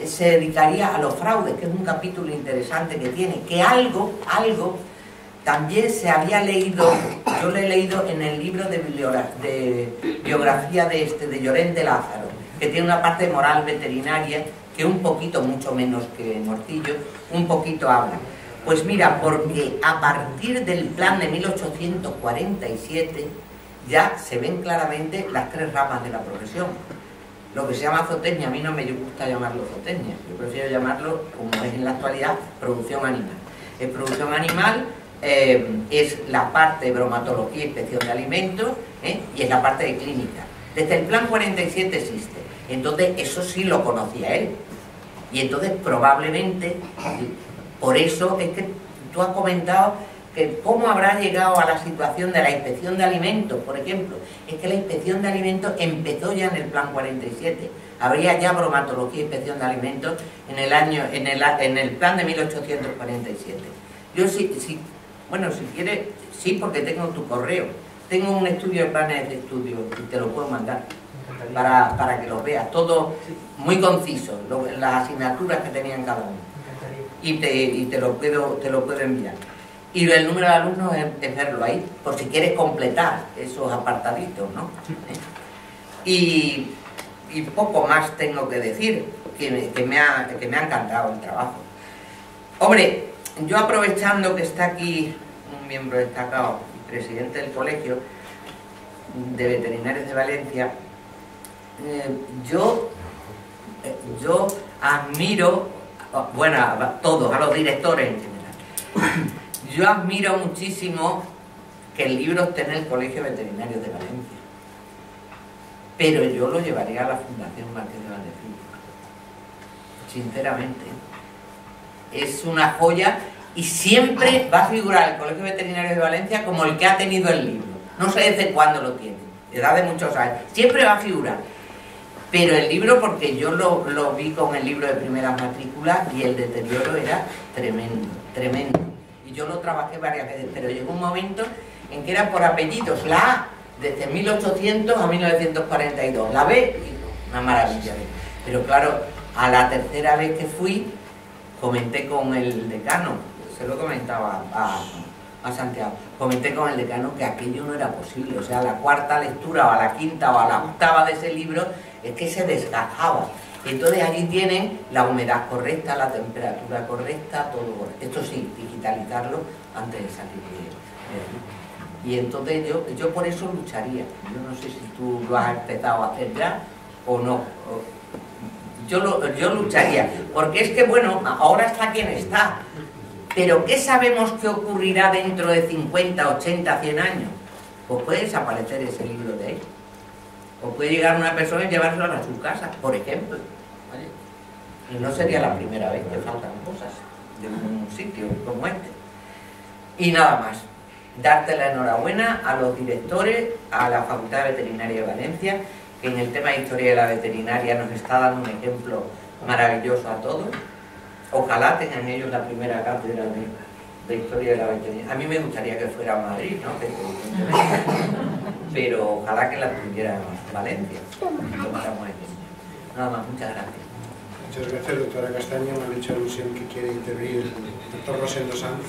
se dedicaría a los fraudes? Que es un capítulo interesante que tiene, que algo también se había leído, yo lo he leído en el libro de biografía de Llorente de Lázaro, que tiene una parte moral veterinaria que un poquito, mucho menos que Morcillo, un poquito habla. Pues mira, porque a partir del plan de 1847 ya se ven claramente las tres ramas de la profesión. Lo que se llama zootecnia, a mí no me gusta llamarlo zootecnia, yo prefiero llamarlo, como es en la actualidad, producción animal. En producción animal es la parte de bromatología y inspección de alimentos, y es la parte de clínica. Desde el plan 47 existe, entonces eso sí lo conocía él. Y entonces probablemente, por eso es que tú has comentado que cómo habrá llegado a la situación de la inspección de alimentos, por ejemplo. Es que la inspección de alimentos empezó ya en el plan 47. Habría ya bromatología y inspección de alimentos en el plan de 1847. Yo sí, bueno, si quieres, sí, porque tengo tu correo. Tengo un estudio de planes de estudio y te lo puedo mandar para que los veas. Todo muy conciso, las asignaturas que tenían cada uno. Y te lo puedo enviar. Y el número de alumnos es verlo ahí, por si quieres completar esos apartaditos, ¿no? Y poco más tengo que decir, que me ha encantado el trabajo. Hombre, yo aprovechando que está aquí un miembro destacado, presidente del colegio de veterinarios de Valencia, yo admiro, bueno, a todos, a los directores en general. Yo admiro muchísimo que el libro esté en el Colegio de Veterinarios de Valencia, pero yo lo llevaría a la Fundación Marqués de Valdecilla, sinceramente. Es una joya y siempre va a figurar el Colegio de Veterinarios de Valencia como el que ha tenido el libro. No sé desde cuándo lo tiene, edad de muchos años, siempre va a figurar. Pero el libro, porque yo lo vi con el libro de primeras matrículas y el deterioro era tremendo, tremendo. Y yo lo trabajé varias veces, pero llegó un momento en que era por apellidos, la A, desde 1800 a 1942, la B, una maravilla. Pero claro, a la tercera vez que fui, comenté con el decano, se lo comentaba a Santiago, comenté con el decano que aquello no era posible, o sea, la cuarta lectura o a la quinta o a la octava de ese libro es que se desgajaba. Entonces allí tienen la humedad correcta, la temperatura correcta, todo correcto. Esto sí, digitalizarlo antes de salir de y entonces yo por eso lucharía. Yo no sé si tú lo has empezado a hacer ya o no. Yo lucharía, porque es que bueno, ahora está quien está, pero ¿qué sabemos que ocurrirá dentro de 50, 80, 100 años? Pues puede desaparecer ese libro de ahí, o puede llegar una persona y llevárselo a su casa, por ejemplo, ¿vale? Y no sería la primera vez que faltan cosas de un sitio como este. Y nada más, darte la enhorabuena a los directores, a la Facultad de Veterinaria de Valencia, que en el tema de historia de la veterinaria nos está dando un ejemplo maravilloso a todos. Ojalá tengan ellos la primera cátedra de historia de la veterinaria. A mí me gustaría que fuera a Madrid, ¿no? Pero ojalá que la tuviera Valencia. Nada más, muchas gracias. Muchas gracias, doctora Castaño. Me ha dicho alusión que quiere intervenir el doctor Rosendo Sanz.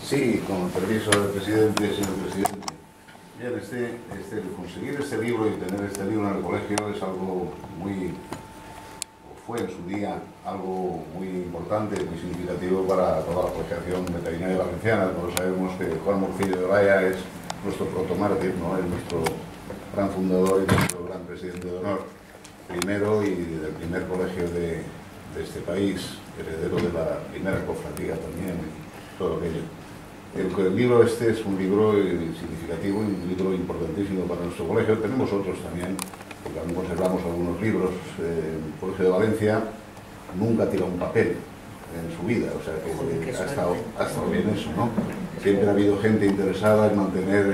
Sí, con el permiso del presidente, señor presidente. Bien, conseguir este libro y tener este libro en el colegio es algo fue en su día algo muy importante, muy significativo para toda la Asociación Veterinaria Valenciana. Todos sabemos que Juan Morcillo de Olaya es nuestro protomártir, ¿no? Es nuestro gran fundador y nuestro gran presidente de honor, primero y del primer colegio de este país, heredero de la primera cofradía también, y todo aquello. El libro este es un libro significativo y un libro importantísimo para nuestro colegio. Tenemos otros también, porque aún conservamos algunos libros. El Colegio de Valencia nunca tira un papel en su vida, o sea que ha estado bien eso, ¿no? Siempre ha habido gente interesada en mantener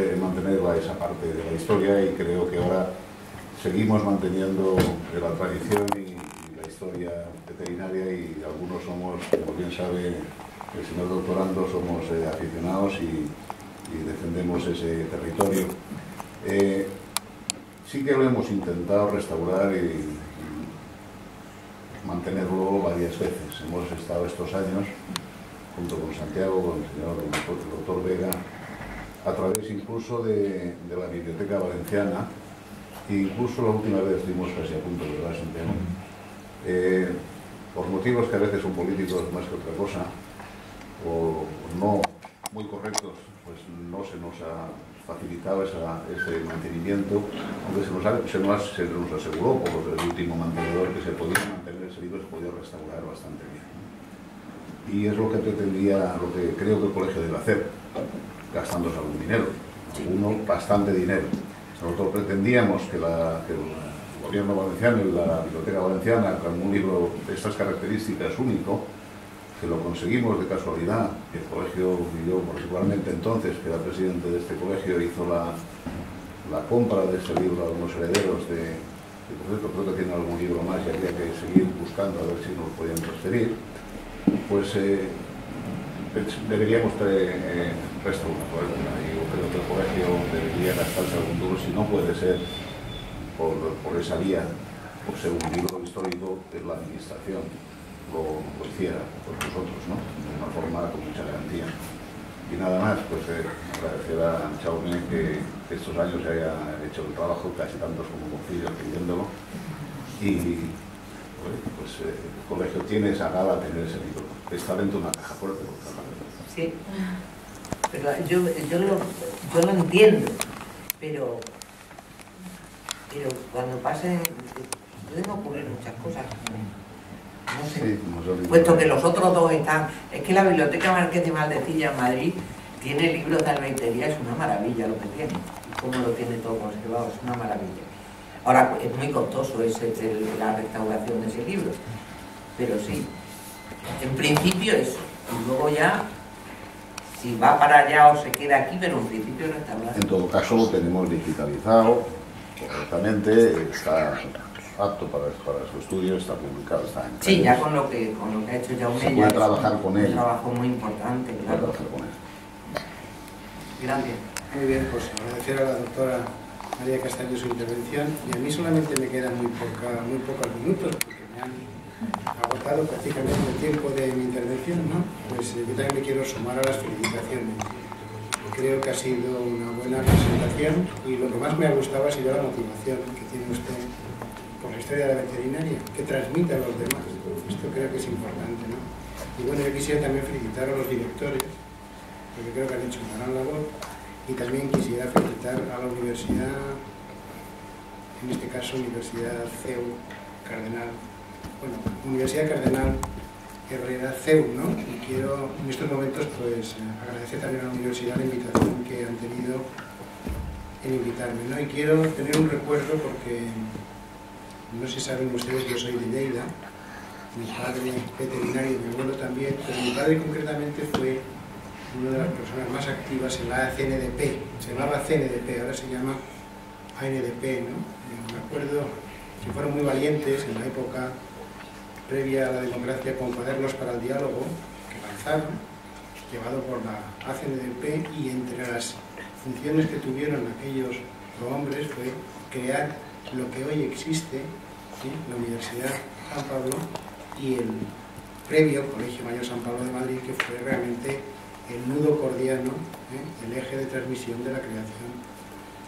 esa parte de la historia, y creo que ahora seguimos manteniendo la tradición y la historia veterinaria, y algunos somos, como bien sabe el señor doctorando, somos aficionados y defendemos ese territorio. Sí que lo hemos intentado restaurar y mantenerlo varias veces. Hemos estado estos años, junto con Santiago, con el señor doctor Vega, a través incluso de la Biblioteca Valenciana, e incluso la última vez estuvimos casi a punto de ¿verdad, Santiago? Por motivos que a veces son políticos más que otra cosa, o no muy correctos, pues no se nos ha facilitado ese mantenimiento, aunque se nos aseguró por el último mantenedor que se podía mantener ese libro, se podía restaurar bastante bien. Y es lo que pretendía, lo que creo que el colegio debe hacer, gastándose algún dinero, bastante dinero. Nosotros pretendíamos que el gobierno valenciano y la Biblioteca Valenciana, con un libro de estas características único, que lo conseguimos de casualidad, que el colegio, y yo particularmente entonces, que era presidente de este colegio, hizo la compra de este libro a unos herederos que por cierto creo que tienen algún libro más y habría que seguir buscando a ver si nos podían transferir, pues deberíamos restaurarlo. Yo creo que el colegio debería gastarse algún duro, si no puede ser por esa vía, por ser un libro histórico de la administración lo hiciera por nosotros, ¿no? De una forma con mucha garantía. Y nada más, pues agradecer a Jaume que estos años se haya hecho el trabajo, casi tantos como Morcillo escribiéndolo, y bueno, pues el colegio tiene esa gala tener ese libro. Está dentro de una caja fuerte, por otra parte. Sí, pero yo lo entiendo, pero cuando pasen pueden ocurrir muchas cosas. No sé, sí, puesto que los otros dos están... Es que la Biblioteca Márquez de Valdecilla en Madrid tiene libros de albañilería, es una maravilla lo que tiene. Y cómo lo tiene todo conservado, es una maravilla. Ahora, es muy costoso la restauración de ese libro, pero sí, en principio eso. Y luego ya, si va para allá o se queda aquí, pero en principio restaurar. En todo caso, lo tenemos digitalizado correctamente, está apto para su estudio, está publicado, está en ya con lo que ha hecho Jaume. Se puede trabajar con él. Un trabajo muy importante, claro. Trabajar con él. Gracias. Muy bien, pues agradecer a la doctora María Castaño su intervención, y a mí solamente me quedan muy pocos minutos porque me han agotado prácticamente el tiempo de mi intervención, ¿no? Pues yo también me quiero sumar a las felicitaciones. Creo que ha sido una buena presentación y lo que más me ha gustado ha sido la motivación que tiene usted por la historia de la veterinaria, que transmite a los demás. Esto creo que es importante, ¿no? Y bueno, yo quisiera también felicitar a los directores, porque creo que han hecho una gran labor, y también quisiera felicitar a la universidad, en este caso Universidad CEU Cardenal, bueno, Universidad Cardenal Herrera CEU, ¿no? Y quiero en estos momentos pues agradecer también a la universidad la invitación que han tenido en invitarme, ¿no? Y quiero tener un recuerdo porque no sé si saben ustedes que yo soy de Lleida, mi padre veterinario y mi abuelo también, pero mi padre concretamente fue una de las personas más activas en la CNDP, se llamaba CNDP, ahora se llama ANDP, ¿no? Me acuerdo que fueron muy valientes en la época previa a la democracia con cuadernos para el diálogo que lanzaron, llevado por la ACNDP, y entre las funciones que tuvieron aquellos hombres fue crear lo que hoy existe, ¿sí? La Universidad San Pablo y el previo Colegio Mayor San Pablo de Madrid, que fue realmente el nudo gordiano, el eje de transmisión de la creación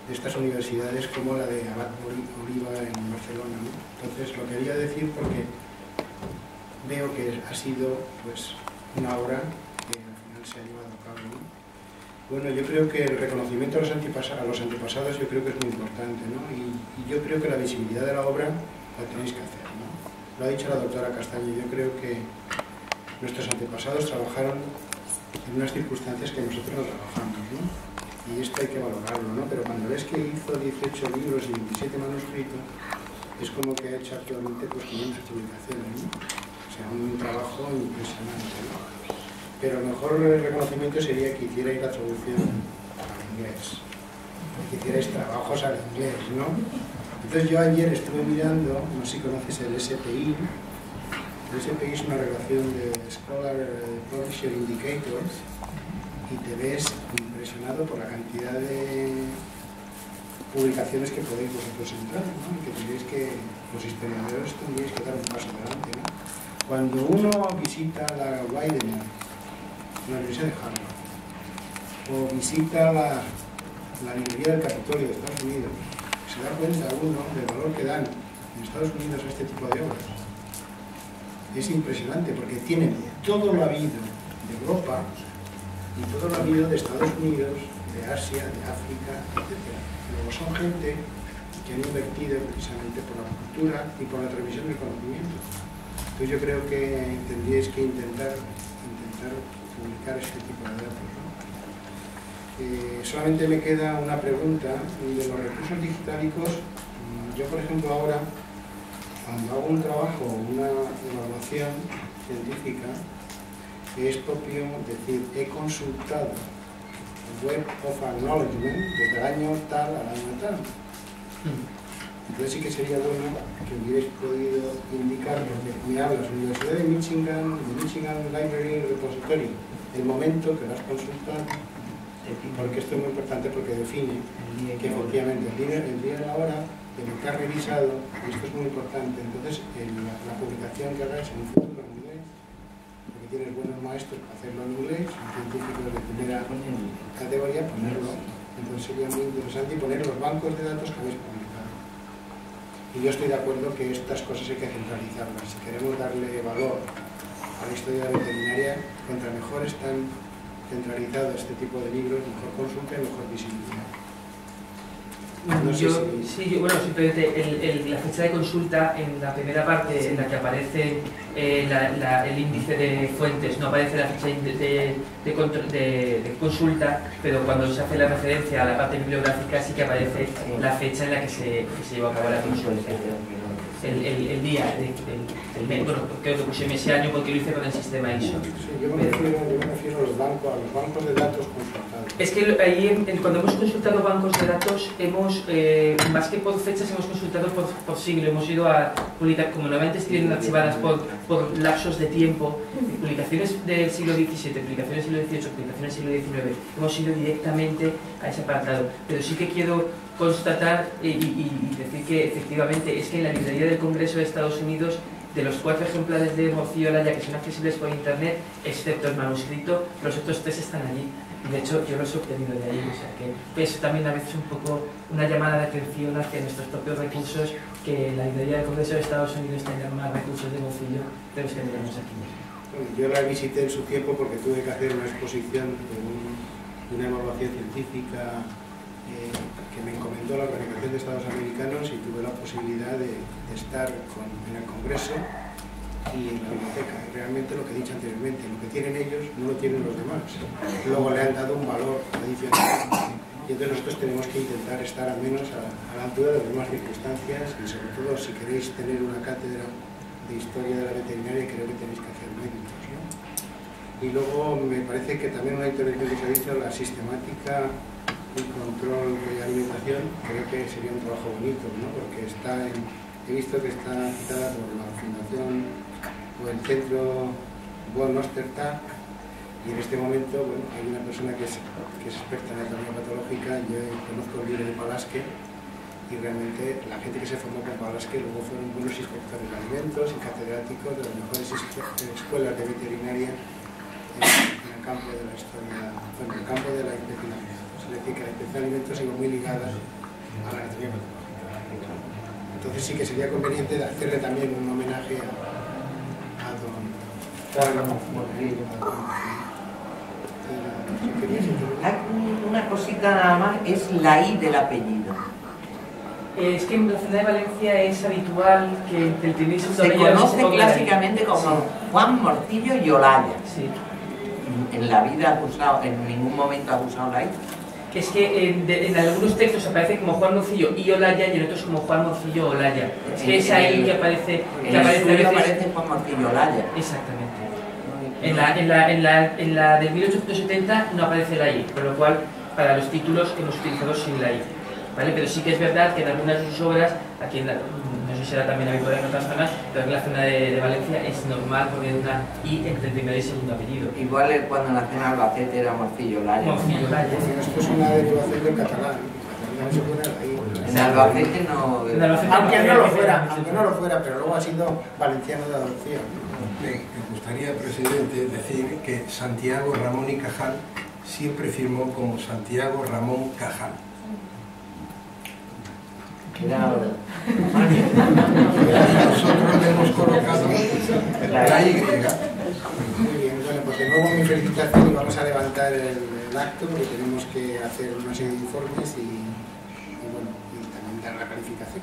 de estas universidades como la de Abad Oliva en Barcelona, ¿no? Entonces lo quería decir porque veo que ha sido pues una obra que al final se ha llevado a cabo, ¿no? Bueno, yo creo que el reconocimiento a los antepasados yo creo que es muy importante, ¿no? Y yo creo que la visibilidad de la obra la tenéis que hacer, ¿no? Lo ha dicho la doctora Castaño, yo creo que nuestros antepasados trabajaron en unas circunstancias que nosotros no trabajamos, ¿no? Y esto hay que valorarlo, ¿no? Pero cuando ves que hizo 18 libros y 27 manuscritos, es como que ha hecho actualmente pues 500 publicaciones, ¿no? O sea, un trabajo impresionante, ¿no? Pero el mejor reconocimiento sería que hicierais la traducción al inglés, que hicierais trabajos al inglés, ¿no? Entonces yo ayer estuve mirando, no sé si conoces el SPI. El SPI es una relación de Scholar Publisher Indicators, y te ves impresionado por la cantidad de publicaciones que podéis vosotros entrar, ¿no? Y que tendréis que, los historiadores tendréis que dar un paso adelante, ¿no? Cuando uno visita la Widener, la Universidad de Harvard, o visita la librería del Capitolio de Estados Unidos, se da cuenta uno del valor que dan en Estados Unidos a este tipo de obras. Es impresionante porque tienen todo lo habido de Europa y todo lo habido de Estados Unidos, de Asia, de África, etc. Luego son gente que han invertido precisamente por la cultura y por la transmisión del conocimiento. Entonces yo creo que tendríais que intentar publicar este tipo de datos, ¿no? Solamente me queda una pregunta de los recursos digitálicos. Yo, por ejemplo, ahora, cuando hago un trabajo, una evaluación científica, es propio decir, he consultado Web of Acknowledgement desde el año tal al año tal. Entonces sí que sería bueno que hubierais podido indicar, porque me hablas Universidad de Michigan Library Repository, el momento que lo has consultado, porque esto es muy importante porque define que efectivamente el día y la hora de lo que has revisado, y esto es muy importante. Entonces la publicación que hagáis en un futuro en inglés, porque tienes buenos maestros para hacerlo en inglés, científicos de primera categoría, ponerlo. Entonces sería muy interesante, y poner los bancos de datos que habéis publicado. Y yo estoy de acuerdo que estas cosas hay que centralizarlas. Si queremos darle valor a la historia de la veterinaria, contra mejor están centralizados este tipo de libros, mejor consulta y mejor visibilidad. No sé bueno, simplemente la fecha de consulta en la primera parte, sí, en la que aparece el índice de fuentes, no aparece la fecha de consulta, pero cuando se hace la referencia a la parte bibliográfica sí que aparece la fecha en la que se llevó a cabo la consulta. el día del mes. Bueno, creo que puse ese año porque lo hice con el sistema ISO. Sí, yo me refiero a los bancos de datos consultados. Es que ahí, cuando hemos consultado bancos de datos, hemos, más que por fechas, hemos consultado por siglo. Hemos ido a publicar, como normalmente están archivadas por lapsos de tiempo, publicaciones del siglo XVII, publicaciones del siglo XVIII, publicaciones del siglo XIX. Hemos ido directamente a ese apartado. Pero sí que quiero constatar y decir que efectivamente es que en la librería del Congreso de Estados Unidos, de los 4 ejemplares de Morcillo Olaya que son accesibles por internet, excepto el manuscrito, los otros 3 están allí. De hecho, yo los he obtenido de ahí, o sea que es también a veces un poco una llamada de atención hacia nuestros propios recursos, que la librería del Congreso de Estados Unidos tenga más recursos de Morcillo de los que tenemos aquí. Bueno, yo la visité en su tiempo porque tuve que hacer una exposición de una evaluación científica que me encomendó la Organización de Estados Americanos, y tuve la posibilidad de estar en el Congreso y en la biblioteca. Realmente lo que he dicho anteriormente, lo que tienen ellos no lo tienen los demás. Luego le han dado un valor adicional y entonces nosotros tenemos que intentar estar al menos a la altura de las demás circunstancias, y sobre todo si queréis tener una cátedra de historia de la veterinaria, creo que tenéis que hacer méritos, ¿no? Y luego me parece que también una intervención que se ha dicho, la sistemática y control de alimentación, creo que sería un trabajo bonito, ¿no? Porque he visto que está citada por la Fundación o el Centro Von Ostertag, y en este momento, bueno, hay una persona que es experta en anatomía patológica. Yo conozco el libro de Palasque, y realmente la gente que se formó con Palasque luego fueron buenos inspectores de alimentos y catedráticos de las mejores escuelas de veterinaria en el campo de la historia, bueno, en el campo de la inspección de alimentos. Es decir, que la inspección de alimentos iba muy ligada a la anatomía patológica. Entonces sí que sería conveniente hacerle también un homenaje a don Una cosita nada más, es la I del apellido. Es que en la ciudad de Valencia es habitual que el primer se conoce clásicamente como Juan Morcillo y Olaya. Sí. En la vida ha usado, en ningún momento ha usado la I. Que es que en algunos textos aparece como Juan Morcillo y Olaya, y en otros como Juan Morcillo Olaya. Es que es ahí que aparece. En el suyo aparece Juan Morcillo Olaya. Exactamente. En la del 1870 no aparece la I, con lo cual para los títulos hemos utilizado sin la I, ¿vale? Pero sí que es verdad que en algunas de sus obras, aquí no sé si será también habitual en otras zonas, pero en la zona de Valencia es normal poner una I entre el primer y segundo apellido. Igual cuando nació en Albacete era Morcillo Olaya. Morcillo Olaya. Esto es una derivación del catalán. No se pone ahí. En Albacete no. Aunque no lo fuera, pero luego ha sido valenciano de adopción. Me gustaría, presidente, decir que Santiago Ramón y Cajal siempre firmó como Santiago Ramón Cajal. Nosotros le hemos colocado la Y. Muy bien, bueno, pues de nuevo mi felicitación, y vamos a levantar el acto porque tenemos que hacer una serie de informes y también dar la calificación.